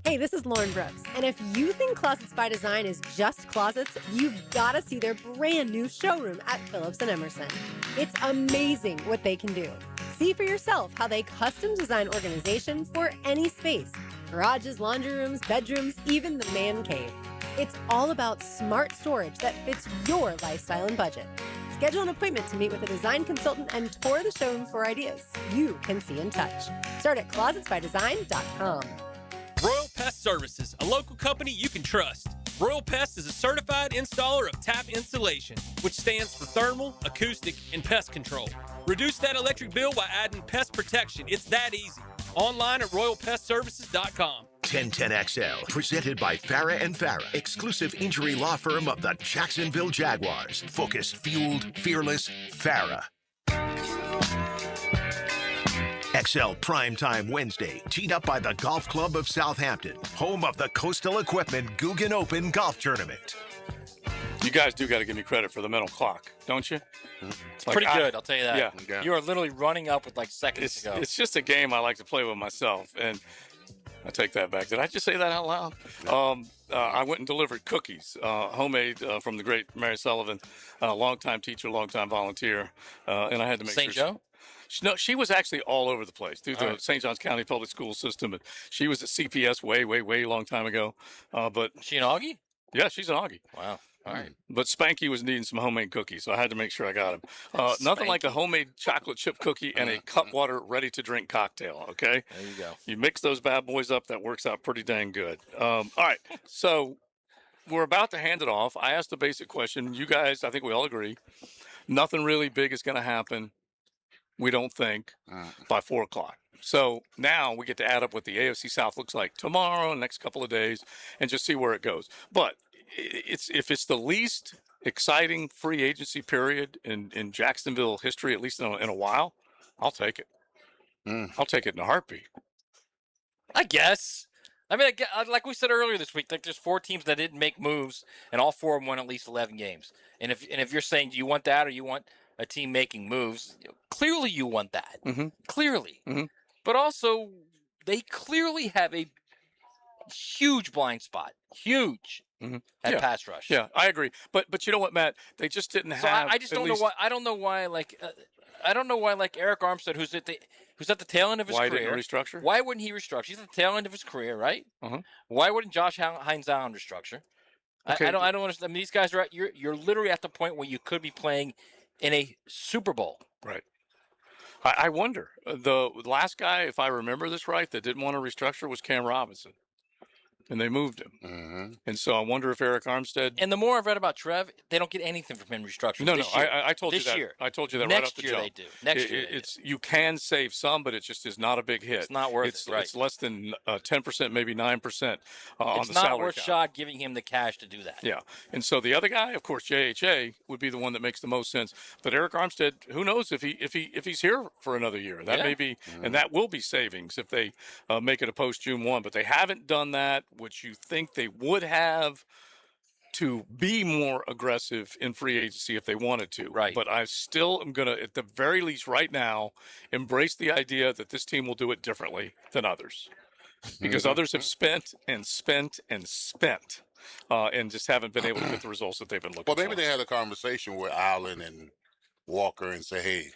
[SPEAKER 20] Hey, this is Lauren Brooks, and if you think Closets by Design is just closets, you've got to see their brand new showroom at Phillips and Emerson. It's amazing what they can do. See for yourself how they custom design organization for any space. Garages, laundry rooms, bedrooms, even the man cave. It's all about smart storage that fits your lifestyle and budget. Schedule an appointment to meet with a design consultant and tour the showroom for ideas you can see and touch. Start at closetsbydesign.com.
[SPEAKER 28] Royal Pest Services, a local company you can trust. Royal Pest is a certified installer of tap insulation, which stands for thermal, acoustic, and pest control. Reduce that electric bill by adding pest protection. It's that easy. Online at royalpestservices.com.
[SPEAKER 4] 1010XL, presented by Farah and Farah, exclusive injury law firm of the Jacksonville Jaguars. Focused, fueled, fearless, Farah. XL Primetime Wednesday, teed up by the Golf Club of Southampton, home of the Coastal Equipment Guggen Open Golf Tournament.
[SPEAKER 5] You guys do got to give me credit for the mental clock, don't you?
[SPEAKER 6] It's pretty good, I'll tell you that.
[SPEAKER 5] Yeah.
[SPEAKER 6] You are literally running up with like seconds to go.
[SPEAKER 5] It's just a game I like to play with myself, and I take that back. Did I just say that out loud? I went and delivered cookies, homemade from the great Mary Sullivan, longtime teacher, longtime volunteer, and I had to make
[SPEAKER 6] St. Joe?
[SPEAKER 5] No, she was actually all over the place through the St. John's County Public School System. And she was at CPS way long time ago. But
[SPEAKER 6] she an Augie?
[SPEAKER 5] Yeah, she's an Augie.
[SPEAKER 6] Wow. All right.
[SPEAKER 5] But Spanky was needing some homemade cookies, so I had to make sure I got him. Nothing like a homemade chocolate chip cookie and a cup water ready-to-drink cocktail, okay?
[SPEAKER 6] There you go.
[SPEAKER 5] You mix those bad boys up, that works out pretty dang good. All right, so we're about to hand it off. I asked the basic question. You guys, I think we all agree, nothing really big is going to happen, we don't think, by 4 o'clock. So now we get to add up what the AFC South looks like tomorrow, next couple of days, and just see where it goes. But if it's the least exciting free agency period in Jacksonville history, at least in a while, I'll take it. I'll take it in a heartbeat.
[SPEAKER 6] I guess. I mean, like we said earlier this week, like there's 4 teams that didn't make moves, and all 4 of them won at least 11 games. And if you're saying, do you want that or you want a team making moves, clearly you want that. Clearly. But also, they clearly have a huge blind spot. Huge. At pass rush.
[SPEAKER 5] Yeah, I agree. But you know what, Matt? They just didn't have.
[SPEAKER 6] I just don't know why. I don't know why. I don't know why. Like Eric Armstead, who's at the tail end of his career.
[SPEAKER 5] Why didn't he restructure?
[SPEAKER 6] Why wouldn't he restructure? He's at the tail end of his career, right? Why wouldn't Josh Hines Allen restructure? Okay. I don't understand. I mean, these guys are at. You're literally at the point where you could be playing in a Super Bowl.
[SPEAKER 5] Right. I wonder. The last guy, if I remember this right, that didn't want to restructure was Cam Robinson. and they moved him.
[SPEAKER 2] Mm-hmm.
[SPEAKER 5] And so I wonder if Eric Armstead.
[SPEAKER 6] And the more I've read about Trev, they don't get anything from him restructuring.
[SPEAKER 5] No,
[SPEAKER 6] this
[SPEAKER 5] no,
[SPEAKER 6] year.
[SPEAKER 5] I told
[SPEAKER 6] this
[SPEAKER 5] you that.
[SPEAKER 6] Year.
[SPEAKER 5] I told you that
[SPEAKER 6] Next
[SPEAKER 5] right off the
[SPEAKER 6] year
[SPEAKER 5] jump.
[SPEAKER 6] they do. Next year
[SPEAKER 5] It's you can save some, but it just is not a big hit.
[SPEAKER 6] It's not worth it. Right.
[SPEAKER 5] It's less than 10%, maybe 9% on the salary
[SPEAKER 6] It's not worth
[SPEAKER 5] cap.
[SPEAKER 6] Shad giving him the cash to do that.
[SPEAKER 5] Yeah, and so the other guy, of course, JHA would be the one that makes the most sense. But Eric Armstead, who knows if he's here for another year? That may be, and that will be savings if they make it a post June 1. But they haven't done that, which you think they would have, to be more aggressive in free agency if they wanted to.
[SPEAKER 6] Right.
[SPEAKER 5] But I still am going to, at the very least right now, embrace the idea that this team will do it differently than others. Because others have spent and spent and spent and just haven't been able to get the results that they've been looking for.
[SPEAKER 2] Well, maybe they had a conversation with Allen and Walker and say, hey,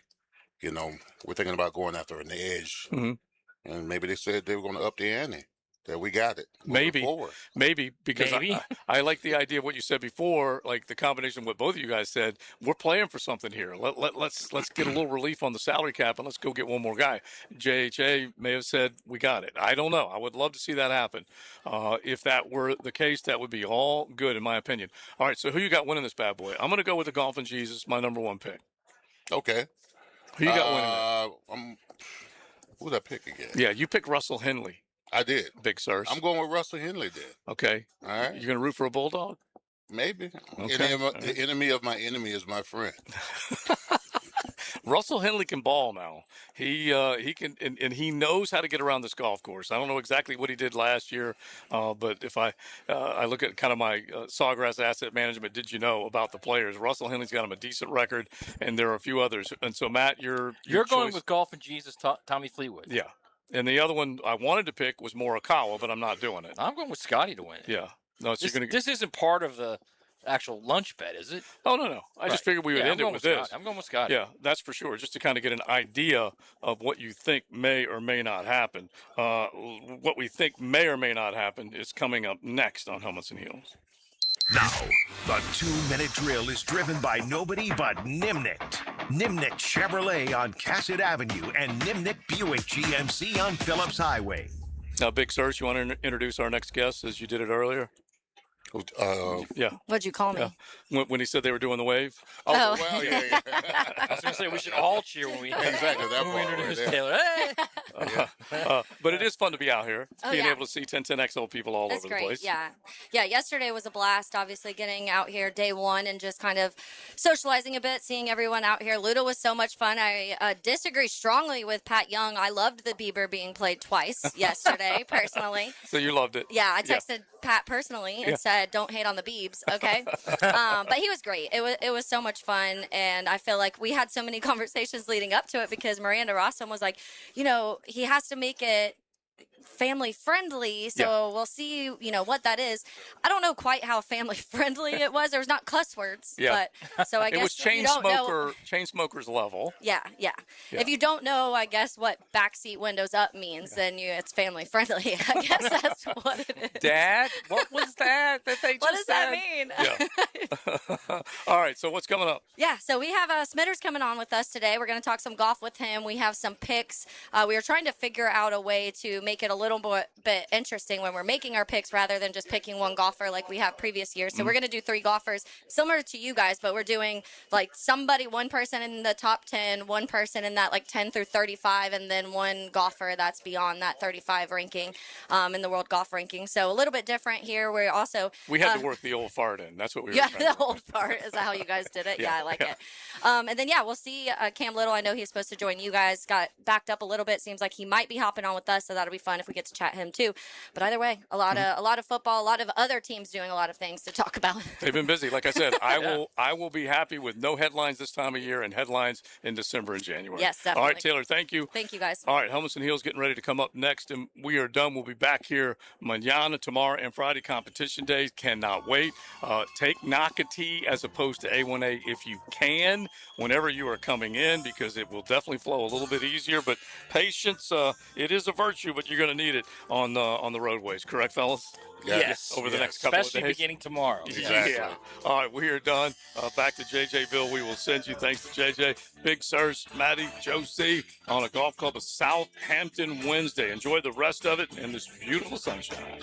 [SPEAKER 2] you know, we're thinking about going after an edge.
[SPEAKER 5] Mm-hmm.
[SPEAKER 2] And maybe they said they were going to up the ante. That we got it.
[SPEAKER 5] Maybe because I like the idea of what you said before, like the combination of what both of you guys said. We're playing for something here. Let's get a little relief on the salary cap and let's go get one more guy. JHA may have said we got it. I don't know. I would love to see that happen. If that were the case, that would be all good in my opinion. All right, so who you got winning this bad boy? I'm going to go with the Golfing Jesus, my number one pick.
[SPEAKER 2] Okay.
[SPEAKER 5] Who you got winning it?
[SPEAKER 2] Who did I pick again?
[SPEAKER 5] Yeah, you picked Russell Henley.
[SPEAKER 2] I did.
[SPEAKER 5] Big Sirs.
[SPEAKER 2] I'm going with Russell Henley then.
[SPEAKER 5] Okay.
[SPEAKER 2] All right.
[SPEAKER 5] You're going to root for a Bulldog?
[SPEAKER 2] Maybe.
[SPEAKER 5] Okay.
[SPEAKER 2] The enemy of my enemy is my friend.
[SPEAKER 5] Russell Henley can ball now. He can, and he knows how to get around this golf course. I don't know exactly what he did last year, but if I look at kind of my Sawgrass asset management, did you know about the players? Russell Henley's got him a decent record, and there are a few others. And so, Matt, you're
[SPEAKER 6] going with Golfing Jesus, Tommy Fleetwood.
[SPEAKER 5] Yeah. And the other one I wanted to pick was Morikawa, but I'm not doing it.
[SPEAKER 6] I'm going with Scotty to win it.
[SPEAKER 5] Yeah. No, so
[SPEAKER 6] this isn't part of the actual lunch bet, is it?
[SPEAKER 5] Oh, no. I just figured we would end it with this.
[SPEAKER 6] I'm going with Scotty.
[SPEAKER 5] Yeah, that's for sure. Just to kind of get an idea of what you think may or may not happen. What we think may or may not happen is coming up next on Helmets and Heels.
[SPEAKER 4] Now, the 2-minute drill is driven by nobody but Nimnicht. Nimnicht Chevrolet on Cassett Avenue and Nimnicht Buick GMC on Phillips Highway.
[SPEAKER 5] Now, Big Search, you want to introduce our next guest as you did it earlier? Yeah.
[SPEAKER 1] What'd you call me?
[SPEAKER 5] Yeah. When he said they were doing the wave?
[SPEAKER 1] Oh.
[SPEAKER 2] Well, yeah.
[SPEAKER 6] I was going to say we should all cheer when we
[SPEAKER 2] exactly that
[SPEAKER 6] when we
[SPEAKER 2] part
[SPEAKER 6] introduce
[SPEAKER 2] right
[SPEAKER 6] Taylor. Hey!
[SPEAKER 5] But it is fun to be out here,
[SPEAKER 1] Oh,
[SPEAKER 5] being
[SPEAKER 1] yeah.
[SPEAKER 5] able to see 1010XL people all
[SPEAKER 1] That's
[SPEAKER 5] over
[SPEAKER 1] great.
[SPEAKER 5] the place.
[SPEAKER 1] Yeah. Yesterday was a blast, obviously, getting out here day one and just kind of socializing a bit, seeing everyone out here. Ludo was so much fun. I disagree strongly with Pat Young. I loved the Bieber being played twice yesterday, personally.
[SPEAKER 5] So you loved it?
[SPEAKER 1] Yeah, I texted Pat personally and said, "Don't hate on the Biebs," okay? But he was great. It was so much fun, and I feel like we had so many conversations leading up to it because Miranda Rossum was like, you know, he has to make it family friendly, so we'll see, you know, what that is. I don't know quite how family friendly it was. There was not cuss words, but so I guess
[SPEAKER 5] it was chain smokers level.
[SPEAKER 1] Yeah. If you don't know, I guess what backseat windows up means, then it's family friendly. I guess that's what it is.
[SPEAKER 5] Dad, what was that they
[SPEAKER 1] What
[SPEAKER 5] just
[SPEAKER 1] does that
[SPEAKER 5] said?
[SPEAKER 1] mean?
[SPEAKER 5] Yeah. All right, so what's coming up?
[SPEAKER 1] Yeah, so we have Smitters coming on with us today. We're going to talk some golf with him. We have some picks. We are trying to figure out a way to make it a little bit interesting when we're making our picks rather than just picking one golfer like we have previous years. So we're going to do 3 golfers similar to you guys, but we're doing like one person in the top 10, one person in that like 10 through 35, and then one golfer that's beyond that 35 ranking in the world golf ranking. So a little bit different here. We're also
[SPEAKER 5] we had to work the old fart in. That's what we were
[SPEAKER 1] yeah,
[SPEAKER 5] trying to
[SPEAKER 1] the old part. Is that how you guys did it? Yeah, I like it. And then, we'll see Cam Little. I know he's supposed to join you guys. Got backed up a little bit. Seems like he might be hopping on with us, so that'll be fun if we get to chat him too. But either way, a lot of football, a lot of other teams doing a lot of things to talk about.
[SPEAKER 5] They've been busy. Like I said, I will be happy with no headlines this time of year and headlines in December and January.
[SPEAKER 1] Yes, definitely.
[SPEAKER 5] All right, Taylor, thank you.
[SPEAKER 1] Thank you, guys.
[SPEAKER 5] All right, Helmets and Heels getting ready to come up next, and we are done. We'll be back here mañana, tomorrow, and Friday, competition days. Cannot wait. Take Nocatee as opposed to A1A if you can, whenever you are coming in, because it will definitely flow a little bit easier. But patience, it is a virtue, but but you're going to need it on the roadways. Correct, fellas?
[SPEAKER 6] Yes.
[SPEAKER 5] Over the next couple of days.
[SPEAKER 6] Especially beginning tomorrow.
[SPEAKER 5] Exactly. Yeah. All right, we are done. Back to JJville. We will send you. Thanks to JJ. Big Sirs, Maddie, Joe C. on a golf club of Southampton Wednesday. Enjoy the rest of it in this beautiful sunshine.